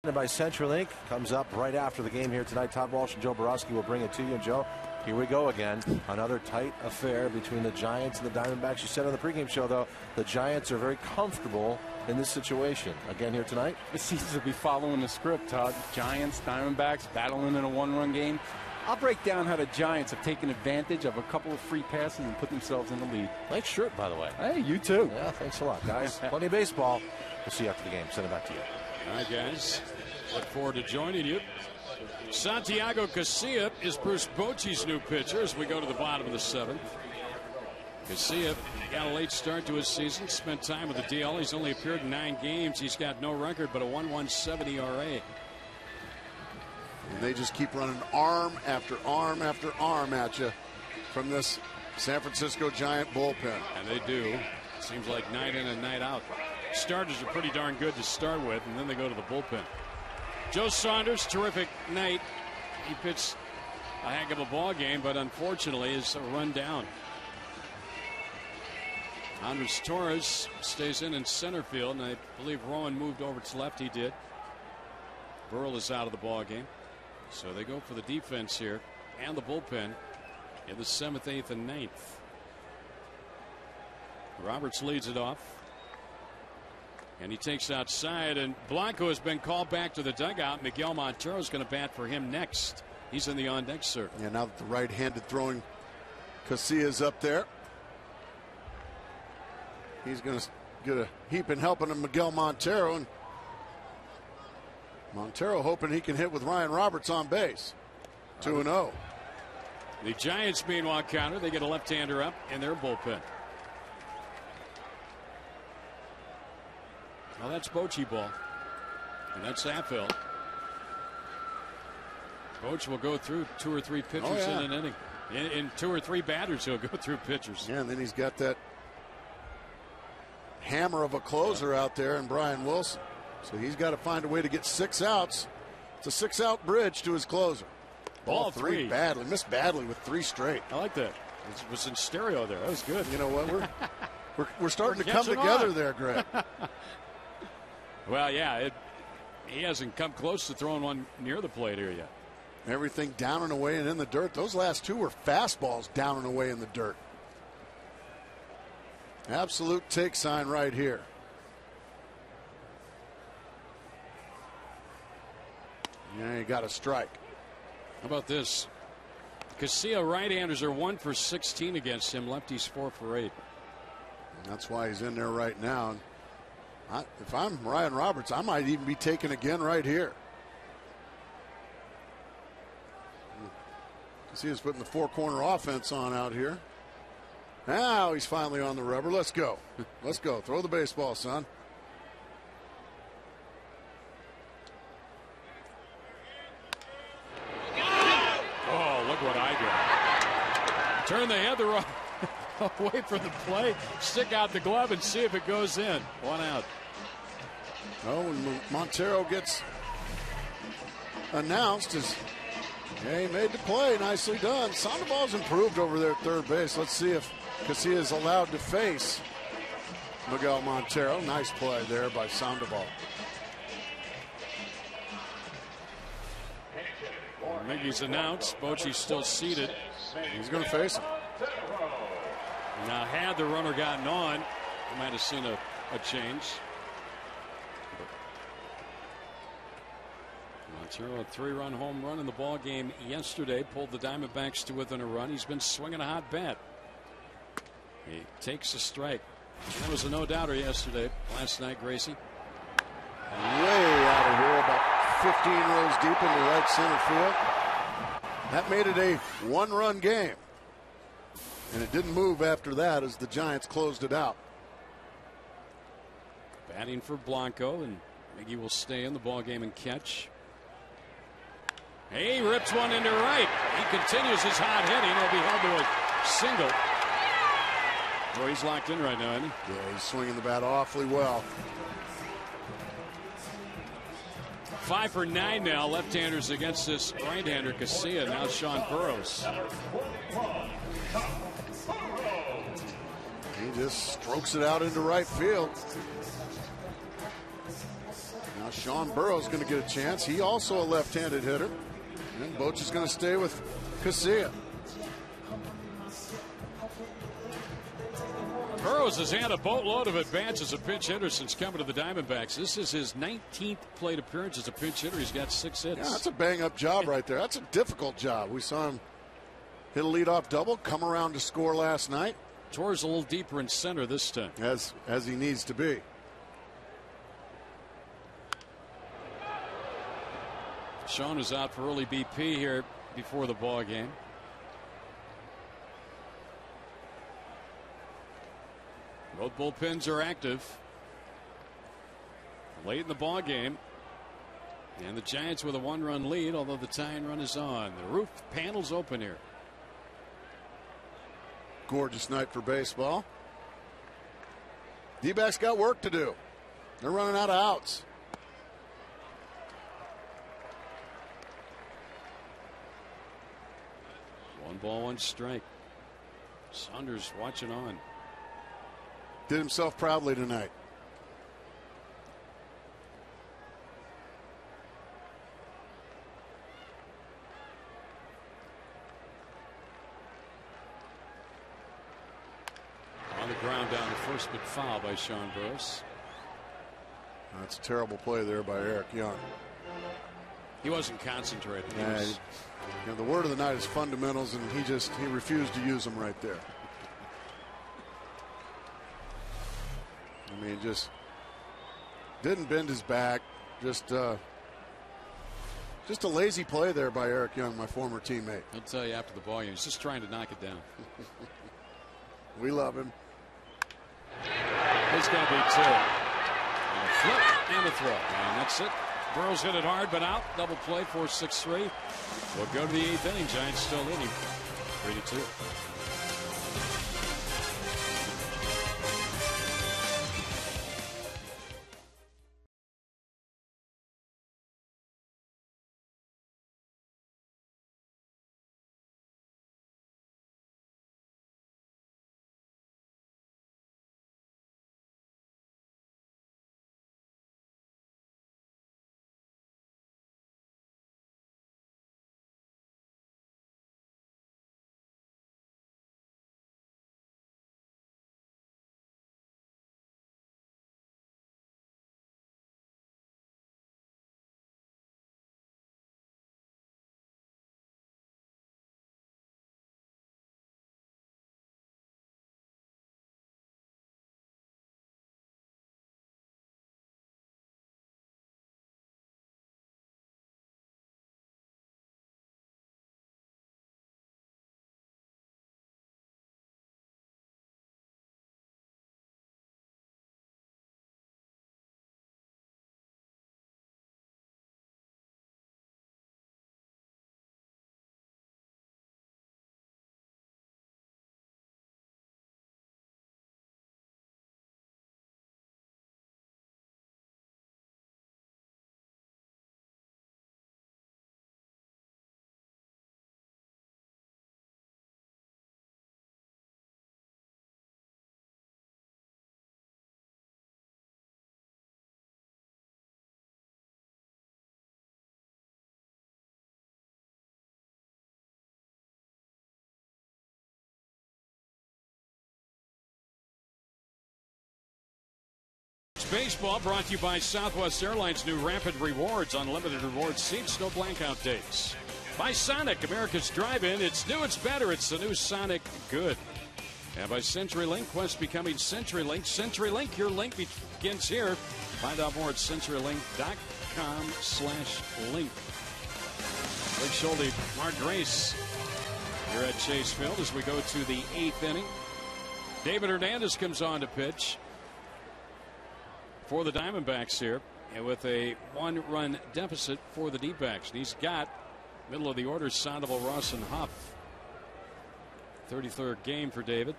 By CenturyLink comes up right after the game here tonight. Todd Walsh and Joe Borowski will bring it to you. And Joe, here we go again. Another tight affair between the Giants and the Diamondbacks. You said on the pregame show, though, the Giants are very comfortable in this situation. Again here tonight. It seems to be following the script, Todd. Giants, Diamondbacks battling in a one-run game. I'll break down how the Giants have taken advantage of a couple of free passes and put themselves in the lead. Nice shirt, by the way. Hey, you too. Yeah, thanks a lot, guys. Plenty of baseball. We'll see you after the game. Send it back to you. All right, guys. Look forward to joining you. Santiago Casilla is Bruce Bochy's new pitcher as we go to the bottom of the 7th. Casilla got a late start to his season, spent time with the DL. He's only appeared in 9 games. He's got no record but a 1.17 ERA. And they just keep running arm after arm after arm at you from this San Francisco Giant bullpen. And they do. Seems like night in and night out. Starters are pretty darn good to start with, and then they go to the bullpen. Joe Saunders, terrific night. He pitched a heck of a ball game, but unfortunately is run down. Andres Torres stays in center field, and I believe Rowan moved over to left. He did. Burrell is out of the ball game, so they go for the defense here and the bullpen in the 7th, 8th, and 9th. Roberts leads it off. And he takes outside, and Blanco has been called back to the dugout. Miguel Montero is going to bat for him next. He's in the on-deck circle. Yeah, now that the right-handed throwing Casillas up there, he's going to get a heaping helping of Miguel Montero. And Montero hoping he can hit with Ryan Roberts on base. 2-0. The Giants, meanwhile, counter. They get a left-hander up in their bullpen. Well, that's Bochy ball. And that's Saffield. Boch will go through 2 or 3 pitchers in an inning. In 2 or 3 batters, he'll go through pitchers. Yeah, and then he's got that hammer of a closer out there in Brian Wilson. So he's got to find a way to get 6 outs. It's a 6-out bridge to his closer. Ball 3 badly. Missed badly with 3 straight. I like that. It was in stereo there. That was good. You know what? We're starting to come together there, Greg. Well, yeah. He hasn't come close to throwing one near the plate here yet. Everything down and away and in the dirt. Those last 2 were fastballs down and away in the dirt. Absolute take sign right here. Yeah, you got a strike. How about this? Casilla right-handers are 1 for 16 against him. Lefties 4 for 8. And that's why he's in there right now. If I'm Ryan Roberts, I might even be taken again right here. Casilla's putting the 4-corner offense on out here. Now he's finally on the rubber. Let's go. Let's go. Throw the baseball, son. Oh, look what I got. Turn the head away from the play, stick out the glove, and see if it goes in. 1 out. Oh, when Montero gets announced as he made the play. Nicely done. Sandoval's improved over there at third base. Let's see if Casilla is allowed to face Miguel Montero. Nice play there by Sandoval. Miggy's announced. Bochy's still seated. He's going to face him. Now, had the runner gotten on, you might have seen a change. Montero, a 3-run home run in the ball game yesterday, pulled the Diamondbacks to within a run. He's been swinging a hot bat. He takes a strike. That was a no-doubter yesterday. Last night, Gracie. Way out of here, about 15 rows deep into right center field. That made it a 1-run game. And it didn't move after that as the Giants closed it out. Batting for Blanco, and Miggy will stay in the ball game and catch. He rips one into right. He continues his hot hitting. He'll be held to a single. Boy, he's locked in right now, isn't he? Yeah, he's swinging the bat awfully well. 5 for 9 now. Left-handers against this right-hander, Casilla. Now Sean Burrows. He just strokes it out into right field. Now Sean Burrows going to get a chance. He also a left-handed hitter. And Boch is going to stay with Casilla. Burrows has had a boatload of at-bats as a pinch hitter since coming to the Diamondbacks. This is his 19th plate appearance as a pinch hitter. He's got 6 hits. Yeah, that's a bang-up job right there. That's a difficult job. We saw him hit a leadoff double, come around to score last night. Torres a little deeper in center this time. As he needs to be. Sean is out for early BP here before the ball game. Both bullpens are active late in the ball game, and the Giants with a 1-run lead, although the tying run is on. The roof panel's open here. Gorgeous night for baseball. D-backs got work to do. They're running out of outs. One ball, 1 strike. Saunders watching on. Did himself proudly tonight. On the ground down to first, but foul by Sean Burris. That's a terrible play there by Eric Young. He wasn't concentrating. The word of the night is fundamentals, and he refused to use them right there. I mean, just didn't bend his back. Just a lazy play there by Eric Young, my former teammate. I'll tell you after the ball game, he's just trying to knock it down. We love him. It's going to be two. And a flip and a throw. And that's it. Burrows hit it hard, but out. Double play, 4-6-3. We'll go to the 8th inning. Giants still leading 3-2. Baseball brought to you by Southwest Airlines' new Rapid Rewards. Unlimited rewards seats, no blankout dates. By Sonic, America's drive-in. It's new, it's better. It's the new Sonic Good. And by CenturyLink, Quest becoming CenturyLink. CenturyLink, your link begins here. Find out more at CenturyLink.com/link. Big shoulder, Mark Grace here at Chase Field as we go to the 8th inning. David Hernandez comes on to pitch for the Diamondbacks here, and with a 1-run deficit for the D-backs. And he's got middle of the order Sandoval, Ross, and Huff. 33rd game for David.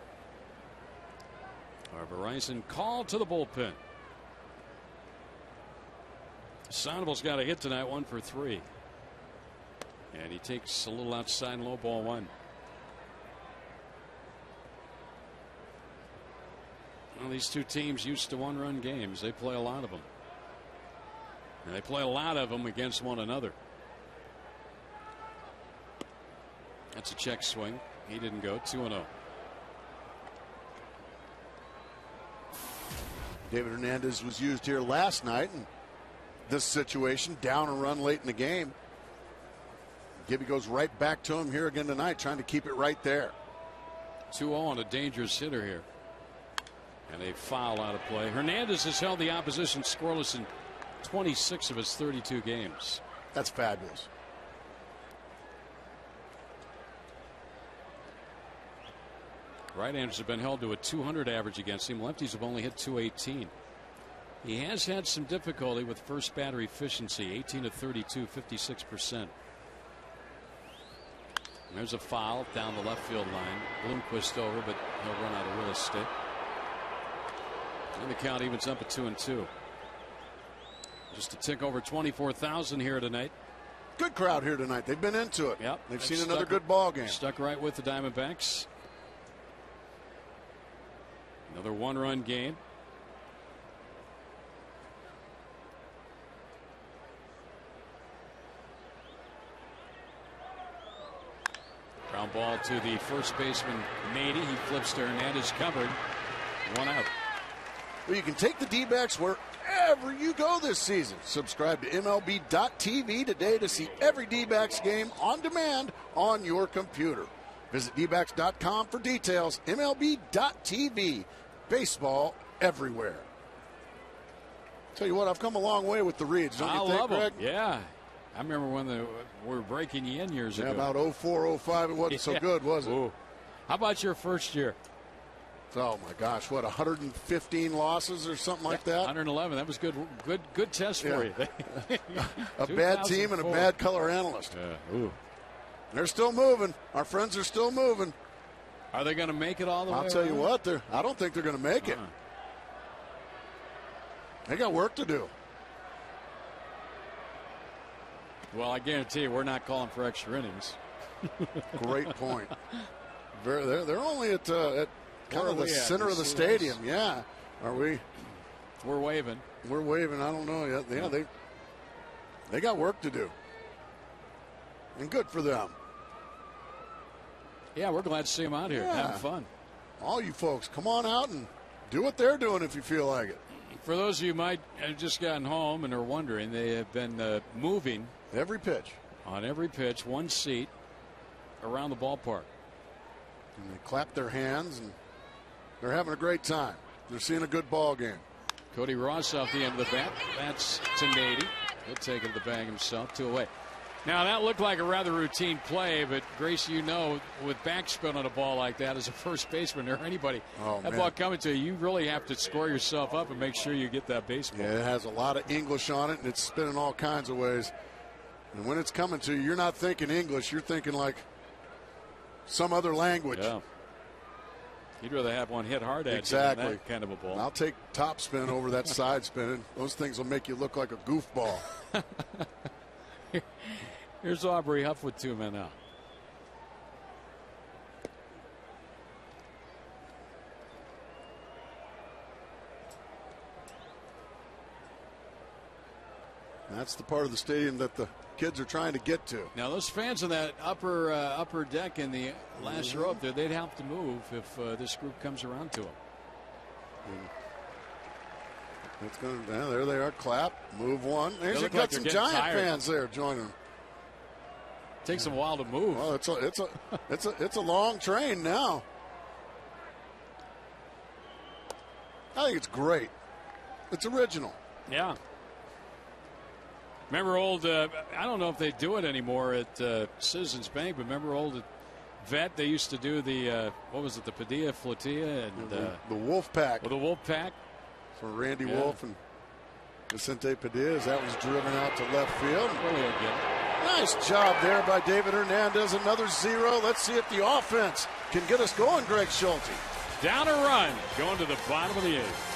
Our Verizon call to the bullpen. Sandoval's got a hit tonight, 1 for 3. And he takes a little outside, low ball 1. Well, these two teams used to 1-run games. They play a lot of them. And they play a lot of them against one another. That's a check swing. He didn't go. 2-0. David Hernandez was used here last night in this situation, down a run late in the game. Gibby goes right back to him here again tonight, trying to keep it right there. 2-0 on a dangerous hitter here. And a foul out of play. Hernandez has held the opposition scoreless in 26 of his 32 games. That's fabulous. Right-handers have been held to a 200 average against him. Lefties have only hit 218. He has had some difficulty with first batter efficiency. 18 of 32, 56%. And there's a foul down the left field line. Bloomquist over, but he'll run out of real estate. And the count evens up at 2-2. Just a tick over 24,000 here tonight. Good crowd here tonight. They've been into it. Yep. They've seen another good ball game. Stuck right with the Diamondbacks. Another 1-run game. Ground ball to the first baseman, Mady. He flips to Hernandez, covered. One out. Well, you can take the D-backs wherever you go this season. Subscribe to MLB.tv today to see every D-backs game on demand on your computer. Visit dbacks.com for details. MLB.tv. Baseball everywhere. Tell you what, I've come a long way with the reads, don't you think, Greg? Yeah. I remember when we were breaking you in years ago. About 04, 05, it wasn't so good, was it? Ooh. How about your first year? Oh, my gosh, what, 115 losses or something like that? 111. That was good test for you. A bad team and a bad color analyst. Ooh. They're still moving. Our friends are still moving. Are they going to make it all the way? I'll tell you what, I don't think they're going to make it. They got work to do. Well, I guarantee you we're not calling for extra innings. Great point. They're only at kind of the center of the stadium. Yeah. Are we? We're waving. We're waving. I don't know yet. Yeah, they got work to do. And good for them. Yeah, we're glad to see them out here having fun. All you folks, come on out and do what they're doing if you feel like it. For those of you who might have just gotten home and are wondering, they have been moving every pitch. On every pitch, one seat around the ballpark. And they clap their hands, and they're having a great time. They're seeing a good ball game. Cody Ross off the end of the bat. That's to Nady. He'll take it to the bag himself, 2 away. Now, that looked like a rather routine play, but, Grace, you know, with backspin on a ball like that as a first baseman or anybody, that ball coming to you, you really have to score yourself up and make sure you get that baseball. Yeah, it has a lot of English on it, and it's spinning all kinds of ways. And when it's coming to you, you're not thinking English. You're thinking like some other language. Yeah. You'd rather have one hit hard at you than that kind of a ball. I'll take top spin over that side spin. Those things will make you look like a goofball. Here's Aubrey Huff with 2 men out. That's the part of the stadium that the kids are trying to get to. Now, those fans in that upper deck in the last row up there, they'd have to move if this group comes around to them. It's going down. There they are. Clap. Move one. There's got some Giant fans there joining them. Takes a while to move. Well, it's a long train now. I think it's great. It's original. Yeah. Remember old, I don't know if they do it anymore at Citizens Bank, but remember old at Vet, they used to do the, what was it, the Padilla Flotilla? And the Wolf Pack. Well, the Wolf Pack. For Randy Wolf and Vicente Padilla, as that was driven out to left field. Really good. Nice job there by David Hernandez. Another 0. Let's see if the offense can get us going, Greg Schulte. Down a run, going to the bottom of the 8th.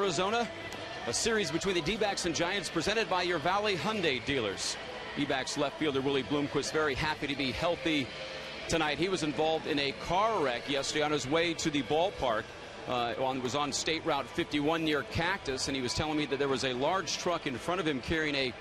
Arizona, a series between the D-backs and Giants presented by your Valley Hyundai dealers. D-backs left fielder Willie Bloomquist very happy to be healthy tonight. He was involved in a car wreck yesterday on his way to the ballpark. Was on State Route 51 near Cactus, and he was telling me that there was a large truck in front of him carrying a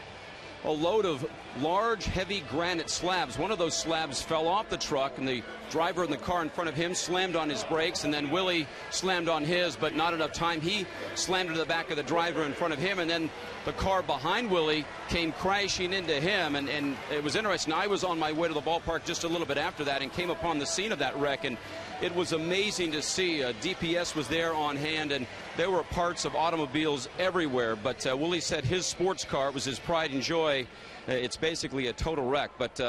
load of large, heavy granite slabs. One of those slabs fell off the truck, and the driver in the car in front of him slammed on his brakes, and then Willie slammed on his, but not enough time. He slammed into the back of the driver in front of him, and then the car behind Willie came crashing into him, and it was interesting. I was on my way to the ballpark just a little bit after that and came upon the scene of that wreck, and it was amazing to see. DPS was there on hand, and there were parts of automobiles everywhere, but Willie said his sports car was his pride and joy. It's basically a total wreck, but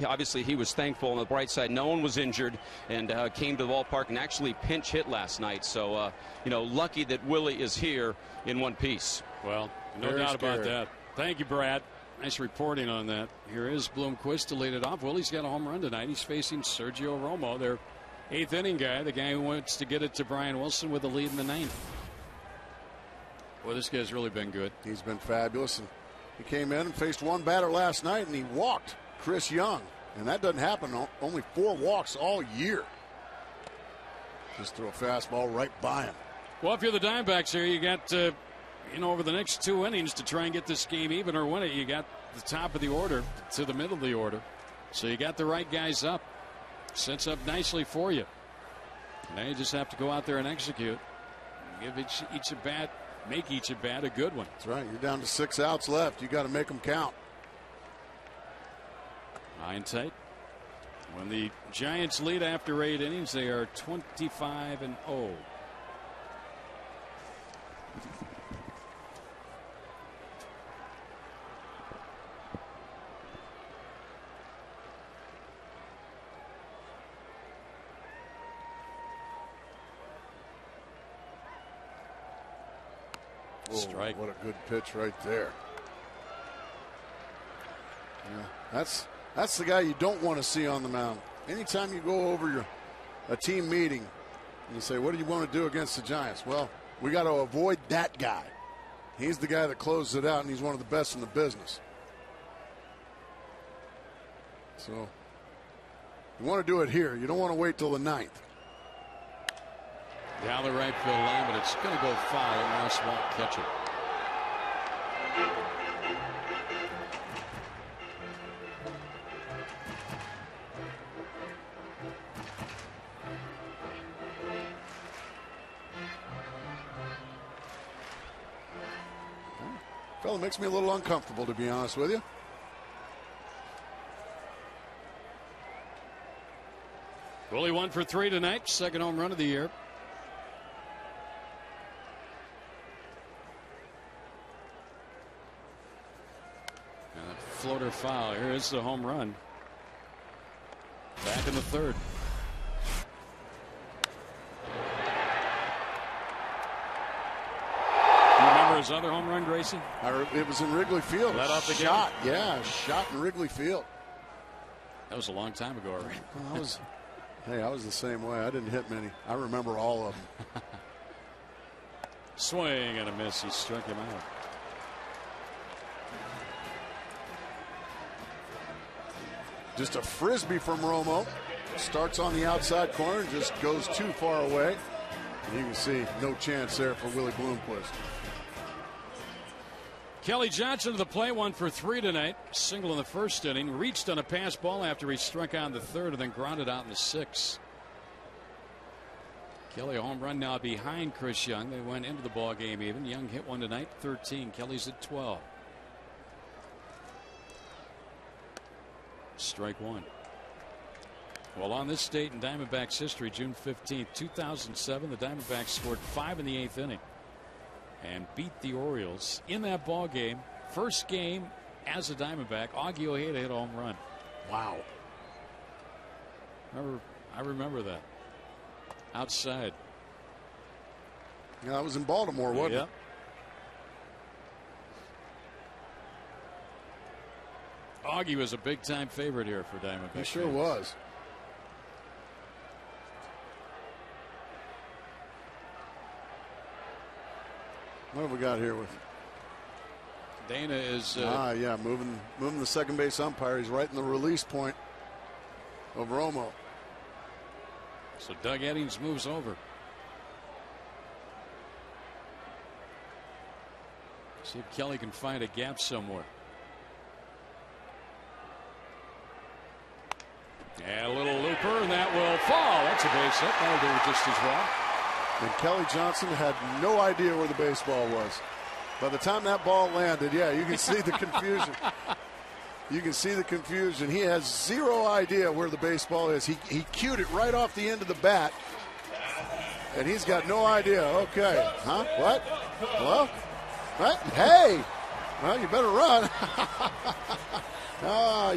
obviously he was thankful. On the bright side, no one was injured, and came to the ballpark and actually pinch hit last night. So, lucky that Willie is here in one piece. Well, no doubt about that. Thank you, Brad. Nice reporting on that. Here is Bloomquist to lead it off. Willie's got a home run tonight. He's facing Sergio Romo, their 8th inning guy, the guy who wants to get it to Brian Wilson with the lead in the 9th. Well, this guy's really been good. He's been fabulous. And he came in and faced one batter last night, and he walked Chris Young. And that doesn't happen. Only 4 walks all year. Just threw a fastball right by him. Well, if you're the Diamondbacks here, you got, over the next 2 innings to try and get this game even or win it. You got the top of the order to the middle of the order. So you got the right guys up. Sets up nicely for you. Now you just have to go out there and execute. Give each at bat, make each at bat a good one. That's right. You're down to 6 outs left. You got to make them count. 9 tight. When the Giants lead after 8 innings, they are 25-0. Strike. What a good pitch right there. Yeah, that's the guy you don't want to see on the mound. Anytime you go over a team meeting and you say, what do you want to do against the Giants? Well, we got to avoid that guy. He's the guy that closes it out, and he's one of the best in the business. So you want to do it here. You don't want to wait till the 9th. Down the right field line, but it's going to go foul, and Ross won't catch it. Fella makes me a little uncomfortable, to be honest with you. Willie 1 for 3 tonight, 2nd home run of the year. Floater foul. Here is the home run. Back in the 3rd. Do you remember his other home run, Gracie? It was in Wrigley Field. Led off the shot. Game? Yeah, shot in Wrigley Field. That was a long time ago already. I was the same way. I didn't hit many. I remember all of them. Swing and a miss. He struck him out. Just a frisbee from Romo. Starts on the outside corner and just goes too far away. And you can see no chance there for Willie Bloomquist. Kelly Johnson to the play, 1 for 3 tonight. Single in the 1st inning. Reached on a pass ball after he struck out in the 3rd and then grounded out in the 6th. Kelly a home run now behind Chris Young. They went into the ball game even. Young hit one tonight, 13. Kelly's at 12. Strike 1. Well, on this date in Diamondbacks history, June 15th, 2007, the Diamondbacks scored 5 in the 8th inning and beat the Orioles in that ball game. First game as a Diamondback, Augie Ojeda hit a home run. Wow. I remember that. Outside. Yeah, that was in Baltimore, wasn't it? Augie was a big-time favorite here for Diamondbacks. He sure was. What have we got here with? Dana is. Yeah, moving the second base umpire. He's right in the release point of Romo. So Doug Eddings moves over. See if Kelly can find a gap somewhere. And a little looper, and that will fall. That's a base hit. That'll do it just as well. And Kelly Johnson had no idea where the baseball was. By the time that ball landed, yeah, you can see the confusion. You can see the confusion. He has zero idea where the baseball is. He cued it right off the end of the bat, and he's got no idea. Okay, huh? What? Hello? What? Hey! Well, you better run.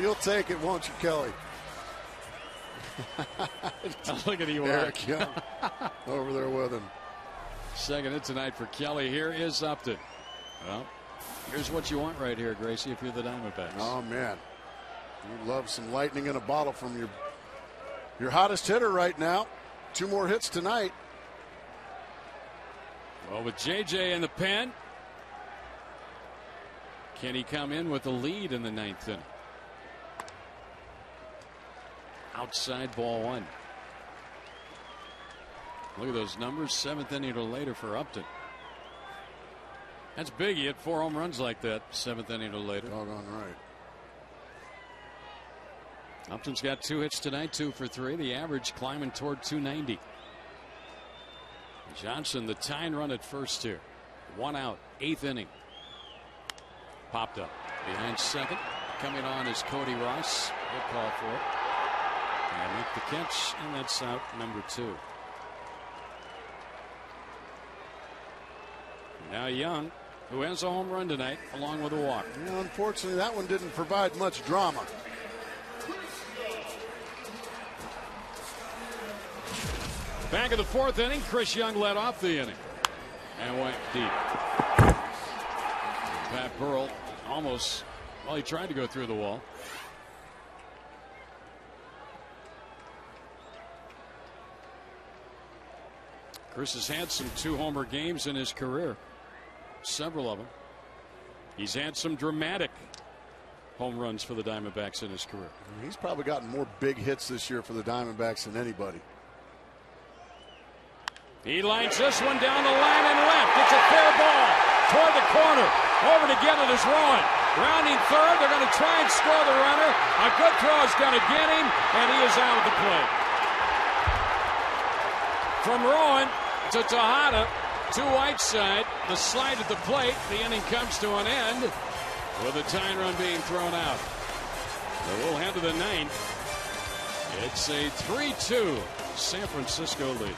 You'll take it, won't you, Kelly? Look at you, Eric Young, over there with him. Second hit tonight for Kelly. Here is Upton. Well, here's what you want right here, Gracie, if you're the Diamondbacks. Oh, man. You love some lightning in a bottle from your hottest hitter right now. 2 more hits tonight. Well, with JJ in the pen, can he come in with a lead in the 9th inning? Outside ball 1. Look at those numbers. 7th inning or later for Upton. That's big. He hit 4 home runs like that. 7th inning or later. Doggone right. Upton's got 2 hits tonight, 2 for 3. The average climbing toward 290. Johnson, the tying run at first here. 1 out, 8th inning. Popped up behind second. Coming on is Cody Ross. Good call for it. And make the catch, and that's out number 2. Now Young, who has a home run tonight, along with a walk. Yeah, unfortunately, that one didn't provide much drama. Back in the 4th inning, Chris Young led off the inning and went deep. Pat Burrell almost, well, he tried to go through the wall. Chris has had some 2-homer games in his career. Several of them. He's had some dramatic home runs for the Diamondbacks in his career. He's probably gotten more big hits this year for the Diamondbacks than anybody. He lines this one down the line and left. It's a fair ball toward the corner. Over to get it is Rowan. Rounding third. They're going to try and score the runner. A good throw is going to get him, and he is out of the play. From Rowan to Tejada to Whiteside. The slide at the plate. The inning comes to an end with a tying run being thrown out. So we'll head to the 9th. It's a 3-2 San Francisco lead.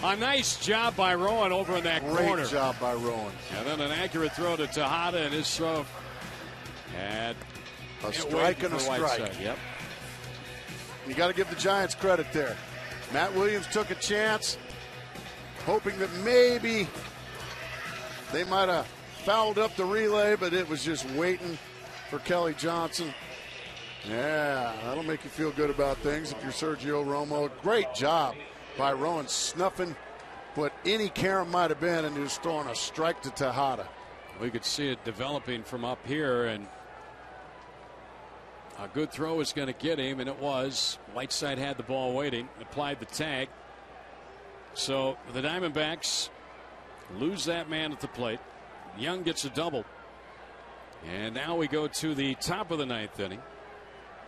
A nice job by Rowan over in that corner. Great job by Rowan. And then an accurate throw to Tejada, and his throw had A strike and a strike. Yep. You got to give the Giants credit there. Matt Williams took a chance, hoping that maybe they might have fouled up the relay, but it was just waiting for Kelly Johnson. Yeah, that'll make you feel good about things if you're Sergio Romo. Great job by Rowan snuffing what any carom might have been and just throwing a strike to Tejada. We could see it developing from up here, and a good throw is going to get him, and it was. Whiteside had the ball waiting, applied the tag. So the Diamondbacks lose that man at the plate. Young gets a double. And now we go to the top of the ninth inning.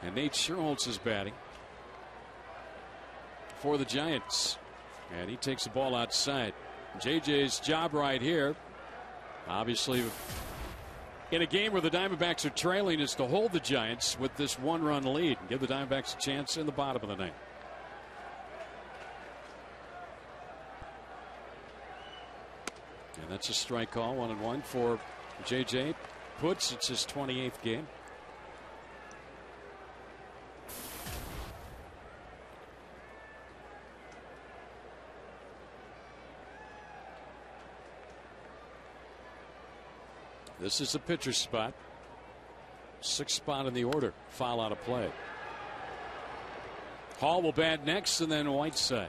And Nate Scherholtz is batting for the Giants. And he takes the ball outside. JJ's job right here, obviously, in a game where the Diamondbacks are trailing, is to hold the Giants with this one-run lead and give the Diamondbacks a chance in the bottom of the ninth. And that's a strike call, 1-1 for JJ Puts. It's his 28th game. This is the pitcher's spot. Sixth spot in the order. Foul out of play. Hall will bat next, and then Whiteside.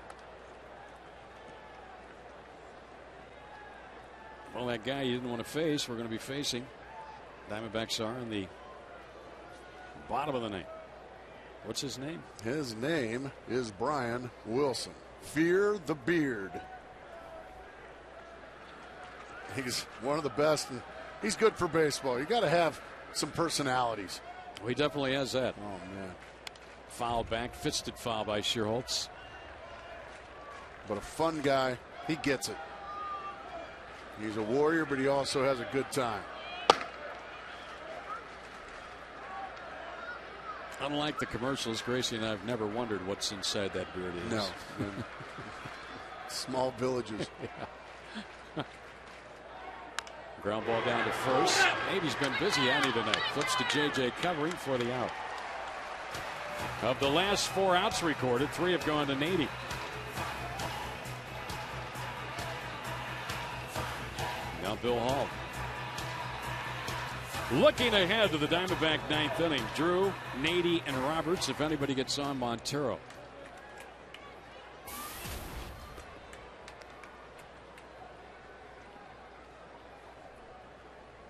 Well, that guy you didn't want to face, we're going to be facing. Diamondbacks are in the bottom of the ninth. What's his name? His name is Brian Wilson. Fear the beard. He's one of the best. And he's good for baseball. You got to have some personalities. Well, he definitely has that. Oh, man. Foul back, fisted foul by Scherholtz. But a fun guy. He gets it. He's a warrior, but he also has a good time. Unlike the commercials, Gracie and I have never wondered what's inside that beard is. No. Small villages. Yeah. Ground ball down to first. Navy's been busy on you tonight. Flips to JJ covering for the out. Of the last 4 outs recorded, 3 have gone to Navy. Now Bill Hall. Looking ahead to the Diamondback ninth inning. Drew, Nady, and Roberts. If anybody gets on, Montero.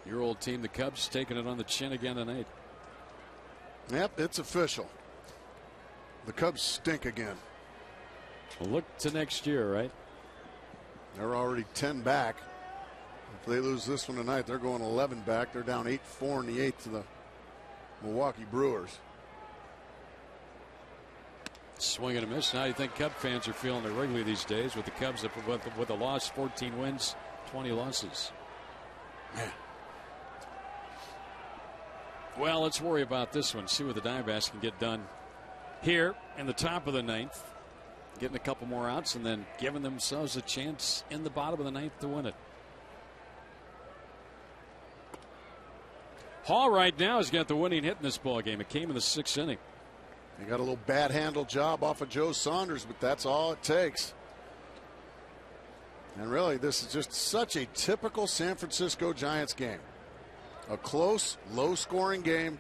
Your old team, the Cubs, taking it on the chin again tonight. Yep, it's official. The Cubs stink again. Well, look to next year, right? They're already 10 back. If they lose this one tonight, they're going 11 back. They're down 8-4 in the 8th to the Milwaukee Brewers. Swing and a miss. Now you think Cub fans are feeling it Wrigley these days with the Cubs with a loss, 14 wins, 20 losses. Man. Well, let's worry about this one. See what the Diamondbacks can get done here in the top of the ninth. Getting a couple more outs and then giving themselves a chance in the bottom of the ninth to win it. Hall right now has got the winning hit in this ball game. It came in the 6th inning. He got a little bad handle job off of Joe Saunders, but that's all it takes. And really, this is just such a typical San Francisco Giants game. A close, low-scoring game.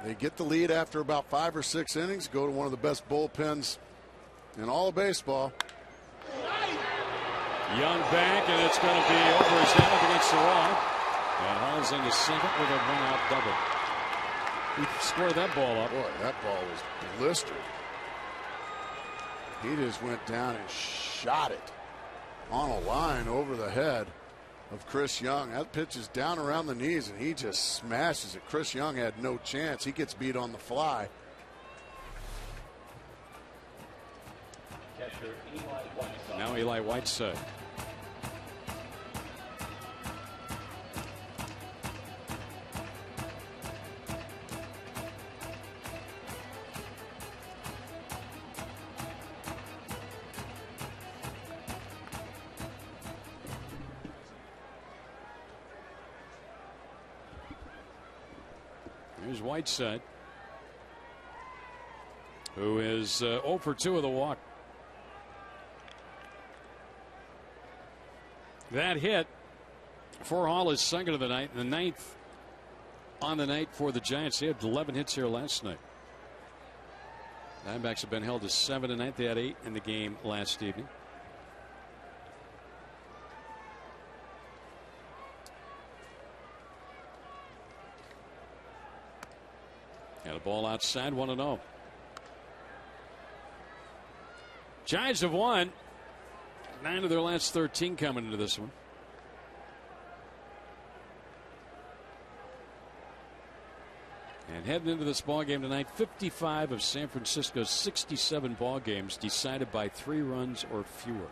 They get the lead after about 5 or 6 innings, go to one of the best bullpens in all of baseball. Young back, and it's going to be over his head against the wall. And Hall's into second with a one-out double. He squared that ball up. Boy, that ball was blistered. He just went down and shot it on a line over the head of Chris Young. That pitch is down around the knees, and he just smashes it. Chris Young had no chance. He gets beat on the fly. Now Eli Whiteside. Here's Whiteside, who is 0 for 2 of the walk. That hit for Hall is second of the night, and the 9th on the night for the Giants. He had 11 hits here last night. Diamondbacks have been held to 7 tonight. They had 8 in the game last evening. Got a ball outside, 1-0. Giants have won 9 of their last 13 coming into this one. And heading into this ball game tonight, 55 of San Francisco's 67 ball games decided by 3 runs or fewer.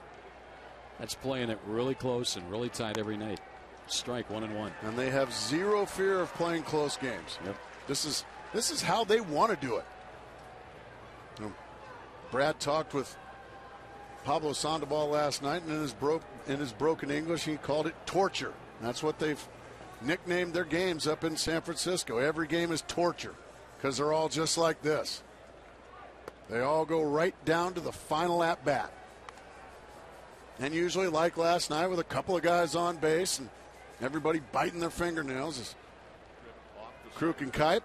That's playing it really close and really tight every night. Strike 1-1. And they have zero fear of playing close games. Yep. This is how they want to do it. You know, Brad talked with Pablo Sandoval last night, and in his broken English, he called it torture. That's what they've nicknamed their games up in San Francisco. Every game is torture because they're all just like this. They all go right down to the final at bat. And usually, like last night, with a couple of guys on base and everybody biting their fingernails, is Kruk and Kipe.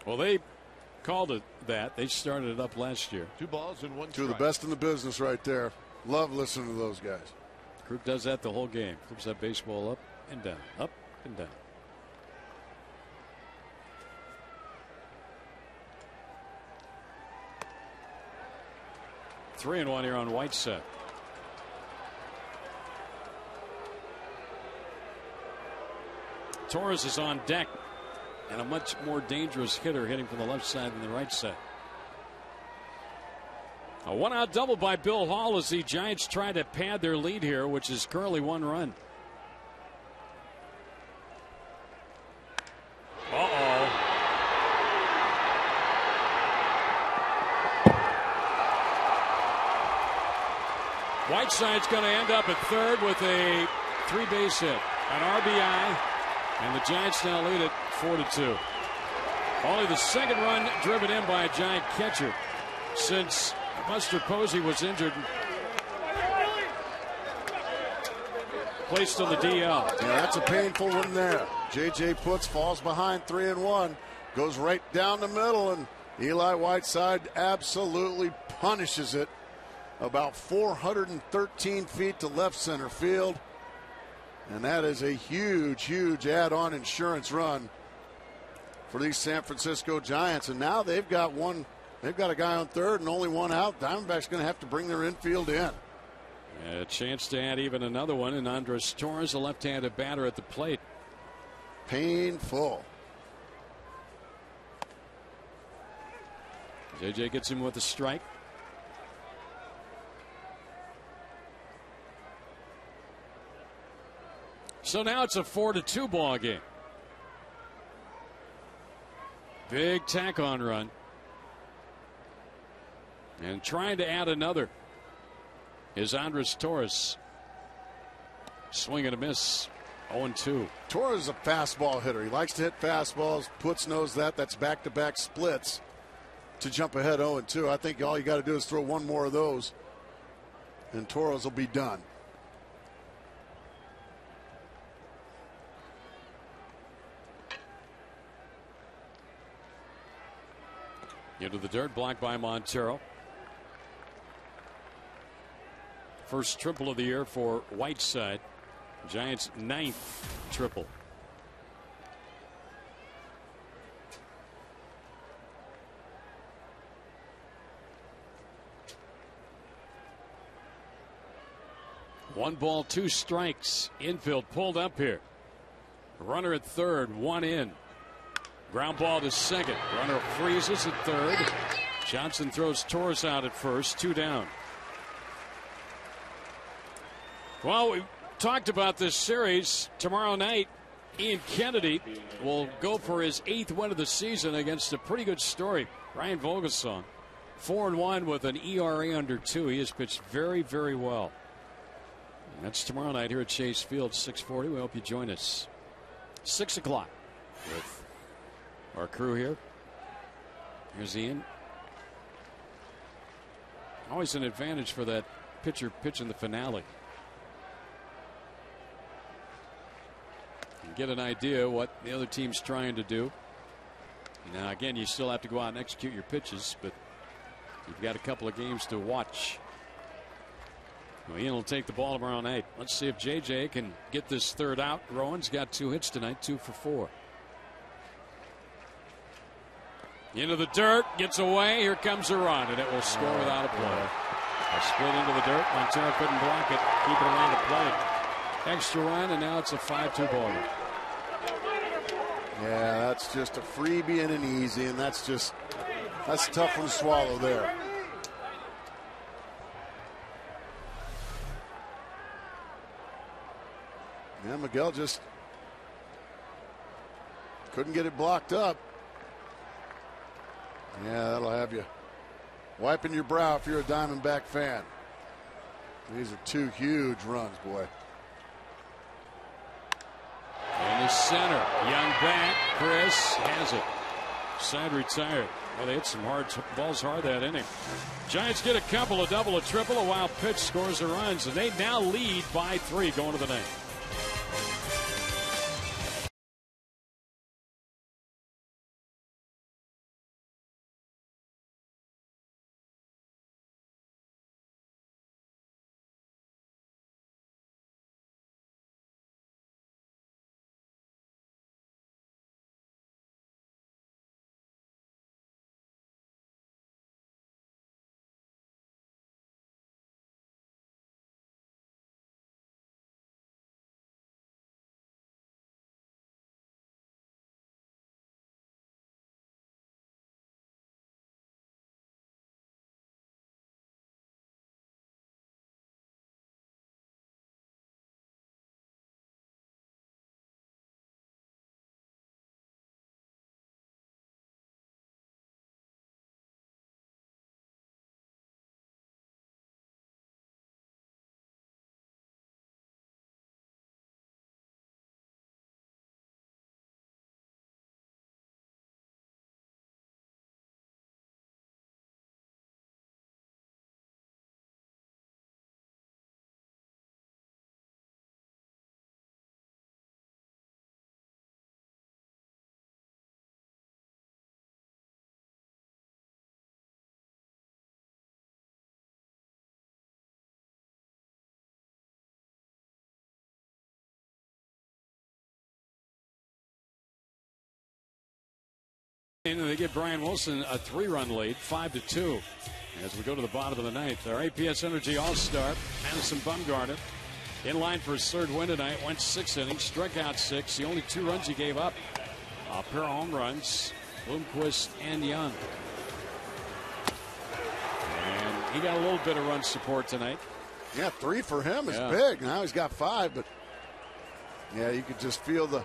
Well, they called it that. They started it up last year. 2 balls and 1 strike. Two of the best in the business right there. Love listening to those guys. Kruk does that the whole game. Flips that baseball up and down, up and down. Three and 1 here on Whiteside. Torres is on deck, and a much more dangerous hitter hitting from the left side than the right side. A 1-out double by Bill Hall as the Giants try to pad their lead here, which is currently 1 run. Whiteside's going to end up at third with a 3-base hit, an RBI, and the Giants now lead it 4-2. Only the second run driven in by a Giant catcher since Buster Posey was injured, placed on the DL. Yeah, that's a painful one there. J.J. Putz falls behind 3-1, goes right down the middle, and Eli Whiteside absolutely punishes it. About 413 feet to left center field. And that is a huge, huge add-on insurance run for these San Francisco Giants. And now they've got a guy on third and only 1 out. Diamondbacks going to have to bring their infield in. A chance to add even another one, and Andres Torres, a left-handed batter at the plate. Painful. JJ gets him with a strike. So now it's a 4-2 ball game. Big tack-on run. And trying to add another is Andres Torres. Swing and a miss. 0-2. Torres is a fastball hitter. He likes to hit fastballs. Putz knows that. That's back-to-back splits to jump ahead 0-2. I think all you got to do is throw one more of those, and Torres will be done. Into the dirt, blocked by Montero. First triple of the year for Whiteside. Giants' 9th triple. One ball, 2 strikes. Infield pulled up here. Runner at third, 1 in. Ground ball to second. Runner freezes at third. Johnson throws Torres out at first. 2 down. Well, we talked about this series. Tomorrow night, Ian Kennedy will go for his 8th win of the season against a pretty good story, Ryan Vogelsong. 4-1 with an ERA under 2. He has pitched very, very well. And that's tomorrow night here at Chase Field, 6:40. We hope you join us. 6 o'clock with our crew here. Here's Ian. Always an advantage for that pitcher pitching the finale. And get an idea what the other team's trying to do. Now, again, you still have to go out and execute your pitches, but you've got a couple of games to watch. Well, Ian will take the ball around 8. Let's see if JJ can get this third out. Rowan's got 2 hits tonight, 2 for 4. Into the dirt, gets away. Here comes a run, and it will score without a play. A split into the dirt. Montero couldn't block it. Keep it around the plate. Extra run, and now it's a 5-2 ball game. Yeah, that's just a freebie and an easy, and that's a tough one to swallow there. Yeah, Miguel just couldn't get it blocked up. Yeah, that'll have you wiping your brow if you're a Diamondback fan. These are 2 huge runs, boy. In the center, young bat, Chris has it. Side retired. Well, they hit some hard balls hard that inning. Giants get a couple, a double, a triple, a wild pitch, scores the runs, and they now lead by 3 going to the 9th. And they give Brian Wilson a 3-run lead, 5-2. As we go to the bottom of the 9th, our APS Energy All-Star, Madison Bumgarner, in line for his 3rd win tonight, went 6 innings, struck out 6. The only 2 runs he gave up, a pair of home runs, Bloomquist and Young. And he got a little bit of run support tonight. Yeah, 3 for him is big. Now he's got 5, but yeah, you could just feel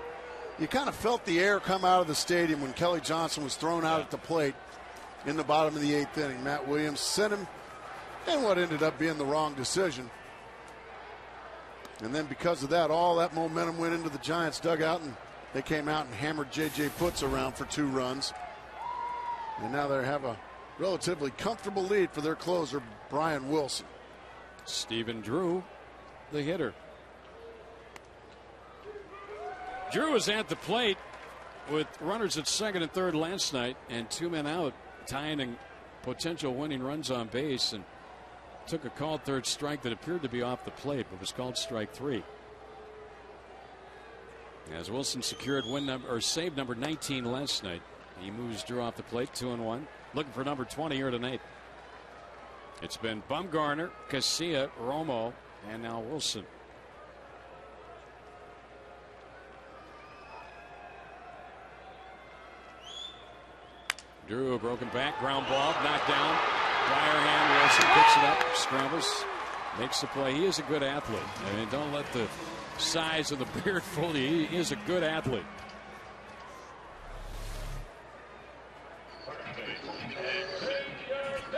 you kind of felt the air come out of the stadium when Kelly Johnson was thrown out at the plate in the bottom of the 8th inning. Matt Williams sent him in what ended up being the wrong decision. And then because of that, all that momentum went into the Giants dugout, and they came out and hammered J.J. Putz around for 2 runs. And now they have a relatively comfortable lead for their closer, Brian Wilson. Stephen Drew, the hitter. Drew was at the plate with runners at 2nd and 3rd last night and 2 men out, tying and potential winning runs on base, and took a called 3rd strike that appeared to be off the plate but was called strike 3. As Wilson secured save number 19 last night, he moves Drew off the plate, 2-1, looking for number 20 here tonight. It's been Bumgarner, Casilla, Romo, and now Wilson. Drew, a broken back, ground ball, knocked down. Fire hand, Wilson picks it up, scrambles, makes the play. He is a good athlete. I mean, don't let the size of the beard fool you. He is a good athlete.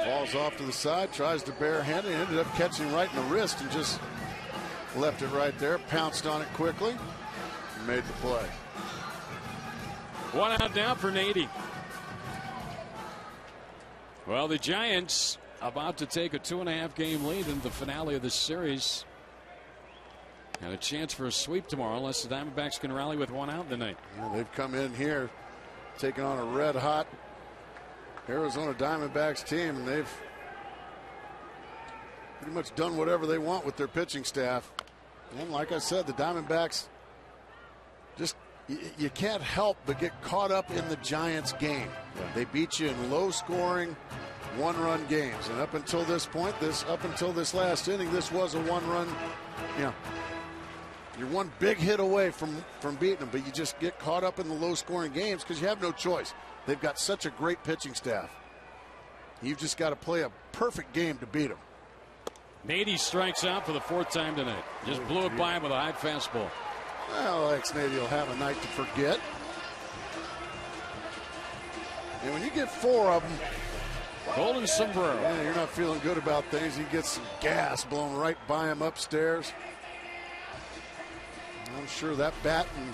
Falls off to the side, tries to barehand it, ended up catching right in the wrist and just left it right there, pounced on it quickly, and made the play. One out now for Nady. Well, the Giants about to take a 2.5 game lead in the finale of this series. And a chance for a sweep tomorrow unless the Diamondbacks can rally with one out tonight. Yeah, they've come in here taking on a red hot Arizona Diamondbacks team, and they've pretty much done whatever they want with their pitching staff. And like I said, the Diamondbacks just, you can't help but get caught up in the Giants game. They beat you in low scoring, one-run games. And up until this point, up until this last inning, this was a one-run, you're one big hit away from beating them, but you just get caught up in the low-scoring games because you have no choice. They've got such a great pitching staff. You've just got to play a perfect game to beat them. Nady strikes out for the 4th time tonight. Just blew it by him with a high fastball. Well, Nady will have a night to forget. And when you get 4 of them, golden sombrero. Yeah, you're not feeling good about things. He gets some gas blown right by him upstairs. I'm sure that bat and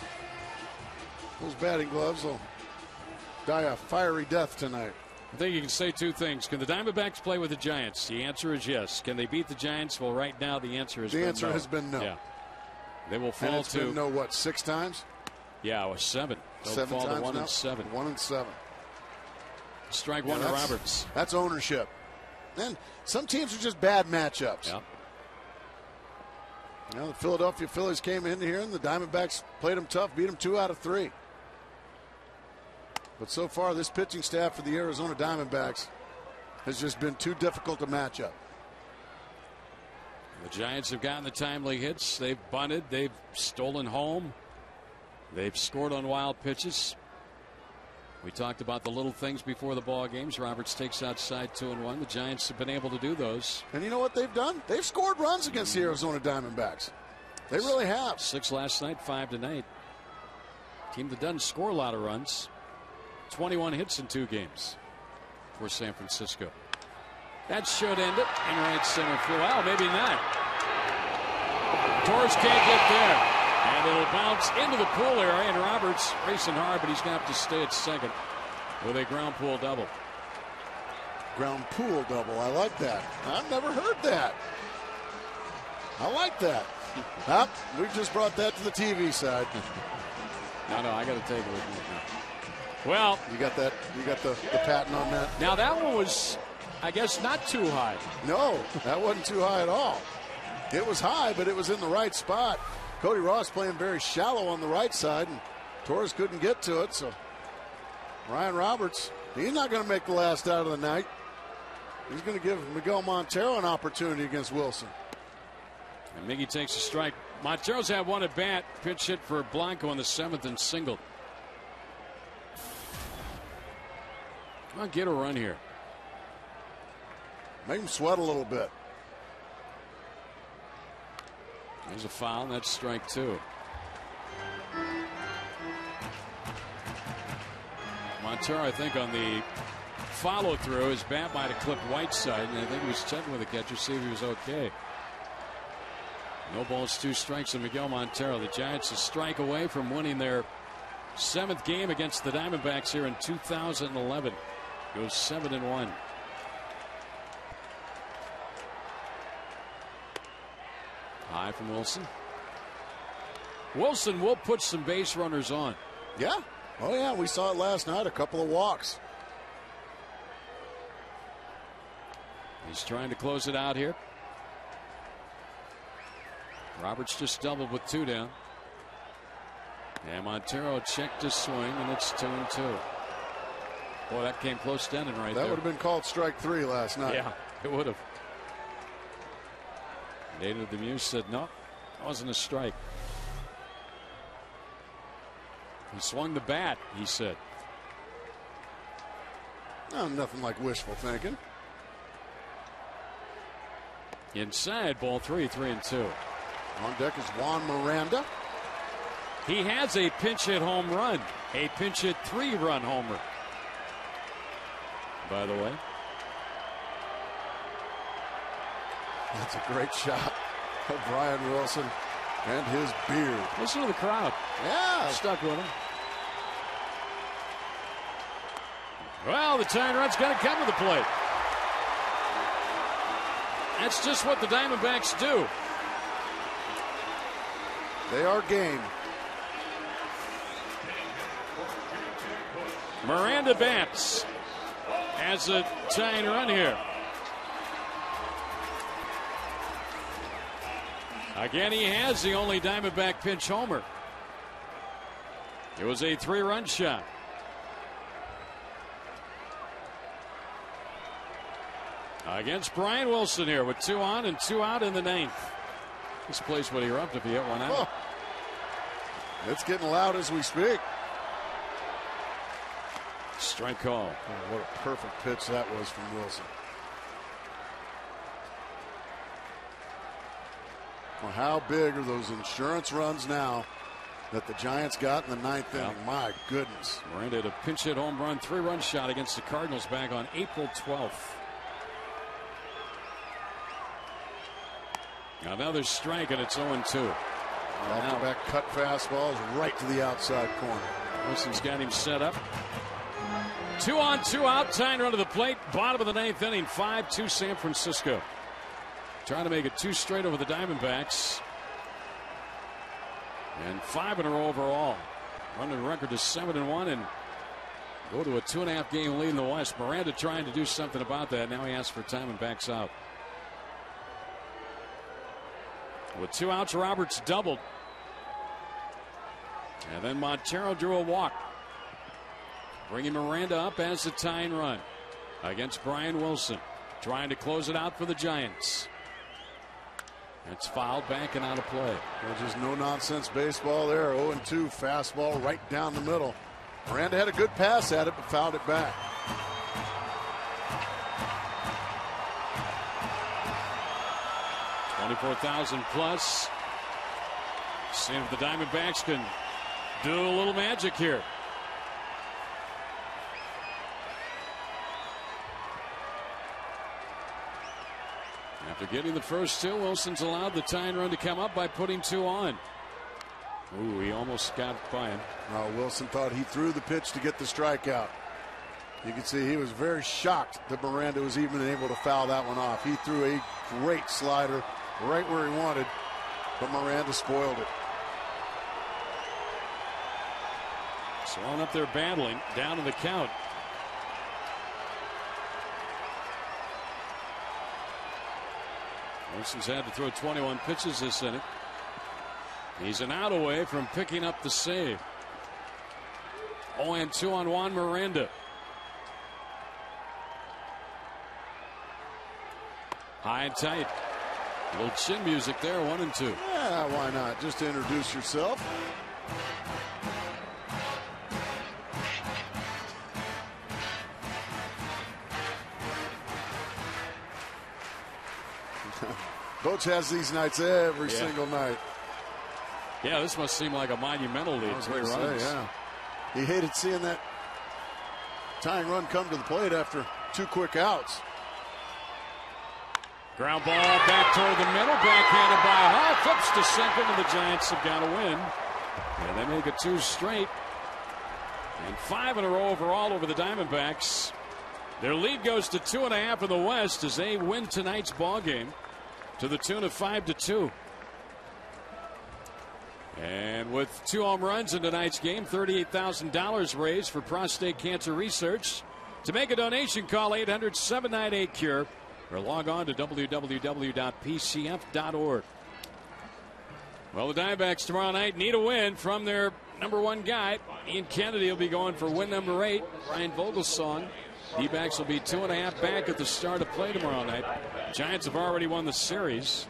those batting gloves will die a fiery death tonight. I think you can say 2 things. Can the Diamondbacks play with the Giants? The answer is yes. Can they beat the Giants? Well, right now the answer is no. The answer has been no. Yeah. They will fall and it's been no, what, 6 times? Yeah, it was 7. They'll 7 fall times to 1 now? and 7. 1 and 7. Strike one to Roberts. That's ownership. And some teams are just bad matchups. Yep. The Philadelphia Phillies came in here and the Diamondbacks played them tough, beat them 2 out of 3. But so far, this pitching staff for the Arizona Diamondbacks has just been too difficult to match up. The Giants have gotten the timely hits. They've bunted. They've stolen home. They've scored on wild pitches. We talked about the little things before the ball games. Roberts takes outside 2-1. The Giants have been able to do those. And you know what they've done? They've scored runs against the Arizona Diamondbacks. They really have. 6 last night, 5 tonight. Team that doesn't score a lot of runs. 21 hits in 2 games for San Francisco. That should end it in right center field. Well, maybe not. Torres can't get there. And it'll bounce into the pool area. And Roberts racing hard, but he's going to have to stay at second with a ground pool double. Ground pool double. I like that. I've never heard that. I like that. We just brought that to the TV side. No, I got to take it with me now. Well, you got that. You got the patent on that. Now that one was, I guess, not too high. No, that wasn't too high at all. It was high, but it was in the right spot. Cody Ross playing very shallow on the right side, and Torres couldn't get to it. So Ryan Roberts, he's not going to make the last out of the night. He's going to give Miguel Montero an opportunity against Wilson. And Miggy takes a strike. Montero's had one at bat. Pitch hit for Blanco in the 7th and singled. Come on, get a run here. Make him sweat a little bit. There's a foul, and that's strike 2. Montero, I think, on the follow through, his bat might have clipped Whiteside, and I think he was checking with the catcher, see if he was okay. No balls, 2 strikes, and Miguel Montero. The Giants a strike away from winning their 7th game against the Diamondbacks here in 2011. Goes 7-1. High from Wilson. Wilson will put some base runners on. Yeah. Oh, yeah. We saw it last night. A couple of walks. He's trying to close it out here. Roberts just doubled with 2 down. And Montero checked his swing, and it's 2-2. Boy, that came close to ending right there. That would have been called strike 3 last night. Yeah, it would have. Native the Muse said, no, it wasn't a strike. He swung the bat, he said. Oh, nothing like wishful thinking. Inside, ball 3, 3-2. On deck is Juan Miranda. He has a pinch hit home run, a pinch hit 3-run homer, by the way. That's a great shot of Brian Wilson and his beard. Listen to the crowd. Yeah. Stuck with him. Well, the tying run's going to come to the plate. That's just what the Diamondbacks do. They are game. Miranda bats as a tying run here. Again, he has the only Diamondback pinch homer. It was a 3-run shot. Against Brian Wilson here with 2 on and 2 out in the 9th. This place would erupt if he hit one out. Oh. It's getting loud as we speak. Strike call. Oh, what a perfect pitch that was from Wilson. Well, how big are those insurance runs now that the Giants got in the 9th inning? My goodness. Miranda had a pinch hit home run, 3-run shot against the Cardinals back on April 12th. Another strike, and it's 0-2. Back-to-back cut fastballs right to the outside corner. Wilson's got him set up. 2 on, 2 out, tying run to the plate. Bottom of the 9th inning, 5-2 San Francisco. Trying to make it 2 straight over the Diamondbacks. And 5 in a row overall. Running the record to 7-1 and go to a 2.5 game lead in the West. Miranda trying to do something about that. Now he asks for time and backs out. With 2 outs, Roberts doubled. And then Montero drew a walk. Bringing Miranda up as the tying run against Brian Wilson. Trying to close it out for the Giants. It's fouled back and out of play. Well, just no-nonsense baseball there. 0-2 fastball right down the middle. Miranda had a good pass at it, but fouled it back. $24,000 plus. Seeing if the Diamondbacks can do a little magic here. After getting the first 2, Wilson's allowed the tying run to come up by putting 2 on. Ooh, he almost got by him. Wilson thought he threw the pitch to get the strikeout. You can see he was very shocked that Miranda was even able to foul that one off. He threw a great slider right where he wanted, but Miranda spoiled it. Swan up there battling, down to the count. Wilson's had to throw 21 pitches this inning. He's an out away from picking up the save. 0-2 on Juan Miranda. High and tight. A little chin music there, 1-2. Yeah, why not? Just to introduce yourself. Coach has these nights every single night. Yeah, this must seem like a monumental lead. 3 runs. Yeah. He hated seeing that tying run come to the plate after 2 quick outs. Ground ball back toward the middle, backhanded by Hall, flips to second, and the Giants have got a win. And they make it 2 straight. And 5 in a row overall over the Diamondbacks. Their lead goes to 2.5 in the West as they win tonight's ball game to the tune of 5-2. And with 2 home runs in tonight's game, $38,000 raised for prostate cancer research. To make a donation, call 800-798-CURE or log on to www.pcf.org. Well, the Diamondbacks tomorrow night need a win from their #1 guy. Ian Kennedy will be going for win number 8. Ryan Vogelsong. D-backs will be 2.5 back at the start of play tomorrow night. Giants have already won the series.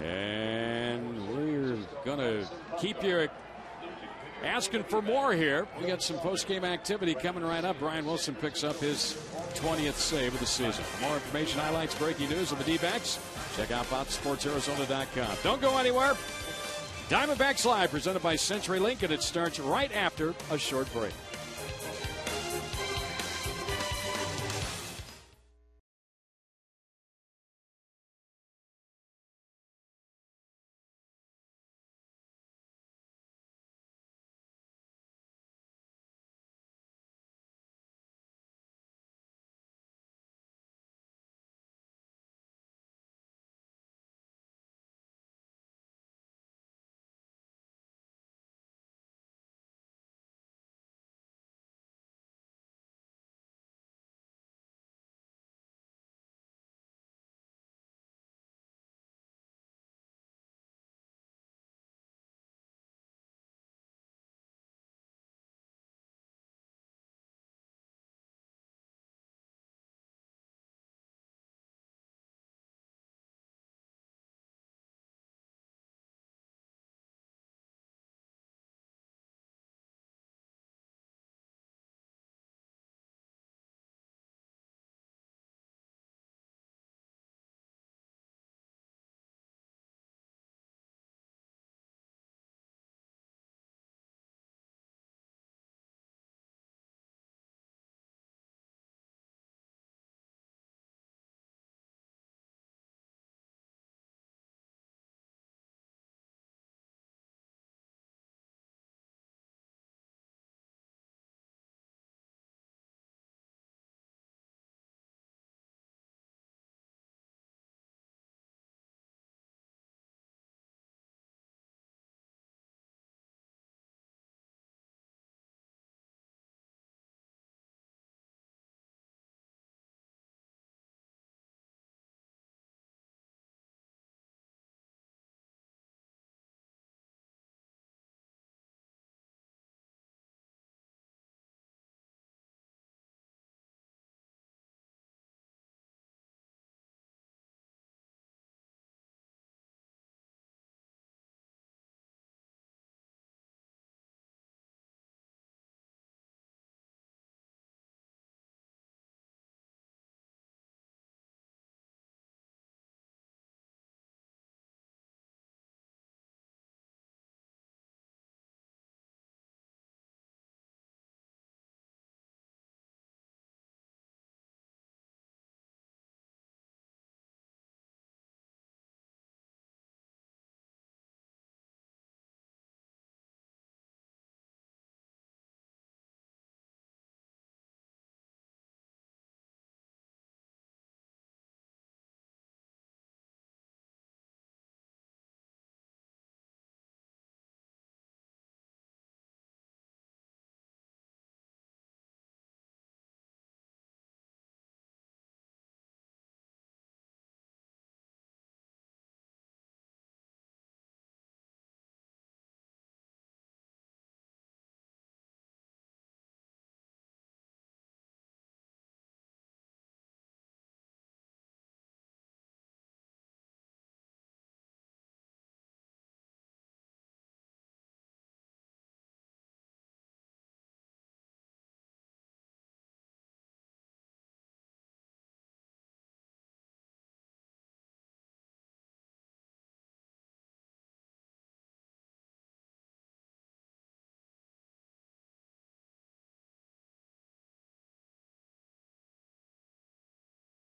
And we're going to keep you asking for more here. We got some post-game activity coming right up. Brian Wilson picks up his 20th save of the season. For more information, highlights, breaking news of the D-backs, check out FoxSportsArizona.com. Don't go anywhere. Diamondbacks Live, presented by CenturyLink, and it starts right after a short break.